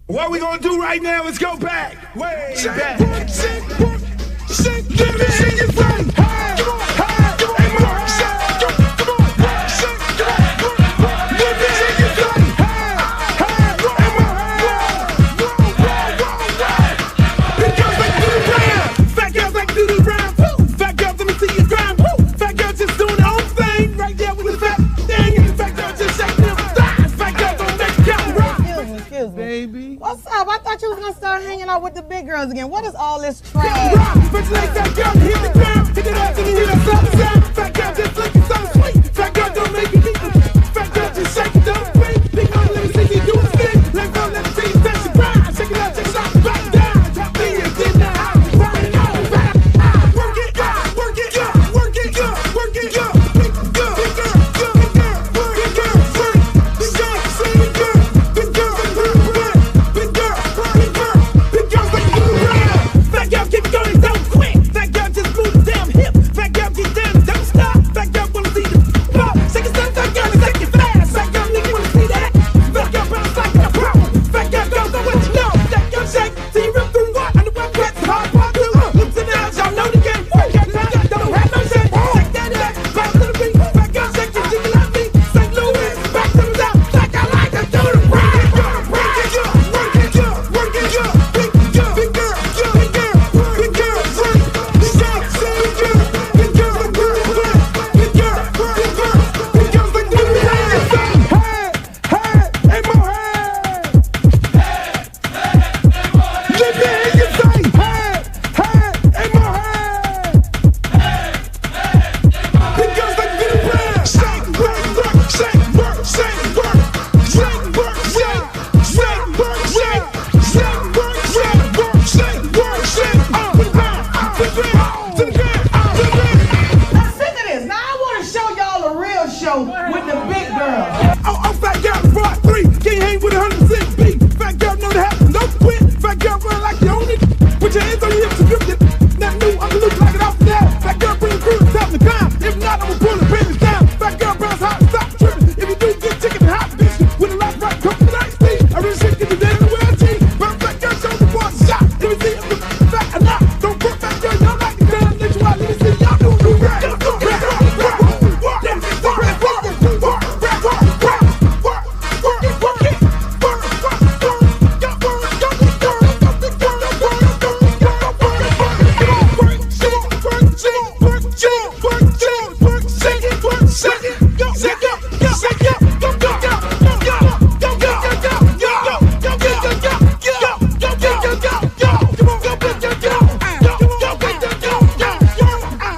What we gonna do right now is go back, way back. Give me your friend. Baby. What's up? I thought you was gonna start hanging out with the big girls again. What is all this trash?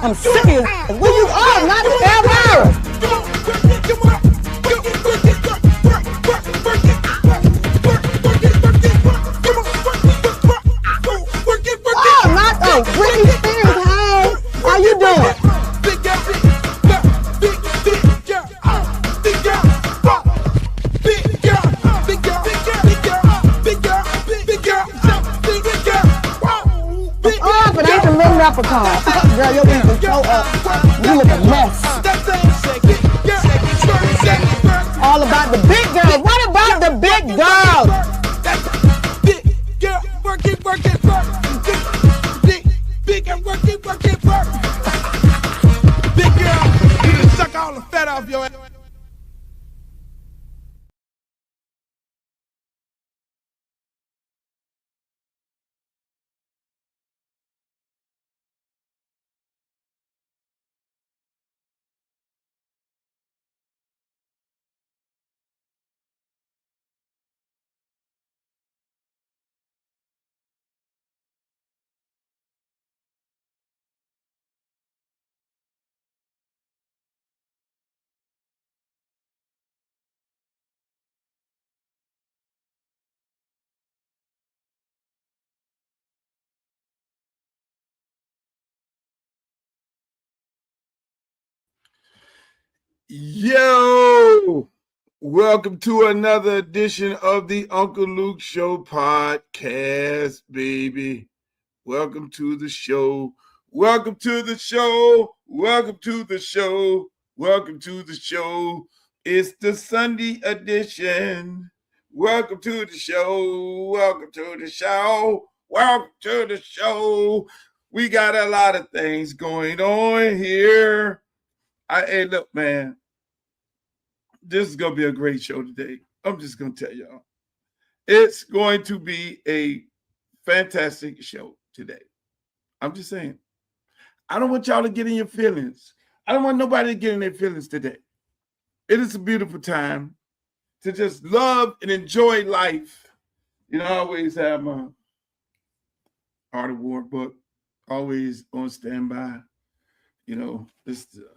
I'm serious. Where you are, not ever. Oh, not the Britney Spears. Hey, how you doing? Oh, but ain't the little leprechaun. Girl, your beat is so up. You look a mess. All about the big girls. What about the big girls? Big girl, work it, work it, work. Big girl, work it, work it, work. Big girl, you just suck all the fat off your ass. Yo, welcome to another edition of the Uncle Luke Show podcast, baby. Welcome to the show. Welcome to the show. Welcome to the show. Welcome to the show. It's the Sunday edition. Welcome to the show. Welcome to the show. Welcome to the show. We got a lot of things going on here. Hey, look, man. This is going to be a great show today. I'm just going to tell y'all. It's going to be a fantastic show today. I'm just saying. I don't want y'all to get in your feelings. I don't want nobody to get in their feelings today. It is a beautiful time to just love and enjoy life. You know, I always have my Art of War book, always on standby. You know, this is the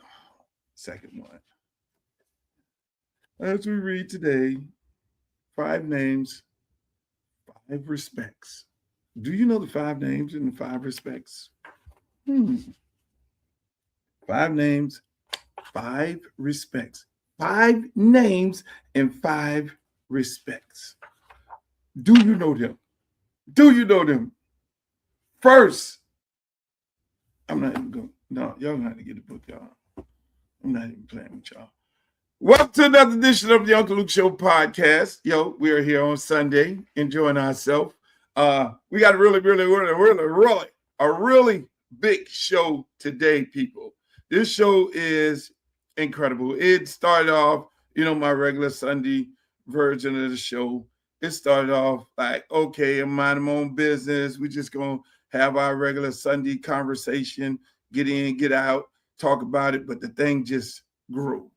second one. As we read today, 5 names, 5 respects. Do you know the 5 names and the 5 respects? 5 names, 5 respects. 5 names and 5 respects. Do you know them? Do you know them? First, I'm not even going. No, y'all gonna have to get the book, y'all. I'm not even playing with y'all. Welcome to another edition of the Uncle Luke Show podcast. Yo, we are here on Sunday, enjoying ourselves. We got a really big show today, people. This show is incredible. It started off, you know, my regular Sunday version of the show. It started off like, okay, I'm minding my own business. We just gonna have our regular Sunday conversation, get in, get out, talk about it. But the thing just grew.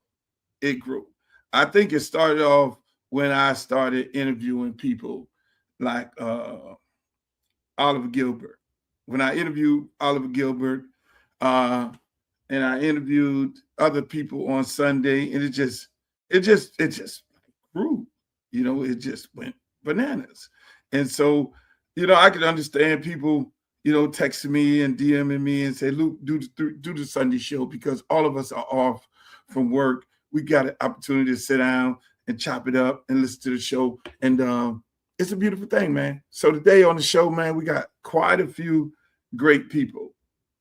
It grew. I think it started off when I started interviewing people like Oliver Gilbert. When I interviewed Oliver Gilbert, and I interviewed other people on Sunday, and it just grew. You know, it just went bananas. And so, you know, I could understand people, you know, texting me and DMing me and say, Luke, do the Sunday show, because all of us are off from work. We got an opportunity to sit down and chop it up and listen to the show. And it's a beautiful thing, man. So today on the show, man, we got quite a few great people.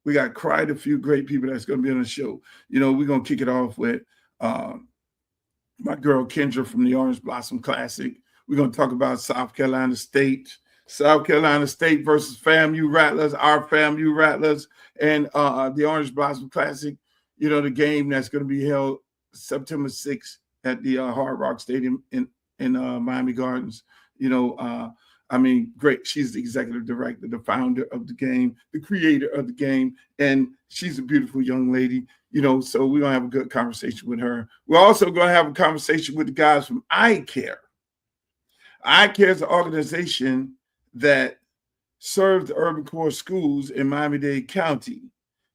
We got quite a few great people that's going to be on the show. You know, we're going to kick it off with my girl Kendra from the Orange Blossom Classic. We're going to talk about South Carolina State versus FAMU Rattlers, our FAMU Rattlers, and the Orange Blossom Classic. You know, the game that's going to be held September 6th at the Hard Rock Stadium in Miami Gardens. You know, I mean, great. She's the executive director, the founder of the game, the creator of the game, and she's a beautiful young lady, you know, so we're going to have a good conversation with her. We're also going to have a conversation with the guys from ICAR. ICAR is an organization that serves the urban core schools in Miami-Dade County.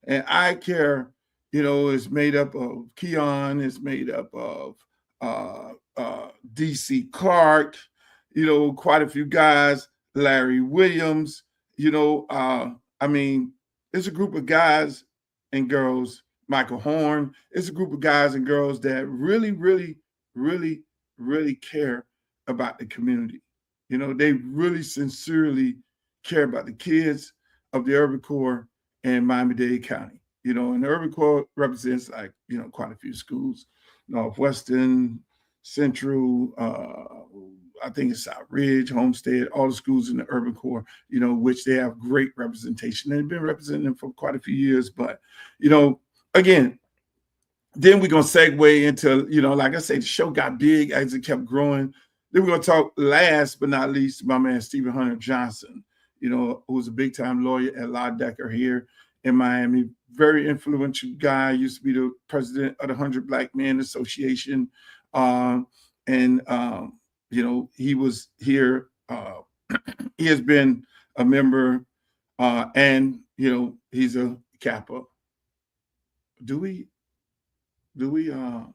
And ICAR, you know, is made up of Keon, is made up of D.C. Clark, you know, quite a few guys, Larry Williams, you know, I mean, it's a group of guys and girls, Michael Horn, it's a group of guys and girls that really, really, really, really care about the community. You know, they really sincerely care about the kids of the urban core in Miami-Dade County. You know, and the urban core represents, like, you know, quite a few schools, Northwestern, Central, I think it's South Ridge, Homestead, all the schools in the urban core, you know, which they have great representation. They've been representing them for quite a few years. But, you know, again, then we're going to segue into, you know, like I say, the show got big as it kept growing. Then we're going to talk last but not least, my man, Stephen Hunter Johnson, you know, who's a big time lawyer at Law Decker here in Miami. Very influential guy, used to be the president of the 100 Black Men Association. You know, he was here. He has been a member, and, you know, he's a Kappa. Do we? No,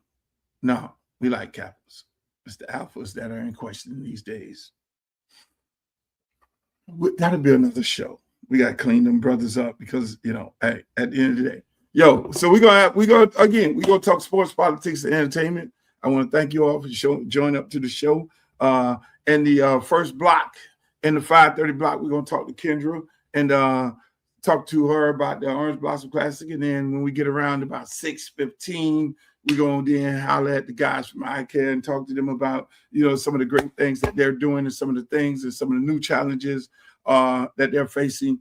we like Kappas. It's the alphas that are in question these days. That'll be another show. We got to clean them brothers up because, you know, hey, at the end of the day, yo, so we're going to talk sports, politics, and entertainment. I want to thank you all for joining up to the show. In the first block, in the 5:30 block, we're going to talk to Kendra and talk to her about the Orange Blossom Classic. And then when we get around about 6:15, we're going to then holler at the guys from ICAR and talk to them about, some of the great things that they're doing and some of the things and some of the new challenges that they're facing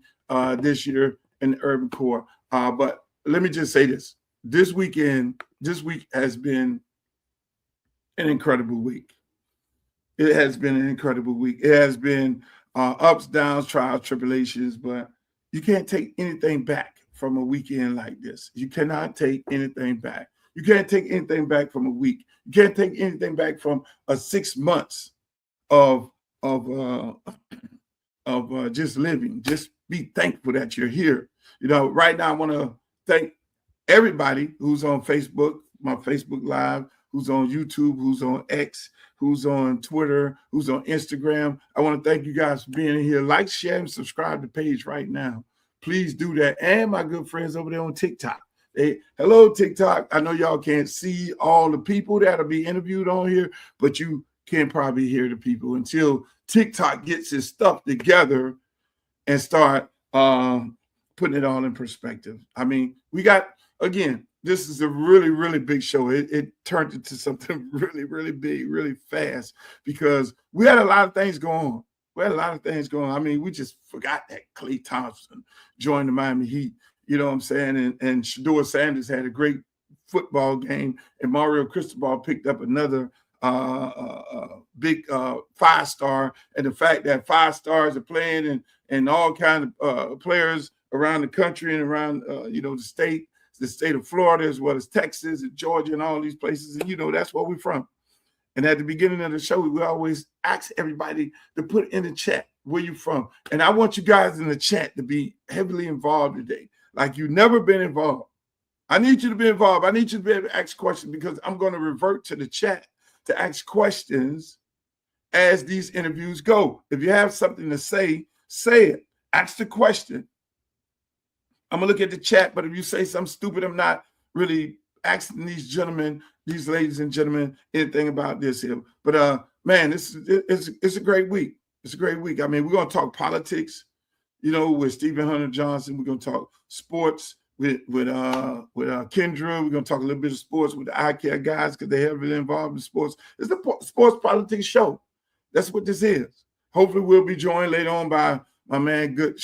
this year in the urban core. But let me just say this. This week has been an incredible week. It has been an incredible week. It has been ups, downs, trials, tribulations, but you can't take anything back from a weekend like this. You cannot take anything back. You can't take anything back from a week. You can't take anything back from 6 months of just living. Just be thankful that you're here. Right now I want to thank everybody who's on Facebook, my Facebook Live, who's on YouTube, who's on X, who's on Twitter, who's on Instagram. I want to thank you guys for being here. Like, share, and subscribe to the page right now. Please do that. And my good friends over there on TikTok. Hey, hello, TikTok. I know y'all can't see all the people that'll be interviewed on here, but you can probably hear the people until TikTok gets its stuff together and start putting it all in perspective. I mean, we got, again, this is a really, really big show. It turned into something really, really big, really fast because we had a lot of things going on. I mean, we just forgot that Klay Thompson joined the Miami Heat. You know what I'm saying? And Shedeur Sanders had a great football game, and Mario Cristobal picked up another big 5-star. And the fact that 5 stars are playing and all kinds of players around the country and around the state of Florida, as well as Texas and Georgia and all these places. And, that's where we're from. And at the beginning of the show, we always ask everybody to put in the chat where you're from. And I want you guys in the chat to be heavily involved today, like you've never been involved. I need you to be involved. I need you to be able to ask questions because I'm going to revert to the chat to ask questions as these interviews go. If you have something to say it. Ask the question. I'm going to look at the chat, but if you say something stupid, I'm not really asking these ladies and gentlemen, anything about this here. But, man, it's a great week. It's a great week. I mean, we're going to talk politics, with Stephen Hunter Johnson. We're going to talk sports with Kendra. We're going to talk a little bit of sports with the ICAR guys because they're heavily involved in sports. It's a sports politics show. That's what this is. Hopefully we'll be joined later on by my good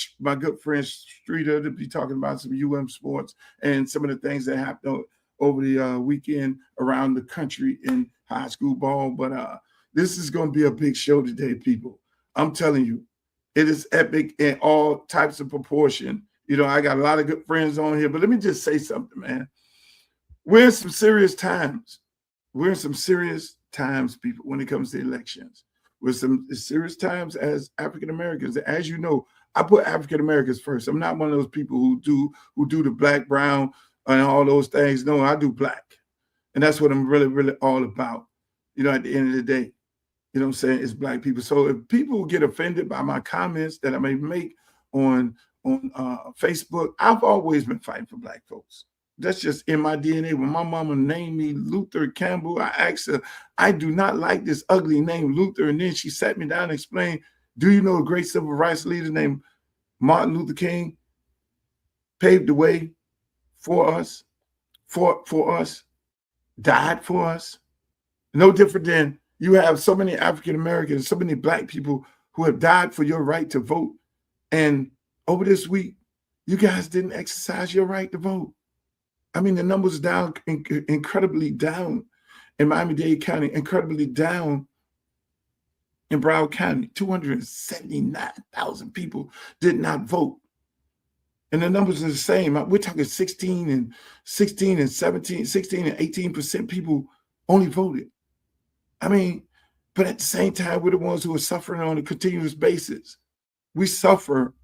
friend Streeter to be talking about some sports and some of the things that happened over the weekend around the country in high school ball. But this is going to be a big show today, people. I'm telling you, it is epic in all types of proportion. I got a lot of good friends on here, but let me just say something, man. We're in some serious times. We're in some serious times, people, when it comes to elections. With some serious times as African Americans. As you know, I put African Americans first. I'm not one of those people who do the black, brown, and all those things. No, I do black. And that's what I'm really, really all about. At the end of the day, what I'm saying? It's black people. So if people get offended by my comments that I may make on Facebook, I've always been fighting for black folks. That's just in my DNA. When my mama named me Luther Campbell, I asked her, I do not like this ugly name, Luther. And then she sat me down and explained, do you know a great civil rights leader named Martin Luther King paved the way for us, died for us? No different than you have so many African Americans, so many black people who have died for your right to vote. And over this week, you guys didn't exercise your right to vote. I mean, the numbers down, incredibly down in Miami-Dade County, incredibly down in Broward County. 279,000 people did not vote. And the numbers are the same. We're talking 16 and 18% people only voted. I mean, but at the same time, we're the ones who are suffering on a continuous basis. We suffer.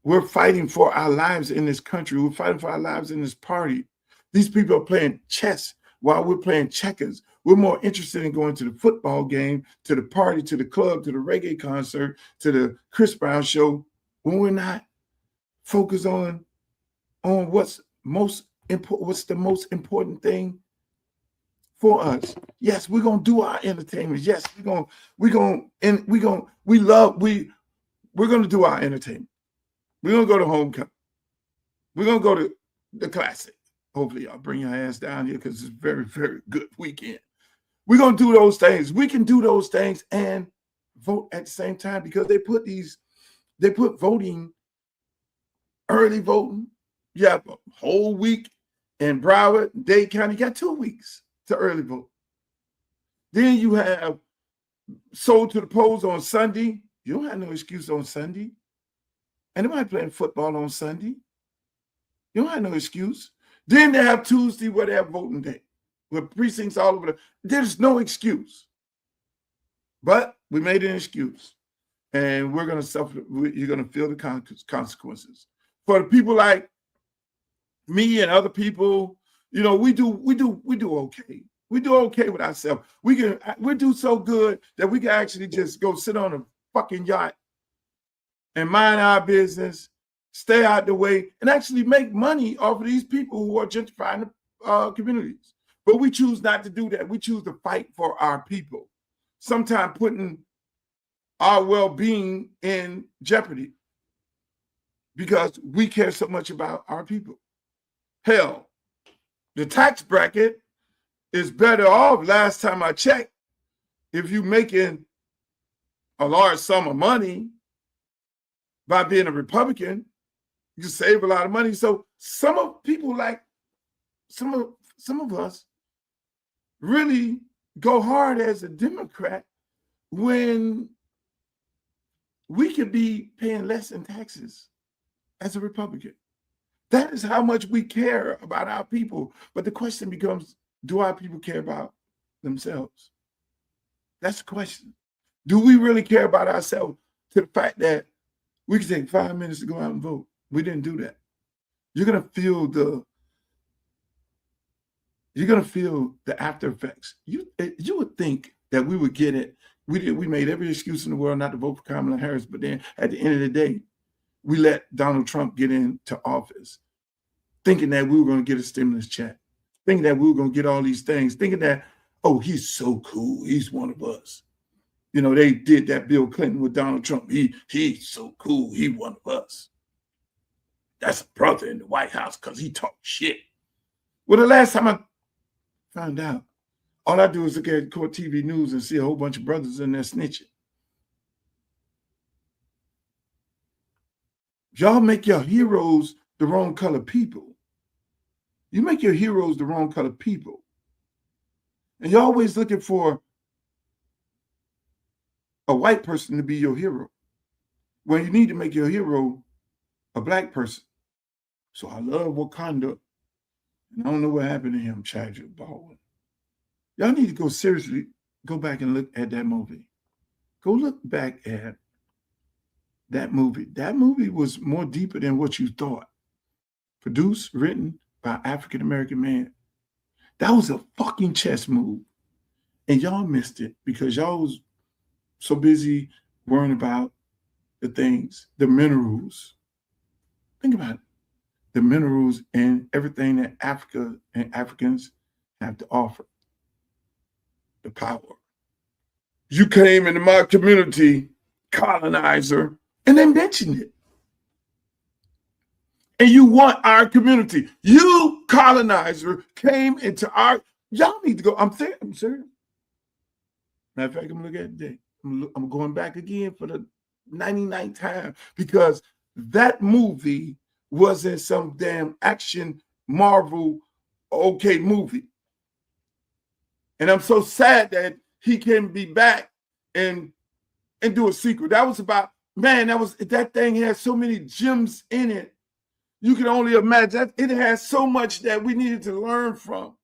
We're fighting for our lives in this country. We're fighting for our lives in this party. These people are playing chess while we're playing checkers. We're more interested in going to the football game, to the party, to the club, to the reggae concert, to the Chris Brown show, when we're not focused on what's the most important thing for us. Yes, we're gonna do our entertainment. Yes, we're gonna do our entertainment. We're going to go to homecoming. We're going to go to the classic Hopefully y'all bring your ass down here because it's a very, very good weekend. We're going to do those things. We can do those things and vote at the same time because they put voting, early voting. You have a whole week in Broward, Dade County, you got 2 weeks to early vote. Then you have sold to the polls on Sunday. You don't have no excuse on Sunday. Anybody playing football on Sunday? You don't have no excuse. Then they have Tuesday where they have voting day with precincts all over. There's no excuse. But we made an excuse. And we're going to suffer. You're going to feel the consequences. For the people like me and other people, you know, we do okay. We do okay with ourselves. We do so good that we can actually just go sit on a fucking yacht and mind our business, stay out the way, and actually make money off of these people who are gentrifying the communities. But we choose not to do that. We choose to fight for our people, sometimes putting our well-being in jeopardy because we care so much about our people. Hell, the tax bracket is better off, last time I checked, if you're making a large sum of money by being a Republican, you can save a lot of money. So some of people like some of us really go hard as a Democrat when we could be paying less in taxes as a Republican. That is how much we care about our people. But the question becomes, do our people care about themselves? That's the question. Do we really care about ourselves to the fact that we can take 5 minutes to go out and vote? We didn't do that. You're gonna feel the after effects. You would think that we would get it. We made every excuse in the world not to vote for Kamala Harris, but then at the end of the day, we let Donald Trump get into office, thinking that we were going to get a stimulus check, thinking that we were going to get all these things, thinking that, oh, he's so cool, he's one of us. You know, they did that Bill Clinton with Donald Trump. He's so cool, he one of us. That's a brother in the White House because he talked shit. Well, the last time I found out, all I do is look at court TV news and see a whole bunch of brothers in there snitching. Y'all make your heroes the wrong color people. You make your heroes the wrong color people. And you're always looking for a white person to be your hero, when you need to make your hero a black person. So I love Wakanda. And I don't know what happened to him, Chadwick Baldwin. Y'all need to go back and look at that movie. Go look back at that movie. That movie was more deeper than what you thought. Produced, written by African-American man. That was a fucking chess move. And y'all missed it because y'all was so busy worrying about the things, the minerals. Think about it. The minerals and everything that Africa and Africans have to offer. The power. You came into my community, colonizer, and they mentioned it. And you want our community. You, colonizer, came into our, y'all need to go. I'm serious. Matter of fact, I'm looking at today. I'm going back again for the 99th time because that movie wasn't some damn action Marvel okay movie. And I'm so sad that he can be back and do a sequel. That was about, man, that thing had so many gems in it. You can only imagine. It has so much that we needed to learn from.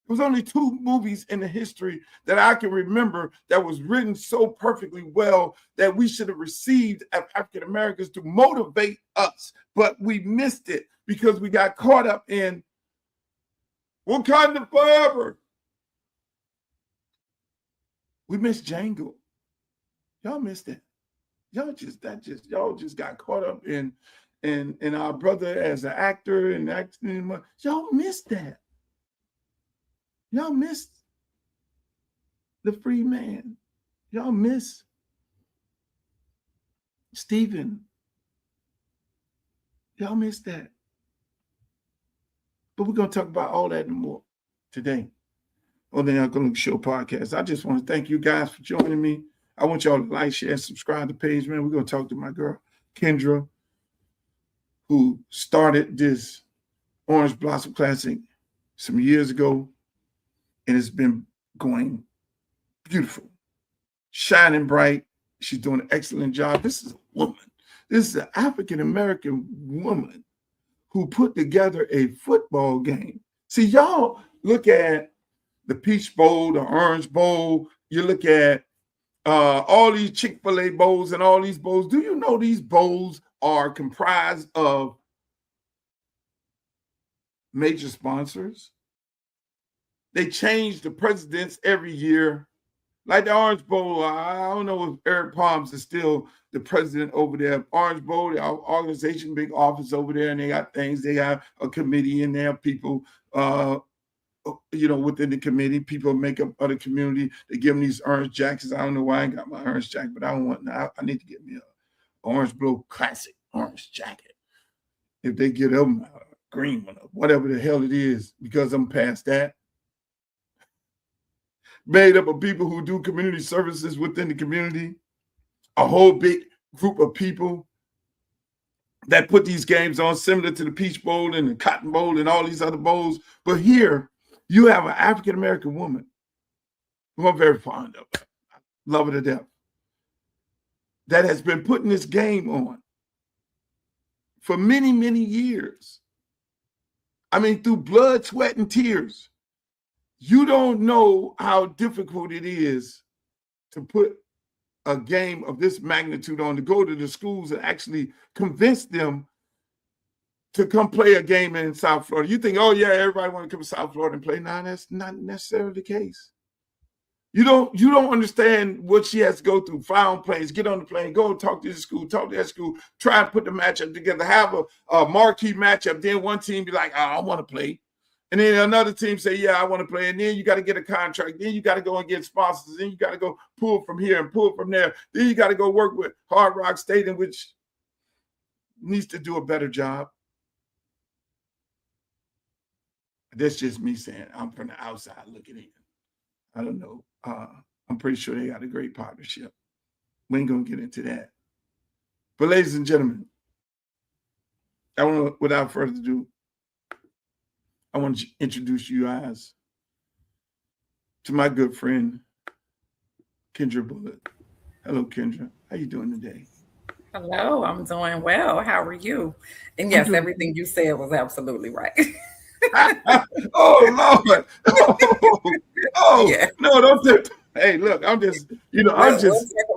There was only 2 movies in the history that I can remember that was written so perfectly well that we should have received as African Americans to motivate us. But we missed it because we got caught up in Wakanda Forever. We missed Django. Y'all missed that. Y'all just got caught up in our brother as an actor and acting. Y'all missed that. Y'all missed the free man. Y'all missed Stephen. Y'all missed that. But we're going to talk about all that and more today on the Uncle Luke Show podcast. I just want to thank you guys for joining me. I want y'all to like, share, and subscribe to the page, man. We're going to talk to my girl, Kendra, who started this Orange Blossom Classic some years ago, and it's been going beautiful, shining bright. She's doing an excellent job. This is a woman. This is an African-American woman who put together a football game. See, y'all look at the Peach Bowl, the Orange Bowl. You look at all these Chick-fil-A bowls and all these bowls. Do you know these bowls are comprised of major sponsors? They change the presidents every year. Like the Orange Bowl, I don't know if Eric Palms is still the president over there. Orange Bowl, the organization, big office over there, and they got things. They have a committee in there, people, within the committee, people make up of the community. They give them these orange jackets. I don't know why I ain't got my orange jacket, but I don't want. I need to get me a Orange Bowl classic orange jacket. If they get them a green one, or whatever the hell it is, because I'm past that. Made up of people who do community services within the community, a whole big group of people that put these games on, similar to the Peach Bowl and the Cotton Bowl and all these other bowls. But here, you have an African-American woman who I'm very fond of, love her to death, that has been putting this game on for many, many years. I mean, through blood, sweat, and tears. You don't know how difficult it is to put a game of this magnitude on, to go to the schools and actually convince them to come play a game in South Florida. You think, oh, yeah, everybody want to come to South Florida and play. No, that's not necessarily the case. You don't understand what she has to go through. Fly on planes, get on the plane, go and talk to this school, talk to that school, try and put the matchup together, have a marquee matchup. Then one team be like, oh, I want to play. And then another team say, yeah, I want to play. And then you got to get a contract. Then you got to go and get sponsors. Then you got to go pull from here and pull from there. Then you got to go work with Hard Rock Stadium, which needs to do a better job. That's just me saying. I'm from the outside looking in. I don't know. I'm pretty sure they got a great partnership. We ain't going to get into that. But ladies and gentlemen, without further ado, I want to introduce you guys to my good friend, Kendra Bulluck. Hello, Kendra. How you doing today? Hello, I'm doing well. How are you? And yes, everything you said was absolutely right. Oh, Lord. Yeah. No, don't do it. Hey, look, I'm just. We'll talk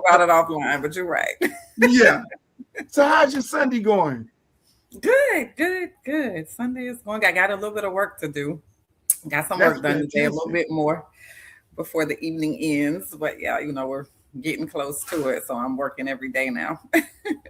about it offline, but you're right. Yeah. So how's your Sunday going? Good. Sunday is going. I got a little bit of work to do. Got some work done today, a little bit more before the evening ends. But yeah, we're getting close to it, so I'm working every day now.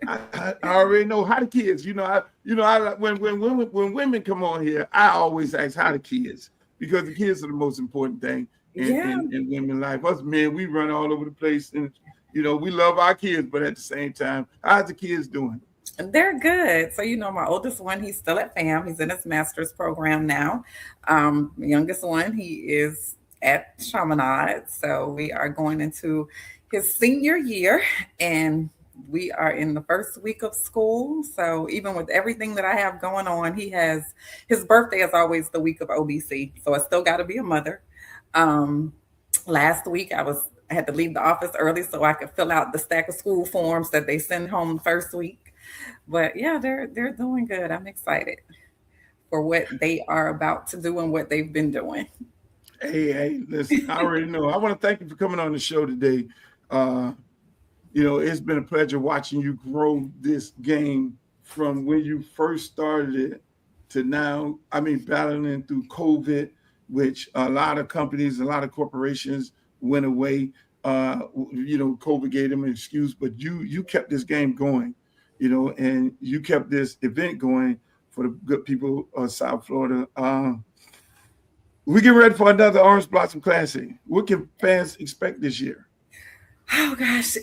I already know how the kids. When women come on here, I always ask how the kids, because the kids are the most important thing in women's life. Us men, we run all over the place, and we love our kids, but at the same time, how's the kids doing? They're good. So, my oldest one, he's still at FAMU. He's in his master's program now. The youngest one, he is at Chaminade. So we are going into his senior year, and we are in the first week of school. So even with everything that I have going on, his birthday is always the week of OBC. So I still got to be a mother. Last week I had to leave the office early so I could fill out the stack of school forms that they send home the first week. But yeah, they're doing good. I'm excited for what they are about to do and what they've been doing. Hey, listen, I already know. I want to thank you for coming on the show today. It's been a pleasure watching you grow this game from when you first started it to now. I mean, battling through COVID, which a lot of companies, a lot of corporations went away. COVID gave them an excuse, but you kept this game going. And you kept this event going for the good people of South Florida. We get ready for another Orange Blossom Classic. What can fans expect this year? Oh, gosh.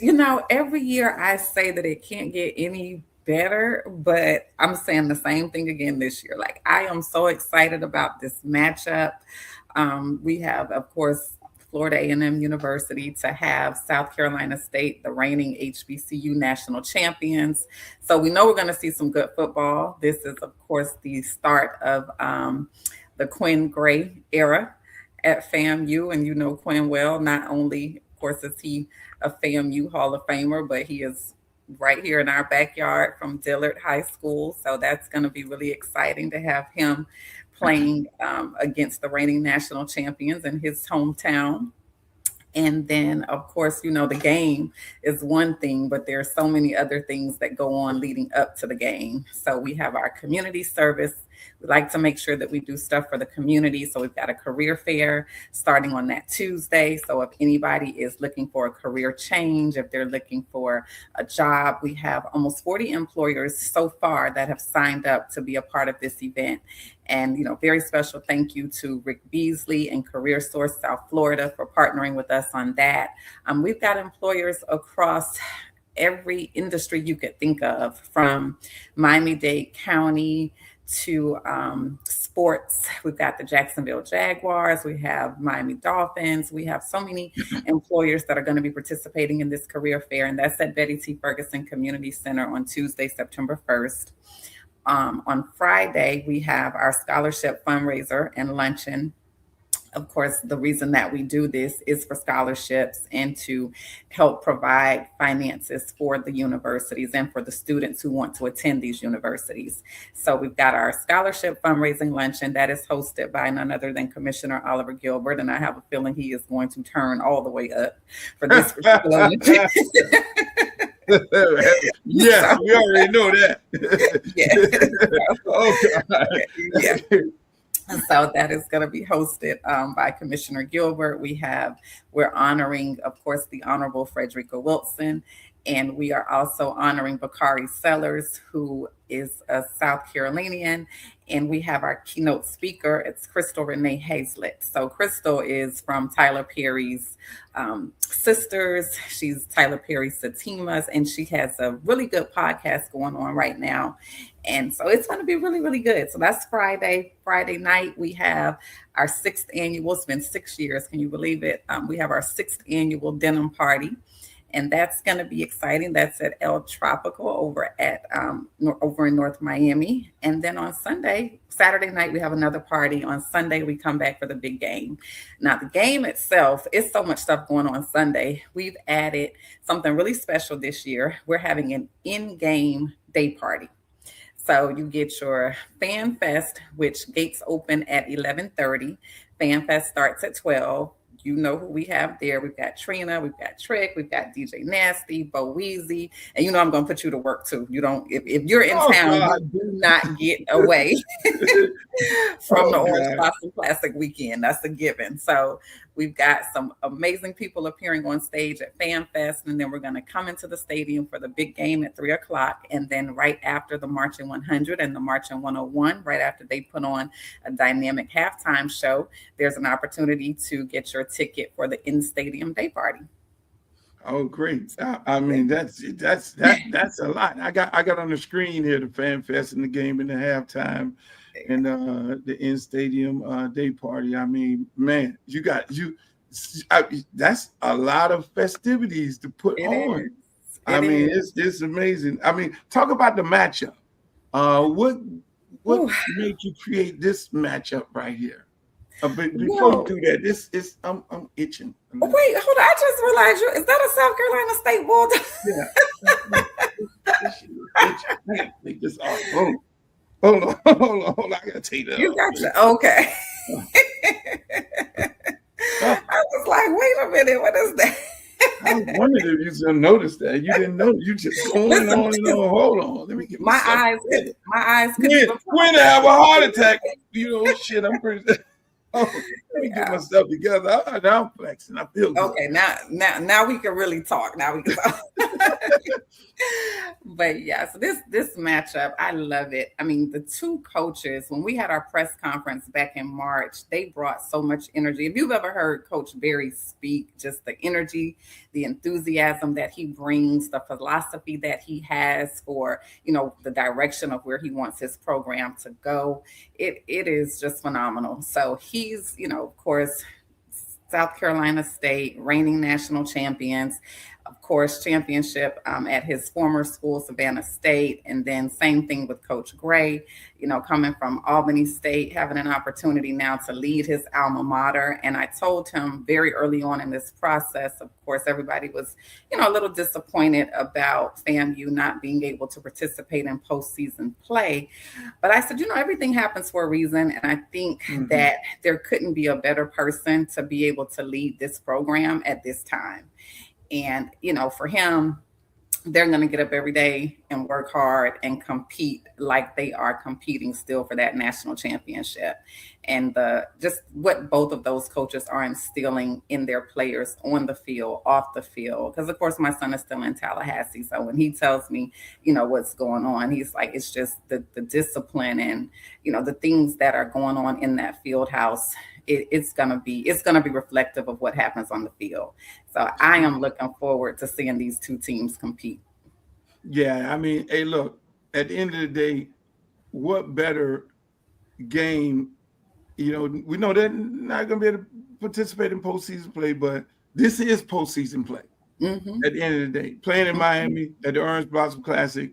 Every year I say that it can't get any better, but I'm saying the same thing again this year. Like, I am so excited about this matchup. We have, of course, Florida A&M University to have South Carolina State, the reigning HBCU national champions. So we know we're going to see some good football. This is, of course, the start of the Quinn Gray era at FAMU. And you know Quinn well. Not only, of course, is he a FAMU Hall of Famer, but he is right here in our backyard from Dillard High School. So that's going to be really exciting to have him playing against the reigning national champions in his hometown. And then, of course, you know, the game is one thing, but there are so many other things that go on leading up to the game. So we have our community service. We like to make sure that we do stuff for the community. So we've got a career fair starting on that Tuesday. So if anybody is looking for a career change, if they're looking for a job, we have almost 40 employers so far that have signed up to be a part of this event. And, you know, very special thank you to Rick Beasley and Career Source South Florida for partnering with us on that. We've got employers across every industry you could think of, from Miami-Dade County to sports. We've got the Jacksonville Jaguars. We have Miami Dolphins. We have so many employers that are going to be participating in this career fair. And that's at Betty T. Ferguson Community Center on Tuesday, September 1st. On Friday, we have our scholarship fundraiser and luncheon. Of course, the reason that we do this is for scholarships and to help provide finances for the universities and for the students who want to attend these universities. So we've got our scholarship fundraising luncheon that is hosted by none other than Commissioner Oliver Gilbert. And I have a feeling he is going to turn all the way up for this particular luncheon. Yeah, we already know that. Oh, God. Yeah. And so that is going to be hosted by Commissioner Gilbert. We're honoring, of course, the Honorable Frederica Wilson, and we are also honoring Bakari Sellers, who is a South Carolinian. And we have our keynote speaker. It's Crystal Renee Hazlett. So Crystal is from Tyler Perry's Sisters. She's Tyler Perry's Satimas, and she has a really good podcast going on right now. And so it's going to be really, really good. So that's Friday. Friday night, we have our 6th annual, it's been 6 years, can you believe it? We have our 6th annual denim party. And that's going to be exciting. That's at El Tropical over in North Miami. And then on Saturday night, we have another party. On Sunday, we come back for the big game. Now, the game itself, it's so much stuff going on Sunday. We've added something really special this year. We're having an in-game day party. So you get your Fan Fest, which gates open at 11:30. Fan Fest starts at 12. You know who we have there. We've got Trina, we've got Trick, we've got DJ Nasty, Bo Weezy, and you know I'm going to put you to work too. You don't, if you're in town, God, you do not get away from the Orange Blossom Classic weekend. That's a given. So we've got some amazing people appearing on stage at Fan Fest, and then we're going to come into the stadium for the big game at 3:00. And then right after the Marching 100 and the Marching 101, right after they put on a dynamic halftime show, there's an opportunity to get your ticket for the in-stadium day party. Oh, great! I mean, that's a lot. I got on the screen here the Fan Fest and the game and the halftime and the in-stadium day party. I mean, man, that's a lot of festivities to put on. I mean, it's amazing. I mean, talk about the matchup. What made you create this matchup right here? But before you do that, this is I'm itching. Wait, hold on! I just realized is that a South Carolina State Bulldog? Make this all. Hold on! I gotta take that. You got you. Okay. I was like, wait a minute, what is that? I was wondering if you still noticed that. You didn't know. You just going on and on. Hold on. Let me get my eyes. When I have a heart attack, you know, shit. I'm pretty. Oh, let me get myself together. Now I'm flexing. I feel good. Okay, now we can really talk. Now we can talk. But yeah, so this matchup, I love it. I mean, the two coaches, when we had our press conference back in March, they brought so much energy. If you've ever heard Coach Barry speak, just the energy, the enthusiasm that he brings, the philosophy that he has for, the direction of where he wants his program to go, it is just phenomenal. So he's, of course, South Carolina State, reigning national champions, of course, championship at his former school, Savannah State. And then same thing with Coach Gray, coming from Albany State, having an opportunity now to lead his alma mater. And I told him very early on in this process, of course, everybody was, a little disappointed about FAMU not being able to participate in postseason play. But I said, everything happens for a reason. And I think that there couldn't be a better person to be able to lead this program at this time. And, for him, they're going to get up every day and work hard and compete like they are competing still for that national championship. And just what both of those coaches are instilling in their players on the field, off the field. Because, of course, my son is still in Tallahassee. So when he tells me, what's going on, he's like, it's just the discipline and, the things that are going on in that field house. It's gonna be reflective of what happens on the field. So I am looking forward to seeing these two teams compete. Yeah, I mean, hey, look, at the end of the day, what better game? We know they're not gonna be able to participate in postseason play, but this is postseason play. At the end of the day, playing in Miami at the Orange Blossom Classic,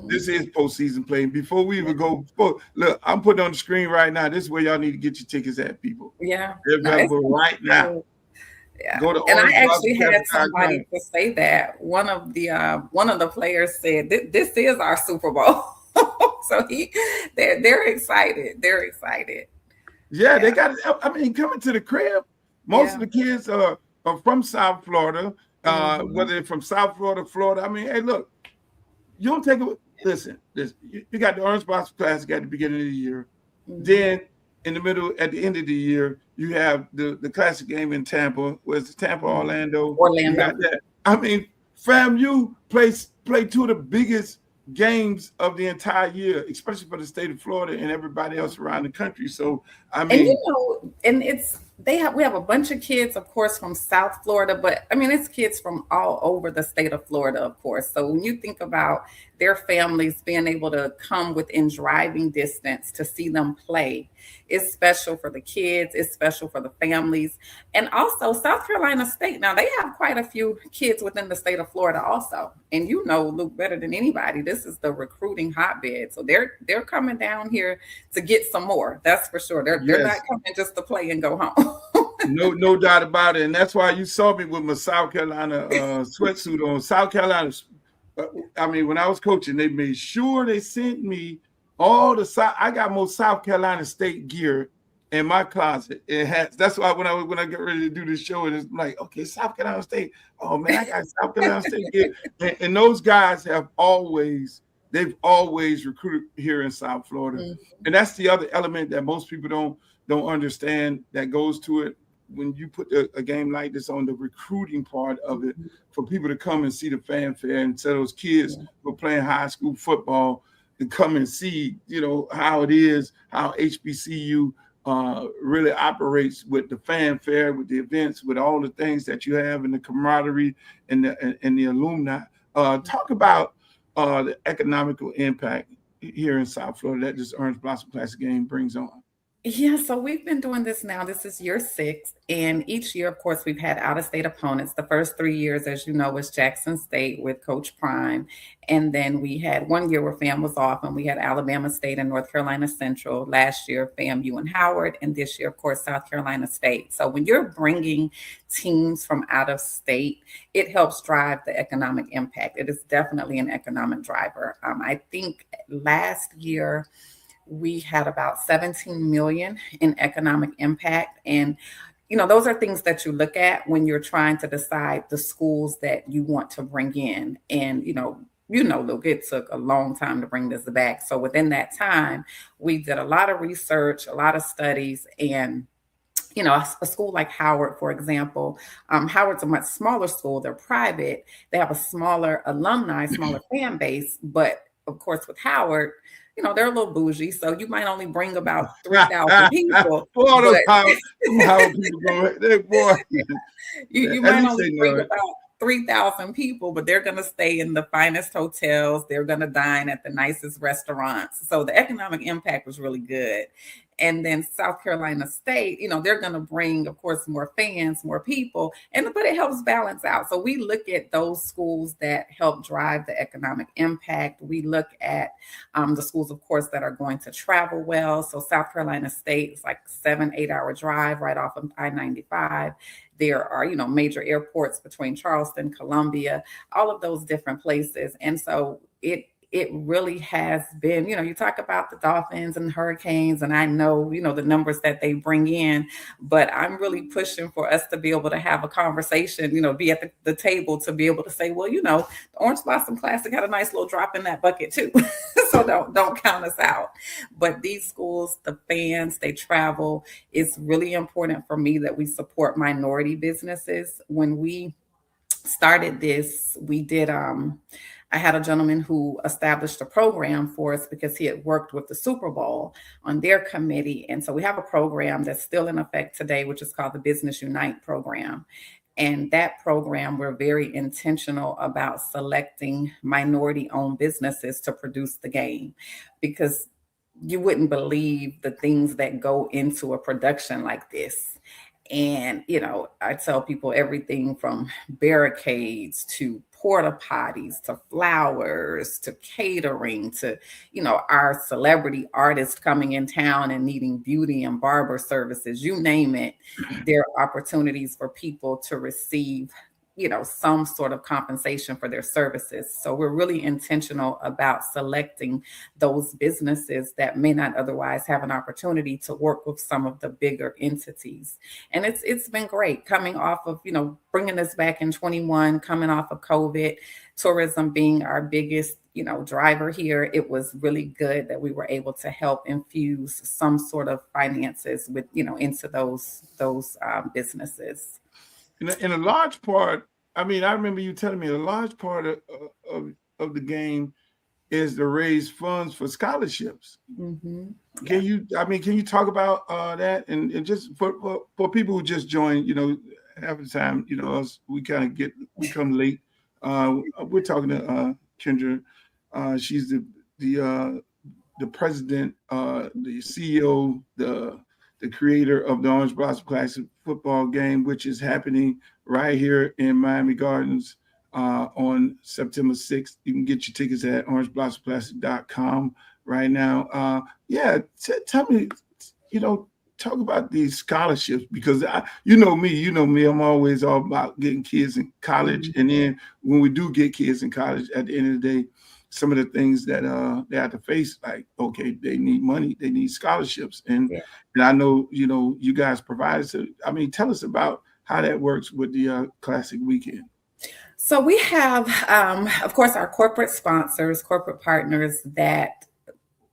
this is postseason play. Before we even go, look, I'm putting on the screen right now. This is where y'all need to get your tickets at, people. Yeah, they're available right now. Yeah, go to and I actually had somebody to say that one of the players said this is our Super Bowl. So they're excited. They're excited. Yeah, they got. I mean, coming to the crib. Most of the kids are from South Florida. Whether they're from South Florida. I mean, hey, look, you don't take it. Listen, you got the Orange Blossom Classic at the beginning of the year. Then in the middle, at the end of the year, you have the classic game in Tampa. Where's the Tampa, Orlando? I mean, FAMU play two of the biggest games of the entire year, especially for the state of Florida and everybody else around the country. So I mean, and we have a bunch of kids, of course, from South Florida, but I mean, it's kids from all over the state of Florida, of course. So when you think about their families being able to come within driving distance to see them play, it's special for the kids, it's special for the families. And also South Carolina State, now they have quite a few kids within the state of Florida also. And Luke, better than anybody, this is the recruiting hotbed. So they're coming down here to get some more. That's for sure. They're not coming just to play and go home. No doubt about it. And that's why you saw me with my South Carolina sweatsuit on. South Carolina, I mean, when I was coaching, they made sure they sent me all I got more South Carolina State gear in my closet. It has. That's why when I get ready to do this show, and it's like, okay, South Carolina State. Oh man, I got South Carolina State gear. And those guys they've always recruited here in South Florida. And that's the other element that most people don't understand that goes to it. When you put a game like this on, the recruiting part of it, for people to come and see the fanfare, and so those kids who are playing high school football to come and see, how it is, how HBCU really operates with the fanfare, with the events, with all the things that you have, and the camaraderie and the alumni. Talk about the economical impact here in South Florida that this Orange Blossom Classic game brings on. Yeah, so we've been doing this now. This is year 6. And each year, of course, we've had out-of-state opponents. The first 3 years, as you know, was Jackson State with Coach Prime. And then we had 1 year where FAM was off, and we had Alabama State and North Carolina Central. Last year, FAMU and Howard. And this year, of course, South Carolina State. So when you're bringing teams from out of state, it helps drive the economic impact. It is definitely an economic driver. I think last year, we had about 17 million in economic impact. And, those are things that you look at when you're trying to decide the schools that you want to bring in. And, Luke, it took a long time to bring this back. So within that time, we did a lot of research, a lot of studies, and a school like Howard, for example. Howard's a much smaller school. They're private. They have a smaller alumni, smaller fan base. But of course, with Howard, they're a little bougie. So you might only bring about 3,000 people. All those Howard people go, boy. You might only bring about 3,000 people, but they're going to stay in the finest hotels. They're going to dine at the nicest restaurants. So the economic impact was really good. And then South Carolina State, they're going to bring, of course, more fans, more people, but it helps balance out. So we look at those schools that help drive the economic impact. We look at the schools, of course, that are going to travel well. So South Carolina State is like 7-8 hour drive right off of I-95. There are, major airports between Charleston, Columbia, all of those different places. And so it really has been, you talk about the Dolphins and Hurricanes, and I know, the numbers that they bring in, but I'm really pushing for us to be able to have a conversation, be at the table to be able to say, well, the Orange Blossom Classic had a nice little drop in that bucket too. So don't count us out. But these schools, the fans, they travel. It's really important for me that we support minority businesses. When we started this, we did, I had a gentleman who established a program for us because he had worked with the Super Bowl on their committee. And so we have a program that's still in effect today, which is called the Business Unite program. And that program, we're very intentional about selecting minority-owned businesses to produce the game, because you wouldn't believe the things that go into a production like this. And, I tell people everything from barricades to porta potties to flowers to catering to, our celebrity artists coming in town and needing beauty and barber services, you name it. There are opportunities for people to receive, some sort of compensation for their services. So we're really intentional about selecting those businesses that may not otherwise have an opportunity to work with some of the bigger entities. And it's been great coming off of, bringing this back in 21, coming off of COVID, tourism being our biggest, driver here. It was really good that we were able to help infuse some sort of finances with, into those businesses. In a large part, I remember you telling me a large part of the game is to raise funds for scholarships. Mm-hmm. Can you talk about that? And just for people who just joined, half the time, us, we come late. We're talking to Kendra. She's the president, the CEO, the creator of the Orange Blossom Classic football game, which is happening right here in Miami Gardens on September 6th. You can get your tickets at orangeblossomclassic.com right now. Tell me, talk about these scholarships, because you know me, I'm always all about getting kids in college. Mm-hmm. And then when we do get kids in college, at the end of the day, some of the things that they have to face, like, okay, they need money, they need scholarships. And I know, you guys provide it. Tell us about how that works with the Classic weekend. So we have, of course, our corporate sponsors, corporate partners that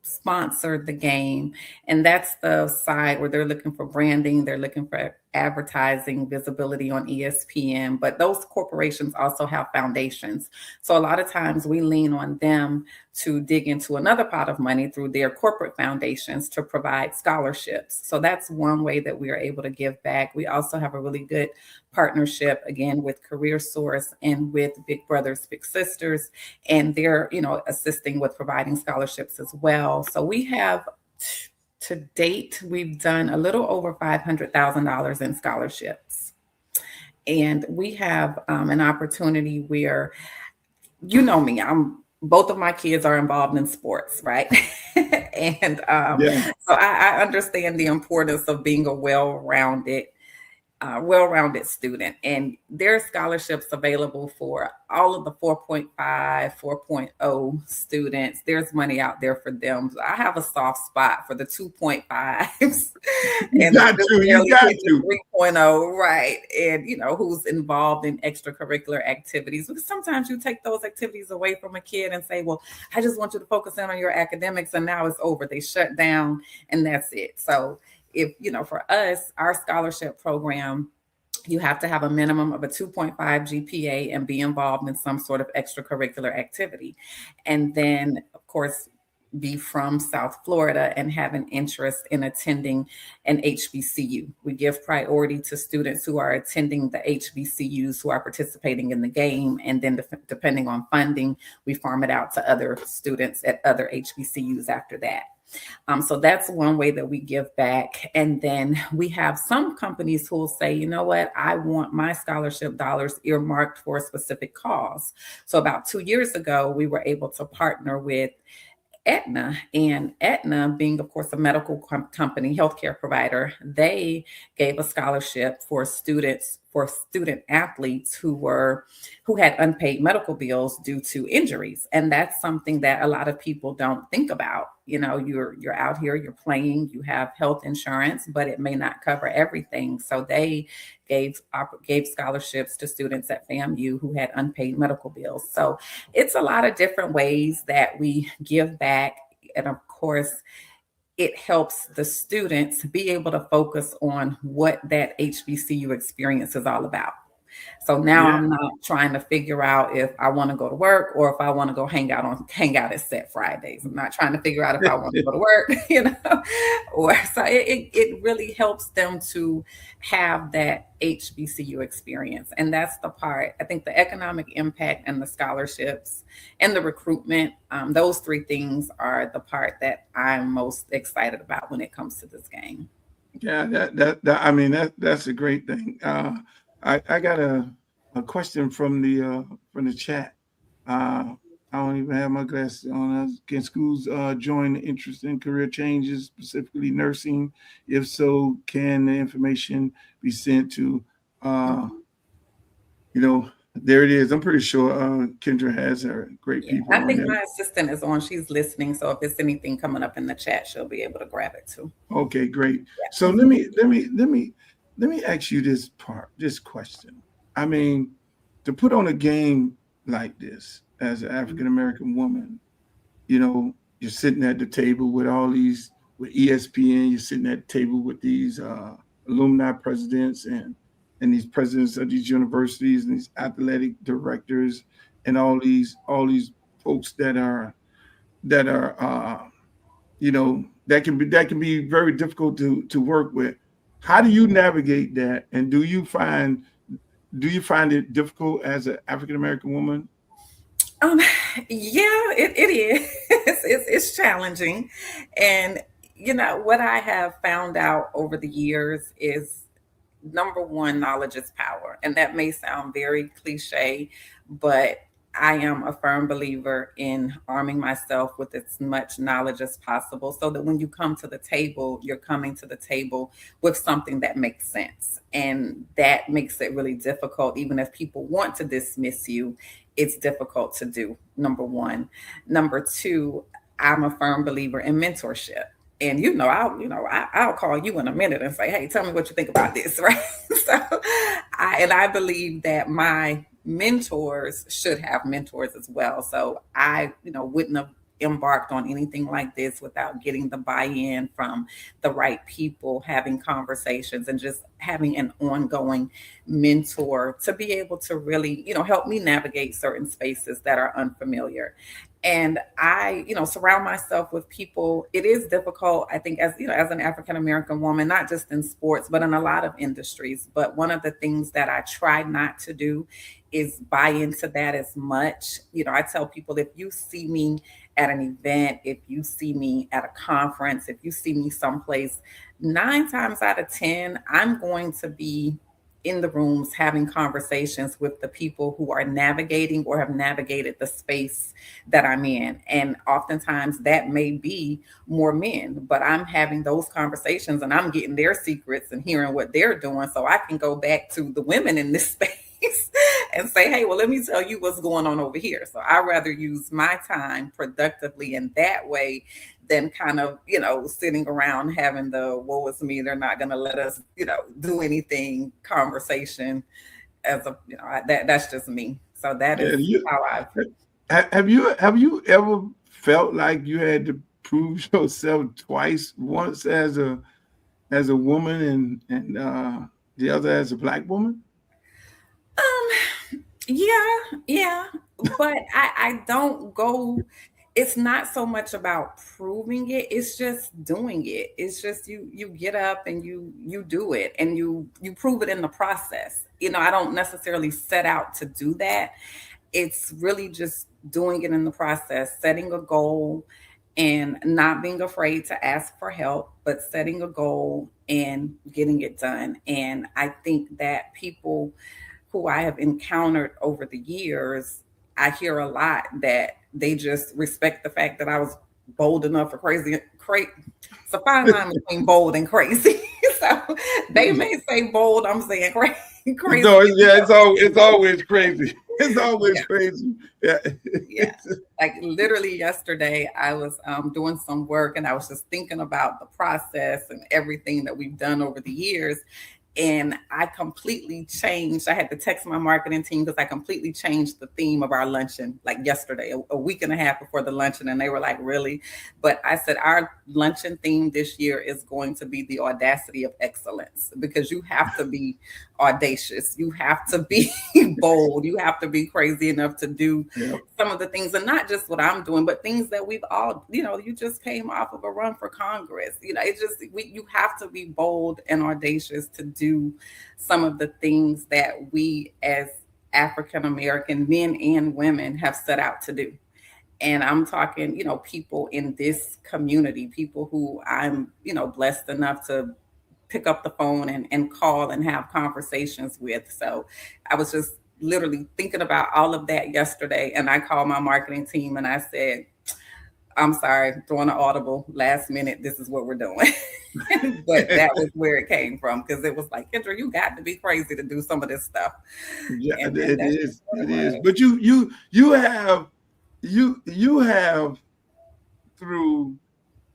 sponsor the game. And that's the side where they're looking for branding, they're looking for advertising, visibility on ESPN, but those corporations also have foundations. So a lot of times we lean on them to dig into another pot of money through their corporate foundations to provide scholarships. So that's one way that we are able to give back. We also have a really good partnership, again, with Career Source and with Big Brothers Big Sisters, and they're, assisting with providing scholarships as well. So we have, to date, we've done a little over $500,000 in scholarships. And we have an opportunity where, me, both of my kids are involved in sports, right? And so I understand the importance of being a well-rounded student, and there are scholarships available for all of the 4.5, 4.0 students. There's money out there for them. I have a soft spot for the 2.5s. You got to. 3.0, right? And, who's involved in extracurricular activities. Because sometimes you take those activities away from a kid and say, well, I just want you to focus in on your academics, and now it's over. They shut down, and that's it. So if, for us, our scholarship program, you have to have a minimum of a 2.5 GPA and be involved in some sort of extracurricular activity. And then, of course, be from South Florida and have an interest in attending an HBCU. We give priority to students who are attending the HBCUs, who are participating in the game. And then depending on funding, we farm it out to other students at other HBCUs after that. So that's one way that we give back. And then we have some companies who will say, you know what, I want my scholarship dollars earmarked for a specific cause. So about 2 years ago, we were able to partner with Aetna, and Aetna, being, of course, a medical company, healthcare provider, they gave a scholarship for student athletes who had unpaid medical bills due to injuries. And that's something that a lot of people don't think about. You're out here, you're playing, you have health insurance, but it may not cover everything. So they gave scholarships to students at FAMU who had unpaid medical bills. So it's a lot of different ways that we give back. And of course, it helps the students be able to focus on what that HBCU experience is all about. So now I'm not trying to figure out if I want to go to work or if I want to go hang out at Set Fridays. I'm not trying to figure out if I want to go to work, Or so it really helps them to have that HBCU experience. And that's the part, I think, the economic impact and the scholarships and the recruitment, those three things are the part that I'm most excited about when it comes to this game. Yeah, that's a great thing. I got a question from the chat. I don't even have my glasses on. Can schools join the interest in career changes, specifically nursing? If so, can the information be sent to, there it is. I'm pretty sure Kendra has her great people. I think my assistant is on. She's listening. So if it's anything coming up in the chat, she'll be able to grab it too. Okay, great. Yeah. So let me ask you this question. I mean, to put on a game like this as an African-American woman, you're sitting at the table with with ESPN, you're sitting at the table with these alumni presidents and these presidents of these universities and these athletic directors and all these folks that can be very difficult to work with. How do you navigate that? And do you find it difficult as an African-American woman? Yeah, it is. It's challenging. And, what I have found out over the years is, number one, knowledge is power. And that may sound very cliche, but I am a firm believer in arming myself with as much knowledge as possible so that when you come to the table, you're coming to the table with something that makes sense. And that makes it really difficult. Even if people want to dismiss you, it's difficult to do, number one. Number two, I'm a firm believer in mentorship. And I'll call you in a minute and say, hey, tell me what you think about this, right? So I believe that my mentors should have mentors as well. So I, wouldn't have embarked on anything like this without getting the buy-in from the right people, having conversations and just having an ongoing mentor to be able to really, help me navigate certain spaces that are unfamiliar. And I, surround myself with people. It is difficult, I think, as an African-American woman, not just in sports, but in a lot of industries. But one of the things that I try not to do is buy into that as much. I tell people, if you see me at an event, if you see me at a conference, if you see me someplace, 9 times out of 10, I'm going to be in the rooms having conversations with the people who are navigating or have navigated the space that I'm in. And oftentimes that may be more men, but I'm having those conversations and I'm getting their secrets and hearing what they're doing. So I can go back to the women in this space and say, hey, well, let me tell you what's going on over here. So I'd rather use my time productively in that way than kind of, sitting around having the woe is me, they're not going to let us, do anything conversation as that's just me. So that is how I have you ever felt like you had to prove yourself twice, once as a as a woman and the other as a Black woman? Yeah, but I don't go. It's not so much about proving it. It's just doing it. It's just you get up and you do it and you prove it in the process. I don't necessarily set out to do that. It's really just doing it in the process, setting a goal and not being afraid to ask for help, but setting a goal and getting it done. And I think that people who I have encountered over the years, I hear a lot that they just respect the fact that I was bold enough for crazy. It's a fine line between bold and crazy. So they may say bold, I'm saying crazy. No, yeah, it's always crazy. It's always crazy. Yeah. Yeah. Like literally yesterday, I was doing some work and I was just thinking about the process and everything that we've done over the years. And I completely changed. I had to text my marketing team because I completely changed the theme of our luncheon like yesterday, a week and a half before the luncheon. And they were like, really? But I said, our luncheon theme this year is going to be the audacity of excellence, because you have to be audacious. You have to be bold. You have to be crazy enough to do some of the things, and not just what I'm doing, but things that we've all, you just came off of a run for Congress. It's just, you have to be bold and audacious to do some of the things that we as African-American men and women have set out to do. And I'm talking, people in this community, people who I'm, blessed enough to pick up the phone and call and have conversations with. So I was just literally thinking about all of that yesterday. And I called my marketing team and I said, I'm sorry, throwing an audible last minute. This is what we're doing. But that was where it came from, because it was like, Kendra, you got to be crazy to do some of this stuff. Yeah, it is. It is. But you have through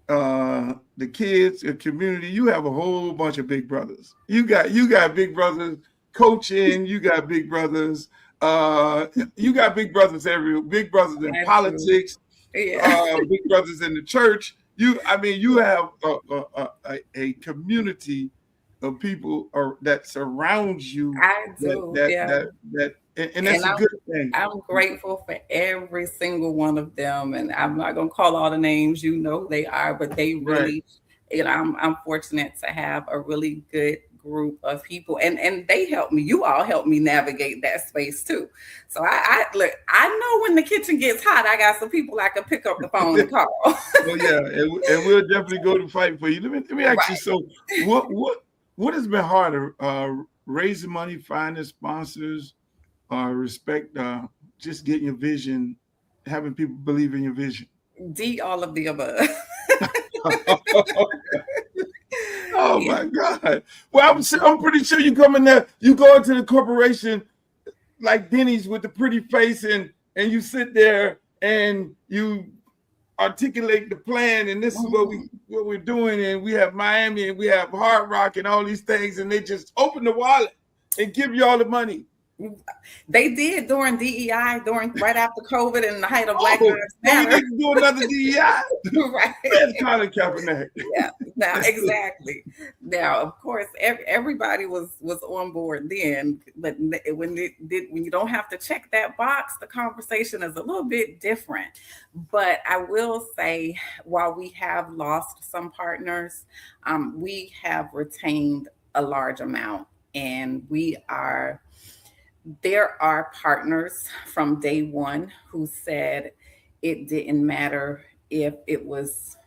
the kids, the community, you have a whole bunch of big brothers. You got big brothers coaching. You got big brothers. You got big brothers everywhere. Big brothers in politics. Big brothers in the church. You have a community of people that surrounds you. I do. And that's a good thing. I'm grateful for every single one of them, and I'm not going to call all the names. You know who they are, but they really. Right. I'm fortunate to have a really good group of people, and they help me. You all help me navigate that space too. So I know when the kitchen gets hot, I got some people I can pick up the phone and call. Well, yeah, and we'll definitely go to fight for you. Let me ask you. So, what has been harder? Raising money, finding sponsors, respect, just getting your vision, having people believe in your vision. All of the above. Oh my God! Well, I'm pretty sure you come in there. You go into the corporation like Denny's with the pretty face, and you sit there and you articulate the plan, and this is what we're doing, and we have Miami and we have Hard Rock and all these things, and they just open the wallet and give you all the money. They did during DEI, right after COVID and the height of Black Lives Matter. We need to do another DEI. Right. That's Colin Kaepernick. Yeah. Now, exactly. Now, of course, everybody was on board then, but when you don't have to check that box, the conversation is a little bit different. But I will say, while we have lost some partners, we have retained a large amount, and there are partners from day one who said it didn't matter if it was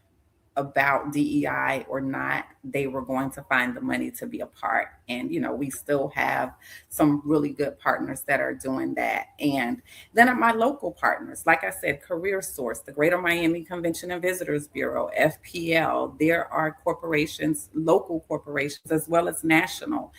about DEI or not, they were going to find the money to be a part. And, we still have some really good partners that are doing that. And then at my local partners, like I said, Career Source, the Greater Miami Convention and Visitors Bureau, FPL, there are corporations, local corporations, as well as national.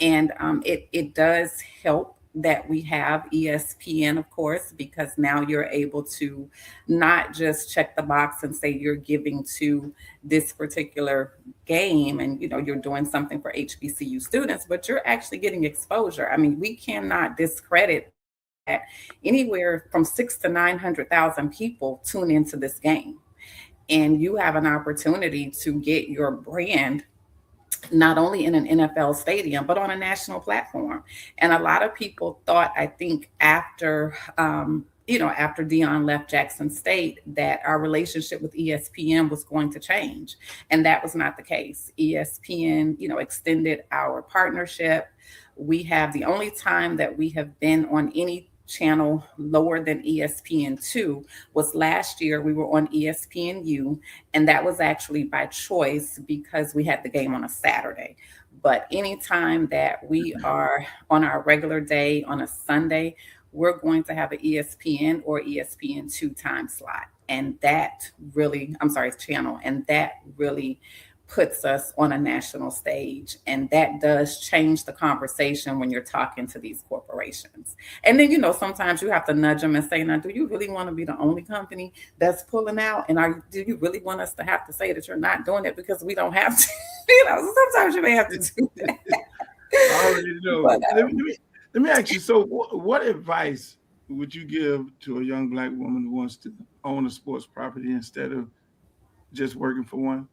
And it does help that we have ESPN, of course, because now you're able to not just check the box and say you're giving to this particular game and, you're doing something for HBCU students, but you're actually getting exposure. I mean, we cannot discredit that anywhere from 600,000 to 900,000 people tune into this game. And you have an opportunity to get your brand not only in an NFL stadium, but on a national platform. And a lot of people thought, I think, after, after Dion left Jackson State, that our relationship with ESPN was going to change. And that was not the case. ESPN, extended our partnership. We have the only time that we have been on any channel lower than ESPN2 was last year. We were on ESPNU, and that was actually by choice because we had the game on a Saturday. But anytime that we are on our regular day on a Sunday, we're going to have an ESPN or ESPN2 time slot. And that really, channel, and that really puts us on a national stage. And that does change the conversation when you're talking to these corporations. And then, sometimes you have to nudge them and say, now, do you really want to be the only company that's pulling out? And do you really want us to have to say that you're not doing it because we don't have to? Sometimes you may have to do that. I already know. But, let me ask you, so what advice would you give to a young Black woman who wants to own a sports property instead of just working for one?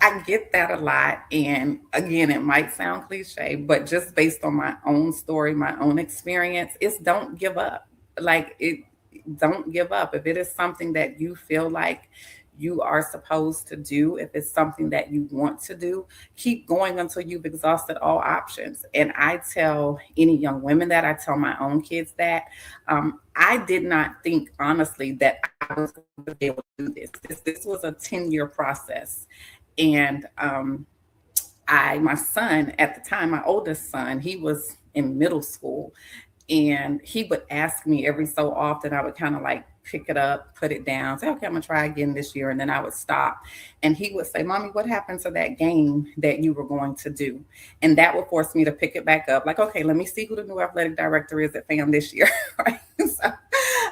I get that a lot. And again, it might sound cliche, but just based on my own story, my own experience, it's don't give up. Don't give up. If it is something that you feel like you are supposed to do, if it's something that you want to do, keep going until you've exhausted all options. And I tell any young women that, I tell my own kids that. I did not think, honestly, that I was going to be able to do this. This was a 10-year process. And my son at the time, my oldest son, he was in middle school, and he would ask me every so often. I would kind of like pick it up, put it down, say, okay, I'm gonna try again this year. And then I would stop. And he would say, Mommy, what happened to that game that you were going to do? And that would force me to pick it back up. Like, okay, let me see who the new athletic director is at FAM this year. Right? So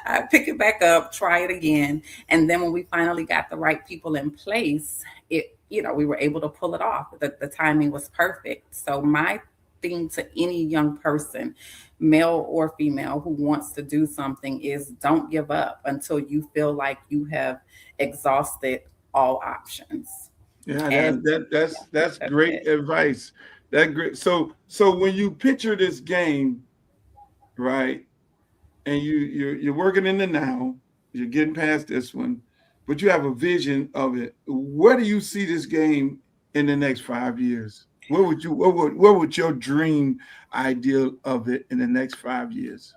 I pick it back up, try it again. And then when we finally got the right people in place, we were able to pull it off. The timing was perfect. So my thing to any young person, male or female, who wants to do something is don't give up until you feel like you have exhausted all options. Yeah, that's great advice. That great. So when you picture this game, right, and you're working in the now, you're getting past this one, but you have a vision of it. Where do you see this game in the next 5 years? What would your dream ideal of it in the next 5 years?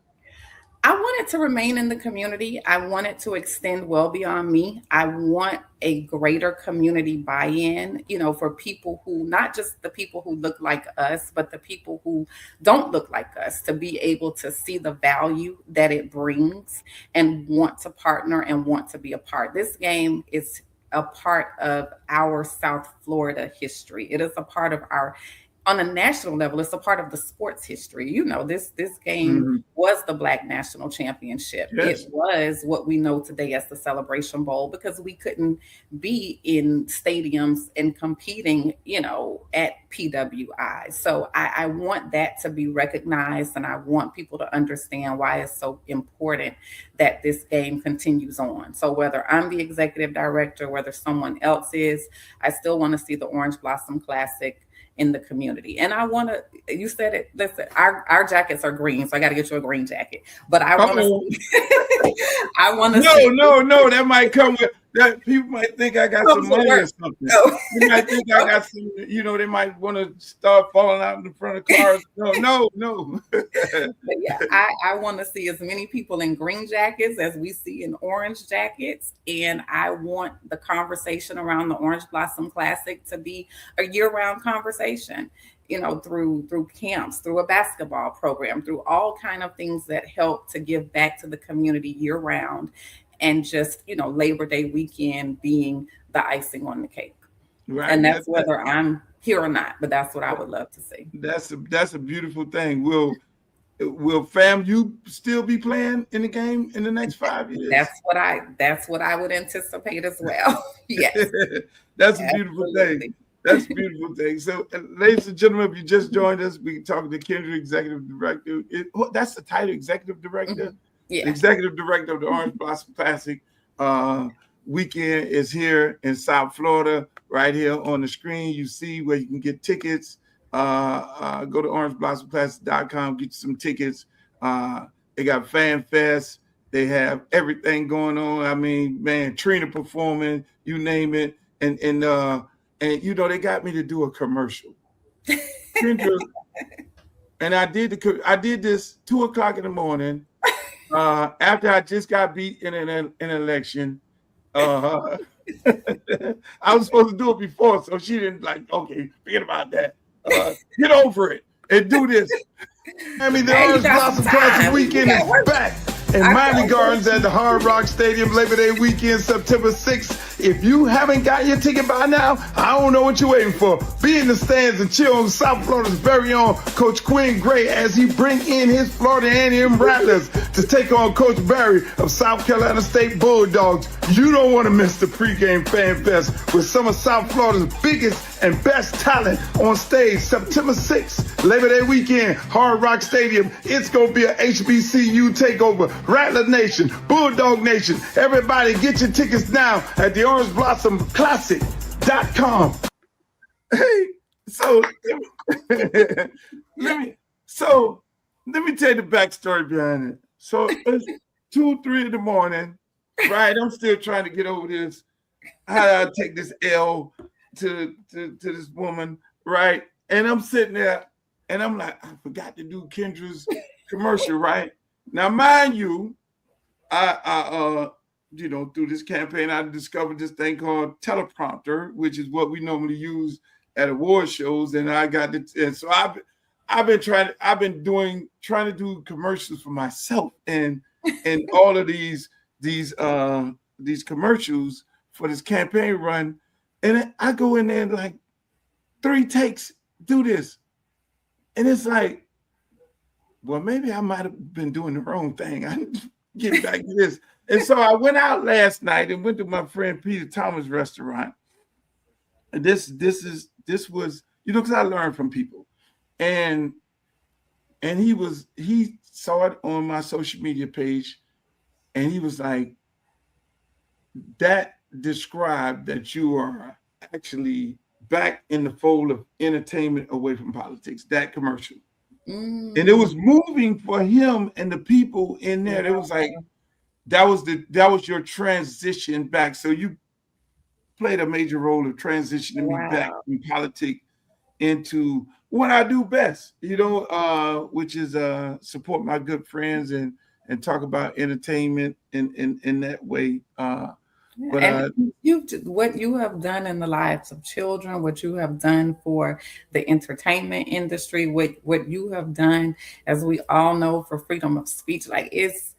I want it to remain in the community. I want it to extend well beyond me. I want a greater community buy-in, for people who, not just the people who look like us, but the people who don't look like us, to be able to see the value that it brings and want to partner and want to be a part. This game is a part of our South Florida history. It is a part of on a national level, it's a part of the sports history. This game was the Black National Championship. Yes. It was what we know today as the Celebration Bowl, because we couldn't be in stadiums and competing, at PWI. So I want that to be recognized, and I want people to understand why it's so important that this game continues on. So whether I'm the executive director, whether someone else is, I still want to see the Orange Blossom Classic in the community. And I want to, you said it, listen, our jackets are green, so I got to get you a green jacket. But I want to No, that might come with that. People might think I got some money or something. No. They might think I got some, they might want to start falling out in the front of cars. No. But yeah, I want to see as many people in green jackets as we see in orange jackets. And I want the conversation around the Orange Blossom Classic to be a year-round conversation, through camps, through a basketball program, through all kind of things that help to give back to the community year-round. And just, Labor Day weekend being the icing on the cake. Right. And that's whether I'm here or not, but that's what I would love to see. That's a beautiful thing. Will FAMU still be playing in the game in the next 5 years? That's what I would anticipate as well. Yes. That's a beautiful thing. That's a beautiful thing. So, ladies and gentlemen, if you just joined us, we talking to Kendra, Executive Director. That's the title, Executive Director? Mm-hmm. Yeah. Executive Director of the Orange Blossom Classic. weekend is here in South Florida. Right here on the screen, you see where you can get tickets. Go to orangeblossomclassic.com, get you some tickets. They got Fan Fest. They have everything going on. I mean, man, Trina performing, you name it. And you know, they got me to do a commercial. Kendra, and I did this 2:00 in the morning after I just got beat in an election. I was supposed to do it before, so she didn't okay, forget about that. Get over it and do this. I mean, the Orange Blossom Classic weekend is back in Miami Gardens at the Hard Rock Stadium, Labor Day weekend, September 6th. If you haven't got your ticket by now, I don't know what you're waiting for. Be in the stands and chill on South Florida's very own Coach Quinn Gray as he bring in his Florida A&M Rattlers to take on Coach Barry of South Carolina State Bulldogs. You don't want to miss the pregame Fan Fest with some of South Florida's biggest and best talent on stage September 6th, Labor Day weekend, Hard Rock Stadium. It's going to be a HBCU takeover. Rattler Nation, Bulldog Nation, everybody get your tickets now at the orangeblossomclassic.com. Hey, so let me tell you the backstory behind it. So it's 2-3 in the morning, right? I'm still trying to get over this. How do I take this L to this woman, right? And I'm sitting there and I'm like, I forgot to do Kendra's commercial, right? Now, mind you, I through this campaign, I discovered this thing called teleprompter, which is what we normally use at award shows. And I got it. And so I've been trying to do commercials for myself and all of these commercials for this campaign run. And I go in there and like 3 takes, do this. And it's like, well, maybe I might have been doing the wrong thing. I get back to this. And so I went out last night and went to my friend Peter Thomas' restaurant. And this was, because I learned from people. And he saw it on my social media page and he was like, that described that you are actually back in the fold of entertainment away from politics, that commercial. And it was moving for him and the people in there. It was like that was your transition back. So you played a major role of transitioning me back from politics into what I do best, which is support my good friends and talk about entertainment in that way. But what you have done in the lives of children, what you have done for the entertainment industry, what you have done, as we all know, for freedom of speech, it's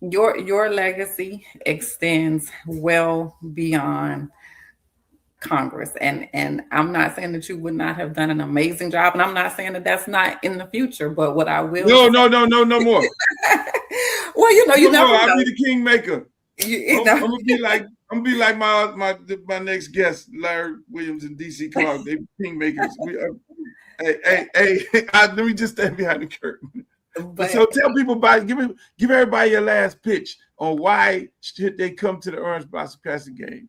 your legacy extends well beyond Congress. And I'm not saying that you would not have done an amazing job, and I'm not saying that that's not in the future. But what I will no more. Well, you never know. I'll be the kingmaker. I'm gonna be like my next guest, Larry Williams and DC Clark. They kingmakers. Let me just stand behind the curtain. So tell people give everybody your last pitch on why should they come to the Orange Blossom Classic game.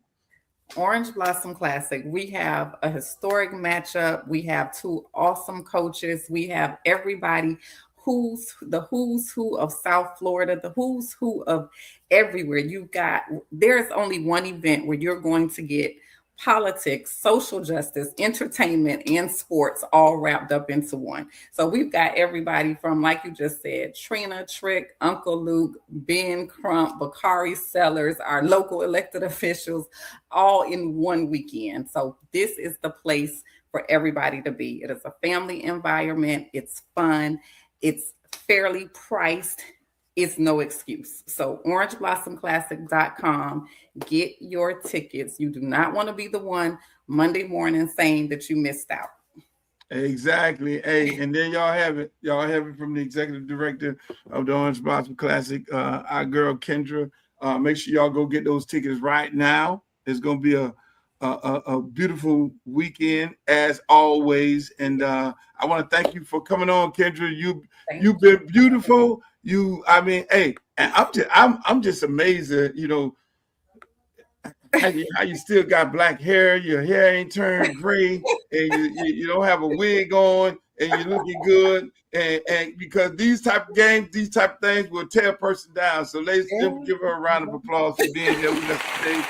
Orange Blossom Classic. We have a historic matchup. We have 2 awesome coaches. We have everybody who's who of South Florida, the who's who of everywhere. There's only one event where you're going to get politics, social justice, entertainment, and sports all wrapped up into one. So we've got everybody from, like you just said, Trina Trick, Uncle Luke, Ben Crump, Bakari Sellers, our local elected officials, all in one weekend. So this is the place for everybody to be. It is a family environment. It's fun. It's fairly priced. It's no excuse. So orangeblossomclassic.com. Get your tickets. You do not want to be the one Monday morning saying that you missed out. Exactly. Hey, and then y'all have it. Y'all have it from the executive director of the Orange Blossom Classic, our girl Kendra. Make sure y'all go get those tickets right now. It's going to be a beautiful weekend as always. And I want to thank you for coming on, Kendra. You've been beautiful. And I'm just amazed that, how you still got black hair, your hair ain't turned gray, and you don't have a wig on, and you're looking good. And because these type of games, these type of things will tear a person down. So ladies and gentlemen, give her a round of applause for being here with us today.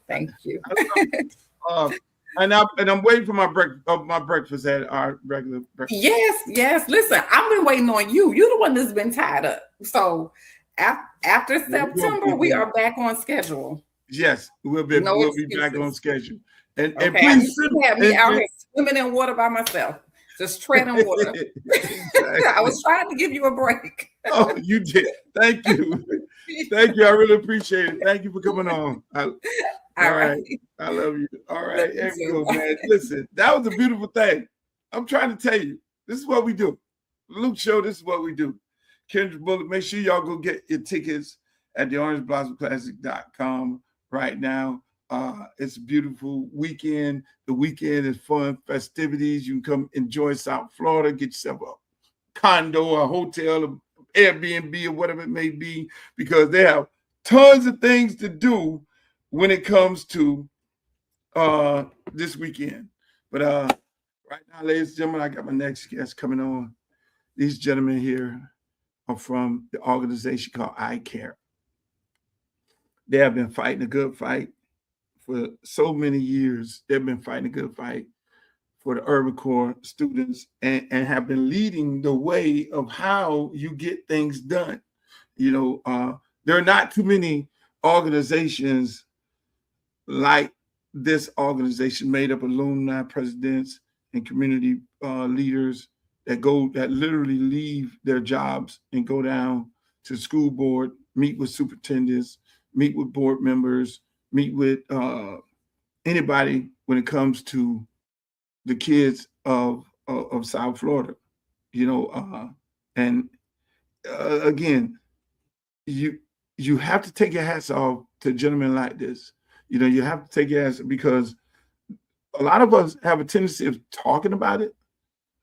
Thank you. And I'm waiting for my breakfast at our regular breakfast. Yes. Listen, I've been waiting on you. You're the one that's been tied up. So after September, we are back on schedule. Yes, we'll be back on schedule. And please have me out here swimming in water by myself, just treading water. Exactly. I was trying to give you a break. Oh, you did. Thank you. Thank you. I really appreciate it. Thank you for coming on. All right. I love you. All right. There we go, man. Listen, that was a beautiful thing. I'm trying to tell you, this is what we do. Luke Show, this is what we do. Kendra Bulluck, make sure y'all go get your tickets at the orangeblossomclassic.com right now. It's a beautiful weekend. The weekend is fun, festivities. You can come enjoy South Florida, get yourself a condo, a hotel, an Airbnb, or whatever it may be, because they have tons of things to do when it comes to this weekend. But right now, ladies and gentlemen, I got my next guest coming on. These gentlemen here are from the organization called ICAR. They have been fighting a good fight for so many years. They've been fighting a good fight for the Urban Core students and have been leading the way of how you get things done. You know, there are not too many organizations like this organization made up of alumni, presidents, and community leaders that literally leave their jobs and go down to the school board, meet with superintendents, meet with board members, meet with anybody when it comes to the kids of South Florida, you know, and again, you have to take your hats off to gentlemen like this. You know, you have to take your hats, because a lot of us have a tendency of talking about it.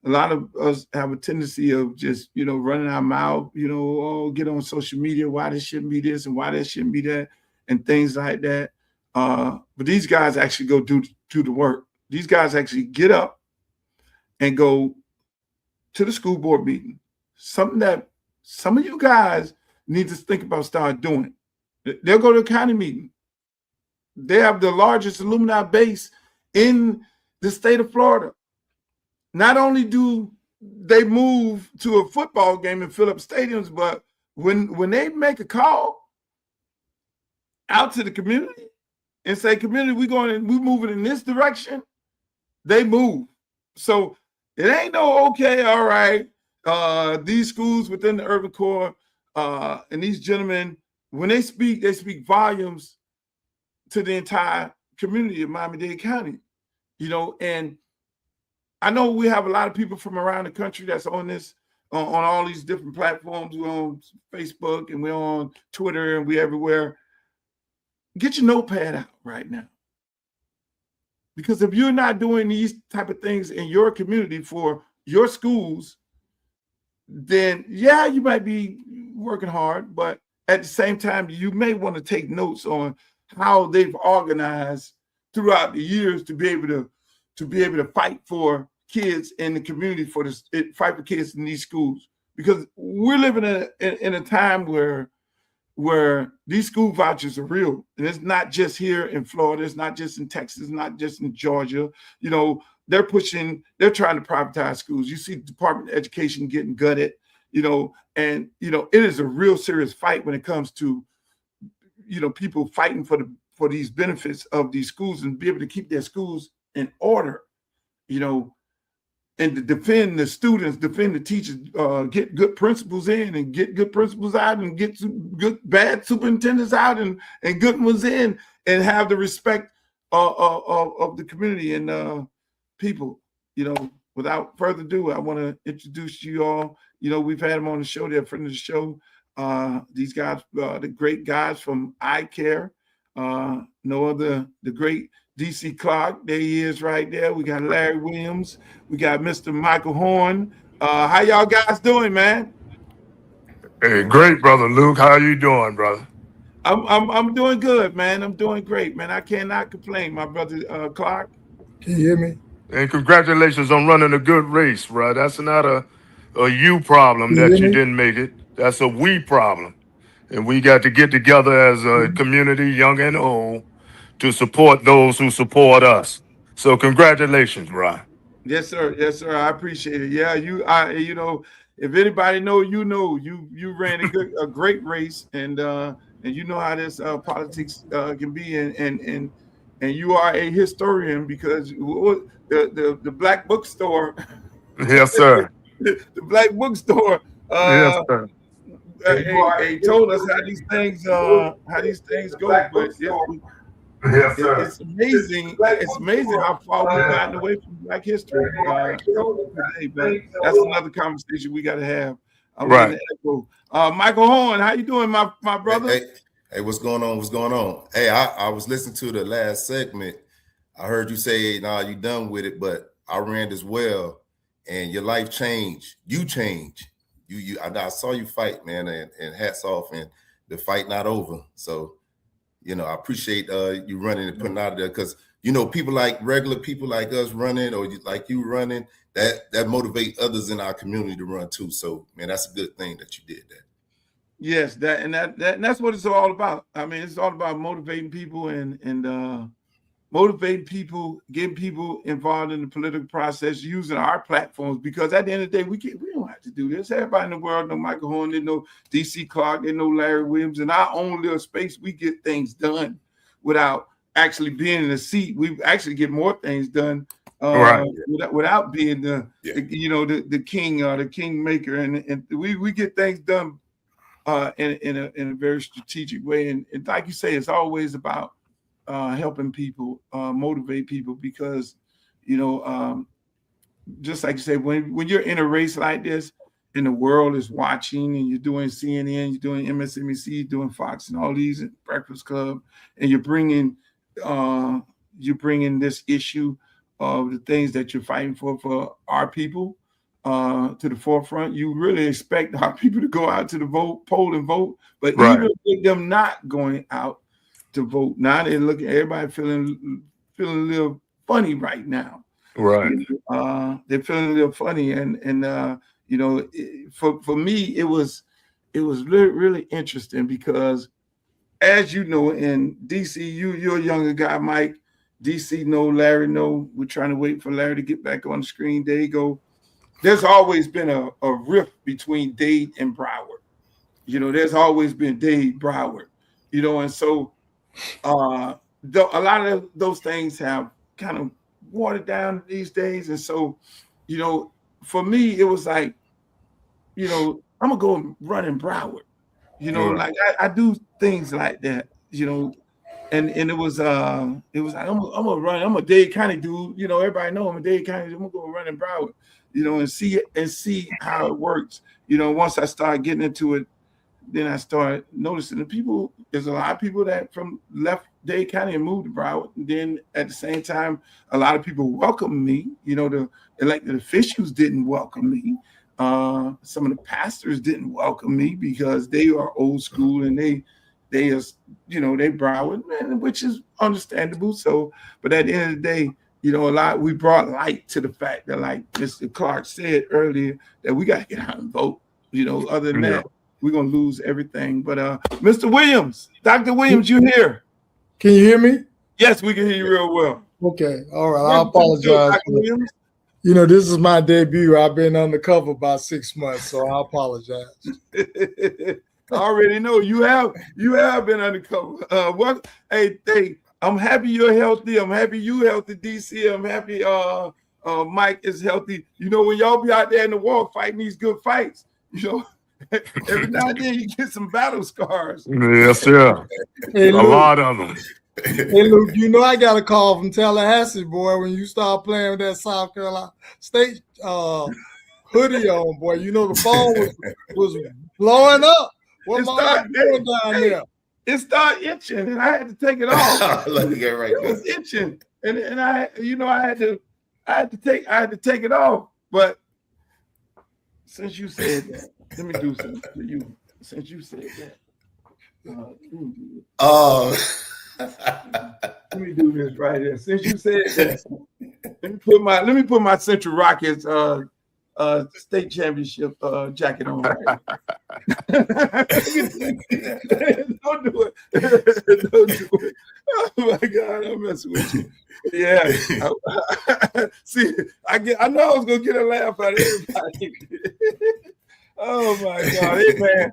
A lot of us have a tendency of just, you know, running our mouth, you know, get on social media, why this shouldn't be this and why that shouldn't be that, and things like that. But these guys actually go do the work. These guys actually get up and go to the school board meeting, something that some of you guys need to think about start doing. They'll go to a county meeting. They have the largest alumni base in the state of Florida. Not only do they move to a football game and fill up stadiums, but when they make a call out to the community and say, community, we're moving in this direction, they move. So it ain't no, okay, all right, these schools within the Urban Core and these gentlemen, when they speak volumes to the entire community of Miami-Dade County, you know. And I know we have a lot of people from around the country that's on this, on all these different platforms. We're on Facebook and we're on Twitter and we're everywhere. Get your notepad out right now. Because if you're not doing these type of things in your community for your schools, then yeah, you might be working hard, but at the same time, you may want to take notes on how they've organized throughout the years to be able to fight for kids in the community, fight for kids in these schools. Because we're living in a time where these school vouchers are real. And it's not just here in Florida, it's not just in Texas, not just in Georgia. You know, they're trying to privatize schools. You see the Department of Education getting gutted, you know, and, you know, it is a real serious fight when it comes to, you know, people fighting for these benefits of these schools and be able to keep their schools in order, you know, and to defend the students, defend the teachers, get good principals in and get good principals out and get bad superintendents out and good ones in, and have the respect of the community and people. You know, without further ado, I want to introduce you all. You know, we've had them on the show. They're a friend of the show. These guys, the great guys from ICAR. No other, the great DC Clark, there he is right there. We got Larry Williams. We got Mr. Michael Horn. How y'all guys doing, man? Hey, great, brother Luke. How you doing, brother? I'm doing good, man. I'm doing great, man. I cannot complain, my brother Clark. Can you hear me? And congratulations on running a good race, bro. That's not a you problem Can you hear that you me? didn't make it. That's a we problem. And we got to get together as a community, young and old, to support those who support us. So congratulations, bro. Yes, sir. Yes, sir. I appreciate it. Yeah, you know, if anybody know, you ran a great race, and you know how this politics can be, and you are a historian because the black bookstore, Yes, sir. the black bookstore, Yes, sir. they told us how these things go, but Yes, sir. it's amazing. It's amazing how far we've gotten away from Black history today. But that's another conversation we got to have. I'm getting Right. the echo. Michael Horn, how you doing, my brother? Hey, what's going on? What's going on? Hey, I was listening to the last segment. I heard you say, "Nah, you done with it," but I ran as well, and your life changed. You changed. I saw you fight, man, and hats off. And the fight not over. So, I appreciate you running and putting out there because regular people like us running or like you running that motivate others in our community to run too. So, man, that's a good thing that you did that. Yes, that's what it's all about. I mean, it's all about motivating people and motivating people, getting people involved in the political process, using our platforms. Because at the end of the day, we don't have to do this. Everybody in the world know Michael Horn, they know DC Clark, they know Larry Williams. In our own little space, we get things done without actually being in a seat. We actually get more things done Right. without being the king or the kingmaker, and we get things done in a very strategic way. And like you say, it's always about helping people, motivate people, because just like you say, when you're in a race like this and the world is watching, and you're doing CNN, you're doing MSNBC, you're doing Fox and all these, and Breakfast Club, and you're bringing this issue of the things that you're fighting for our people to the forefront. You really expect our people to go out to the poll and vote, but Right. even with them not going out to vote, now they're looking, everybody feeling a little funny right now. Right. They're feeling a little funny, and for me, it was really, really interesting because, as you know, in DC, you're a younger guy, Mike. DC know, Larry know. We're trying to wait for Larry to get back on the screen. There you go. There's always been a rift between Dade and Broward. There's always been Dade, Broward. And so a lot of those things have kind of watered down these days. And so, for me, it was like, I'm gonna go and run in Broward. Like I do things like that. And it was like I'm gonna run. I'm a Dade County dude. Everybody know I'm a Dade County dude. I'm gonna go run in Broward. And see how it works. Once I start getting into it, then I started noticing there's a lot of people that from left Dade County and moved to Broward. And then at the same time, a lot of people welcomed me. The elected officials didn't welcome me. Some of the pastors didn't welcome me because they are old school and they Broward, man, which is understandable. So, but at the end of the day, we brought light to the fact that, like Mr. Clark said earlier, that we got to get out and vote. Other than that, we're going to lose everything. But Mr. Williams, Dr. Williams, you here? Can you hear me? Yes, we can hear you real well. Okay. All right. I apologize. Dr. Williams. This is my debut. I've been undercover about 6 months, so I apologize. I already know you have been undercover. Hey, I'm happy you're healthy. I'm happy you healthy, DC. I'm happy Mike is healthy. When y'all be out there in the war fighting these good fights, every now and then you get some battle scars. Yes, sir. Hey, A lot of them. Hey, Luke, I got a call from Tallahassee, boy, when you start playing with that South Carolina State hoodie on, boy. The phone was blowing up. What am doing down there? It started itching, and I had to take it off. Look at right It was itching, and I had to take it off. But since you said that, let me do something for you. Since you said that, Let me do this right here. Since you said that, let me put my Central Rockets state championship jacket on right. Don't do it. Don't do it. Oh my God, I'm messing with you. Yeah. See, I know I was gonna get a laugh out of everybody. Oh my God. Hey man.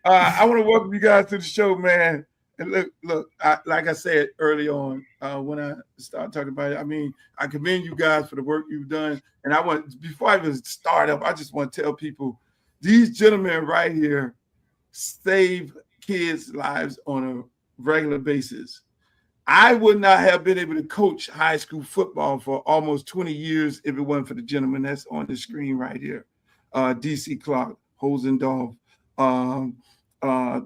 I want to welcome you guys to the show, man. And look, like I said early on when I started talking about it, I mean, I commend you guys for the work you've done. And before I even start up, I just want to tell people, these gentlemen right here save kids' lives on a regular basis. I would not have been able to coach high school football for almost 20 years if it wasn't for the gentleman that's on the screen right here. DC Clark, Hosendorf,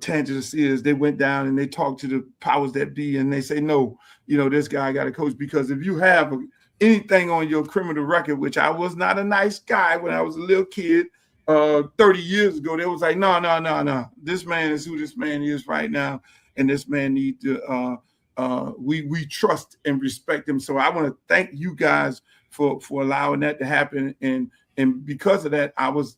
Tangent Sears, they went down and they talked to the powers that be, and they say, no, this guy got to coach, because if you have anything on your criminal record, which I was not a nice guy when I was a little kid 30 years ago, they was like, no, this man is who this man is right now, and this man needs to we trust and respect him. So I want to thank you guys for allowing that to happen, and because of that, I was,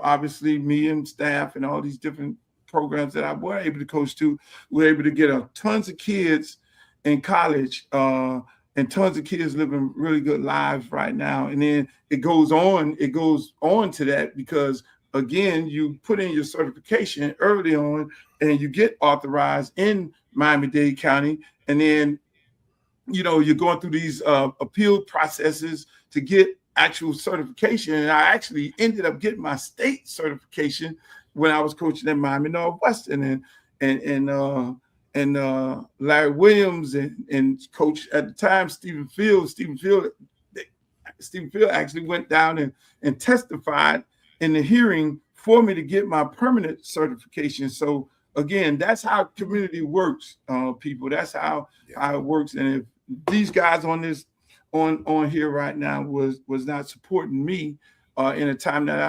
obviously me and staff and all these different programs that I were able to coach to, we're able to get tons of kids in college and tons of kids living really good lives right now. And then it goes on to that, because again, you put in your certification early on and you get authorized in Miami-Dade County. And then, you're going through these appeal processes to get actual certification. And I actually ended up getting my state certification when I was coaching at Miami Northwestern, and Larry Williams and coach at the time, Stephen Field actually went down and testified in the hearing for me to get my permanent certification. So again, that's how community works, people. That's how it works. And if these guys on here right now was not supporting me in a time that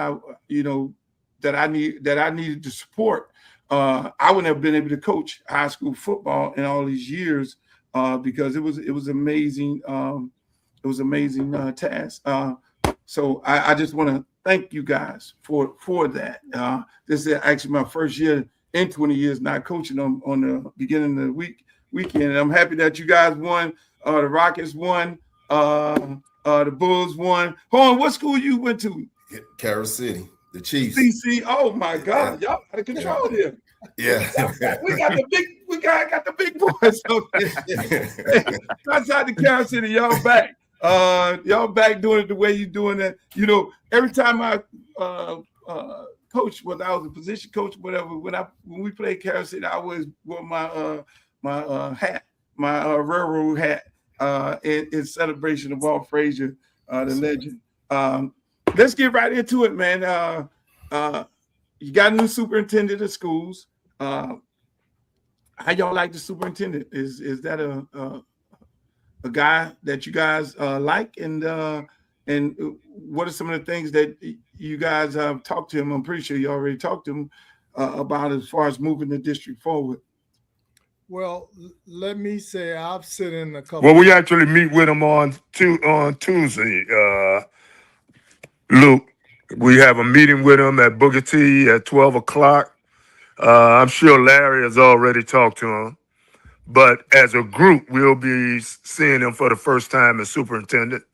I needed to support, I wouldn't have been able to coach high school football in all these years, because it was amazing. It was amazing task. So I just want to thank you guys for that. This is actually my first year in 20 years not coaching on the beginning of the weekend, and I'm happy that you guys won. The Rockets won. The Bulls won. Hold on, what school you went to? Carol City. The Chiefs. CC. Oh my God, y'all out of control here. Yeah. we got the big boys. Outside the Carol City, y'all back. Y'all back doing it the way you doing it. Every time I coach, whether I was a position coach, whatever, when we played Carol City, I always wore my hat, my railroad hat, in celebration of Walt Frazier, the legend. Let's get right into it, man. You got a new superintendent of schools. How y'all like the superintendent? Is that a guy that you guys like? And what are some of the things that you guys have talked to him? I'm pretty sure you already talked to him about as far as moving the district forward. Well, let me say I've sit in a couple. Well, we actually meet with him on Tuesday, Luke. We have a meeting with him at Booker T at 12 o'clock. I'm sure Larry has already talked to him. But as a group, we'll be seeing him for the first time as superintendent.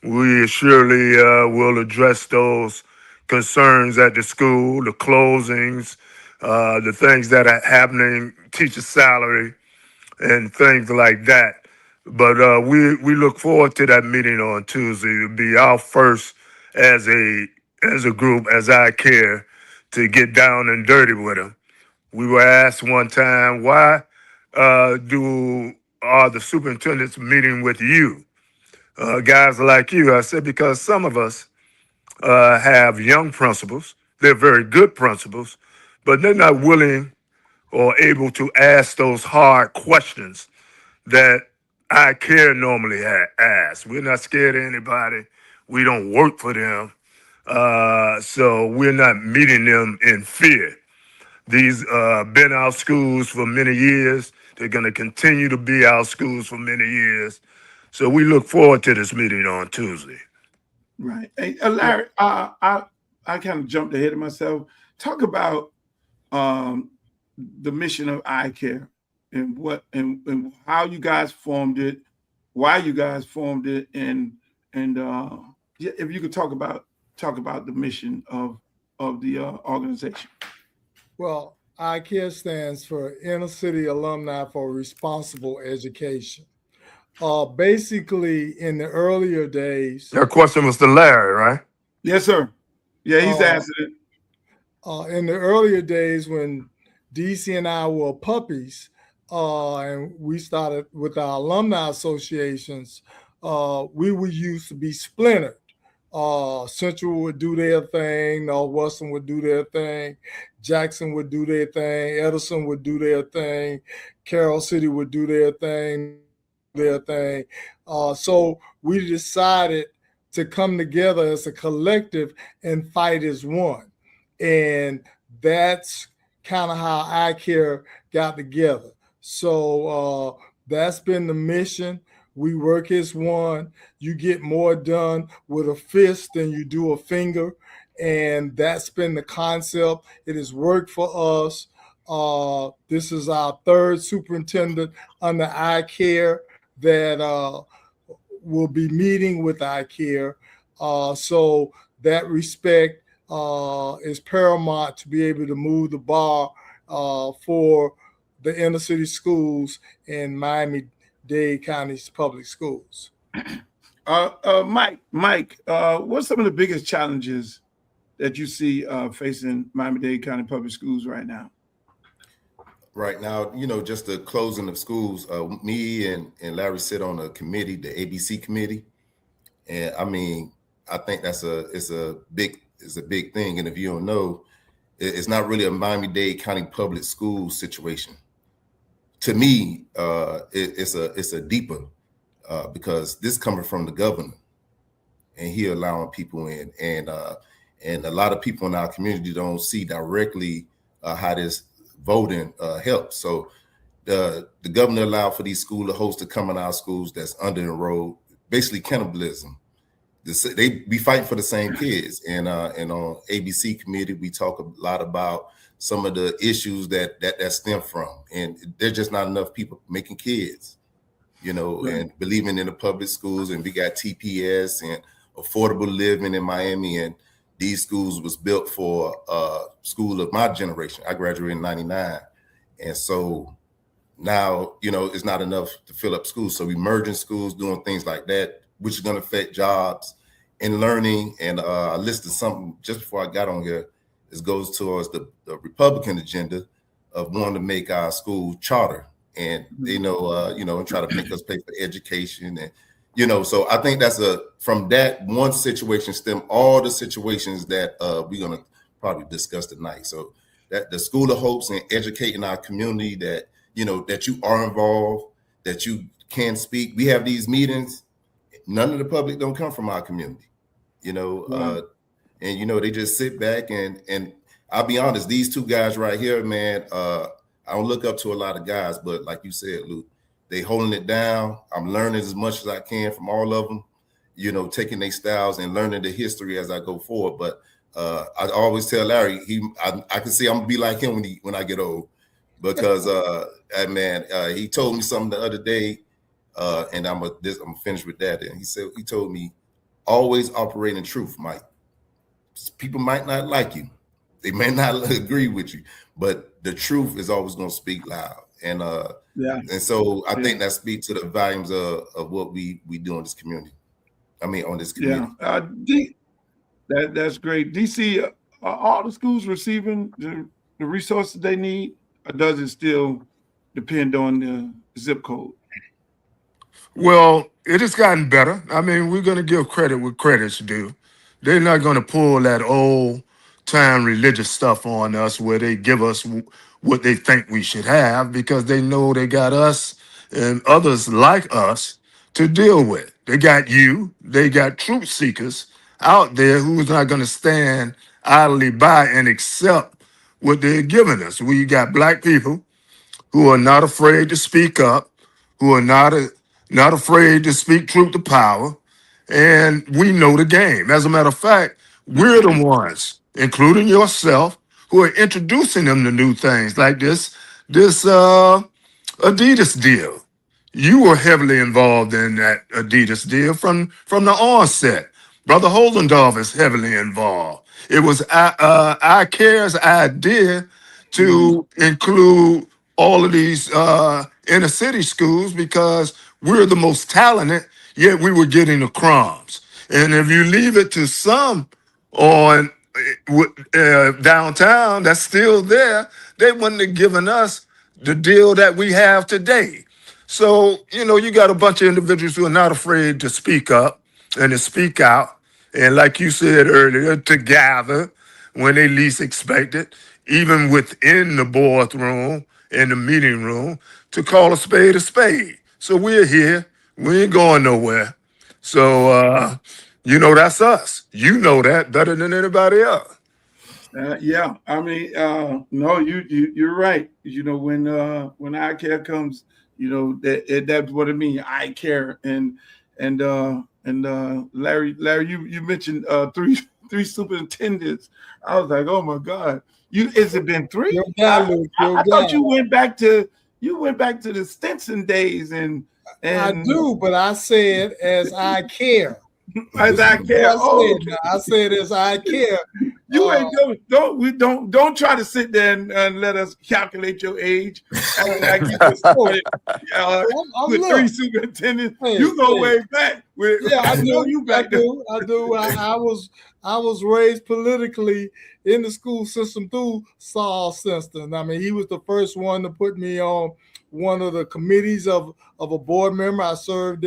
We surely will address those concerns at the school, the closings, the things that are happening, teacher salary, and things like that. But we look forward to that meeting on Tuesday. It'll be our first as a group, as ICAR, to get down and dirty with him. We were asked one time, why are the superintendents meeting with you? Guys like you. I said, because some of us have young principals. They're very good principals, but they're not willing or able to ask those hard questions that ICAR normally asks. We're not scared of anybody. We don't work for them. So we're not meeting them in fear. These been our schools for many years. They're going to continue to be our schools for many years. So we look forward to this meeting on Tuesday. Right. Hey, Larry, I kind of jumped ahead of myself. Talk about the mission of ICAR and what and how you guys formed it, why you guys formed it, and if you could talk about the mission of the organization. Well, ICAR stands for Inner City Alumni for Responsible Education. Basically, in the earlier days. That question was to Larry, right? Yes, sir. Yeah, he's answered it. In the earlier days when DC and I were puppies, and we started with our alumni associations, we used to be splintered. Central would do their thing, Northwestern would do their thing, Jackson would do their thing, Edison would do their thing, Carroll City would do their thing. So we decided to come together as a collective and fight as one. And that's kind of how ICAR got together. So that's been the mission. We work as one. You get more done with a fist than you do a finger. And that's been the concept. It has worked for us. This is our third superintendent under ICAR that will be meeting with ICAR. So that respect is paramount to be able to move the bar for the inner city schools in Miami-Dade County's public schools. Mike, what's some of the biggest challenges that you see facing Miami-Dade County public schools right now? Right now, just the closing of schools. Me and Larry sit on a committee, the ABC committee, and I mean, I think it's a big thing. And if you don't know, it's not really a Miami-Dade County public school situation. To me, it's a deeper because this coming from the governor, and he allowing people in, and a lot of people in our community don't see directly how this voting helps. So the governor allowed for these school hosts to come in our schools that's under enrolled, basically cannibalism. They be fighting for the same kids, and on ABC committee we talk a lot about some of the issues that stem from, and there's just not enough people making kids, right. And believing in the public schools, and we got TPS and affordable living in Miami, and these schools was built for school of my generation. I graduated in 99. And so now, it's not enough to fill up schools. So we merging schools, doing things like that, which is going to affect jobs and learning. And I listed something just before I got on here. This goes towards the Republican agenda of wanting to make our school charter. And, and try to make us pay for education and, so I think that's from that one situation stem all the situations that we're going to probably discuss tonight. So that the School of Hopes and educating our community that, that you are involved, that you can speak. We have these meetings. None of the public don't come from our community, and, they just sit back and I'll be honest, these two guys right here, man, I don't look up to a lot of guys, but like you said, Luke, they holding it down. I'm learning as much as I can from all of them, taking their styles and learning the history as I go forward. But I always tell Larry, I can see I'm gonna be like him when I get old, because he told me something the other day, and I'm gonna finish with that. And he told me, always operate in truth, Mike. People might not like you, they may not agree with you, but the truth is always gonna speak loud. And and so I think that speaks to the volumes of what we do in this community. I mean, on this community. Yeah, that's great. DC, are all the schools receiving the resources they need, or does it still depend on the zip code? Well, it has gotten better. I mean, we're going to give credit where credit's due. They're not going to pull that old time religious stuff on us where they give us what they think we should have, because they know they got us and others like us to deal with. They got they got truth seekers out there who's not going to stand idly by and accept what they're giving us. We got black people who are not afraid to speak up, who are not afraid to speak truth to power, and we know the game. As a matter of fact, we're the ones, including yourself, who are introducing them to new things like this Adidas deal. You were heavily involved in that Adidas deal from the onset. Brother Holdendorf is heavily involved. It was ICAR's idea to include all of these inner city schools because we're the most talented, yet we were getting the crumbs. And if you leave it to some on downtown that's still there, they wouldn't have given us the deal that we have today. So, you got a bunch of individuals who are not afraid to speak up and to speak out. And like you said earlier, to gather when they least expect it, even within the boardroom and the meeting room, to call a spade a spade. So we're here. We ain't going nowhere. So, that's us. You know that better than anybody else. Yeah, I mean, no, you're right. When ICAR comes, that's what it means. I care, and Larry, you mentioned three superintendents. I was like, oh my God, has it been three? I thought you went back to the Stinson days, and I do, but I said as I care. As I care. I said as I care. You ain't don't try to sit there and let us calculate your age. Like you just started, with three superintendents. You go way back. I know you back there. I do. I was raised politically in the school system through Saul Simpson. I mean, he was the first one to put me on one of the committees of a board member. I served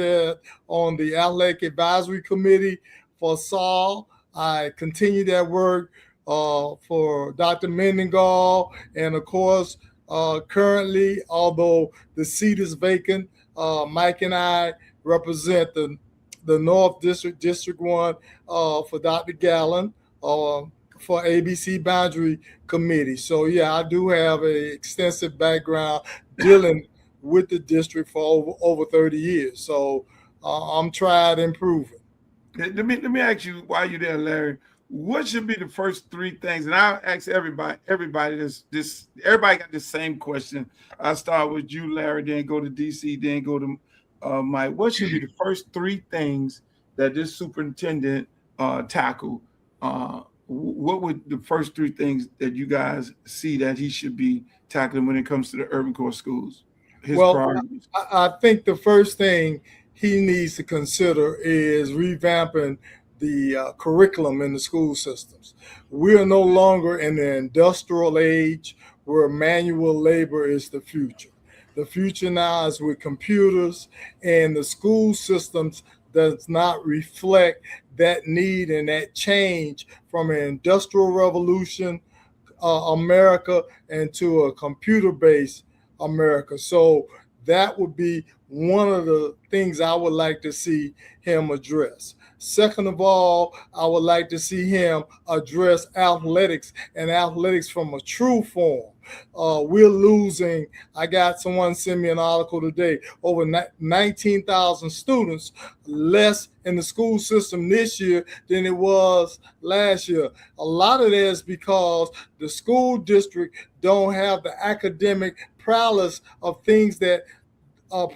on the athletic advisory committee for Saul. I continued that work for Dr. Mendengal, and of course, currently, although the seat is vacant, Mike and I represent the North District 1 for Dr. Gallen for ABC Boundary Committee. So yeah, I do have an extensive background dealing with the district for over 30 years. So I'm tried and proven. Let me ask you while you're there, Larry. What should be the first three things? And I'll ask everybody this. Everybody got the same question. I'll start with you, Larry, then go to DC, then go to Mike. What should be the first three things that this superintendent tackle? What would the first three things that you guys see that he should be tackling when it comes to the urban core schools? Priorities. I think the first thing he needs to consider is revamping the curriculum in the school systems. We are no longer in the industrial age where manual labor is the future. The future now is with computers, and the school systems does not reflect that need and that change from an industrial revolution America into a computer-based America. So that would be one of the things I would like to see him address. Second of all, I would like to see him address athletics and athletics from a true form. We're losing. I got someone send me an article today. Over 19,000 students less in the school system this year than it was last year. A lot of that is because the school district don't have the academic prowess of things that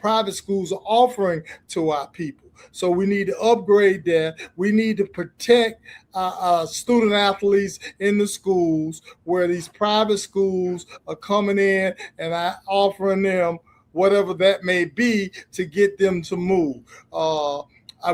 private schools are offering to our people. So we need to upgrade that. We need to protect student athletes in the schools where these private schools are coming in and offering them whatever that may be to get them to move.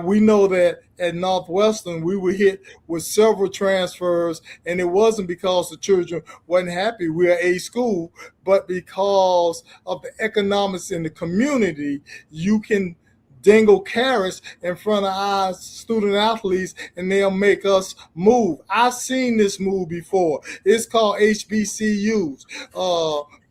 We know that at Northwestern, we were hit with several transfers, and it wasn't because the children wasn't happy. We're a school, but because of the economics in the community, you can dangle carrots in front of our student athletes and they'll make us move. I've seen this move before. It's called HBCUs.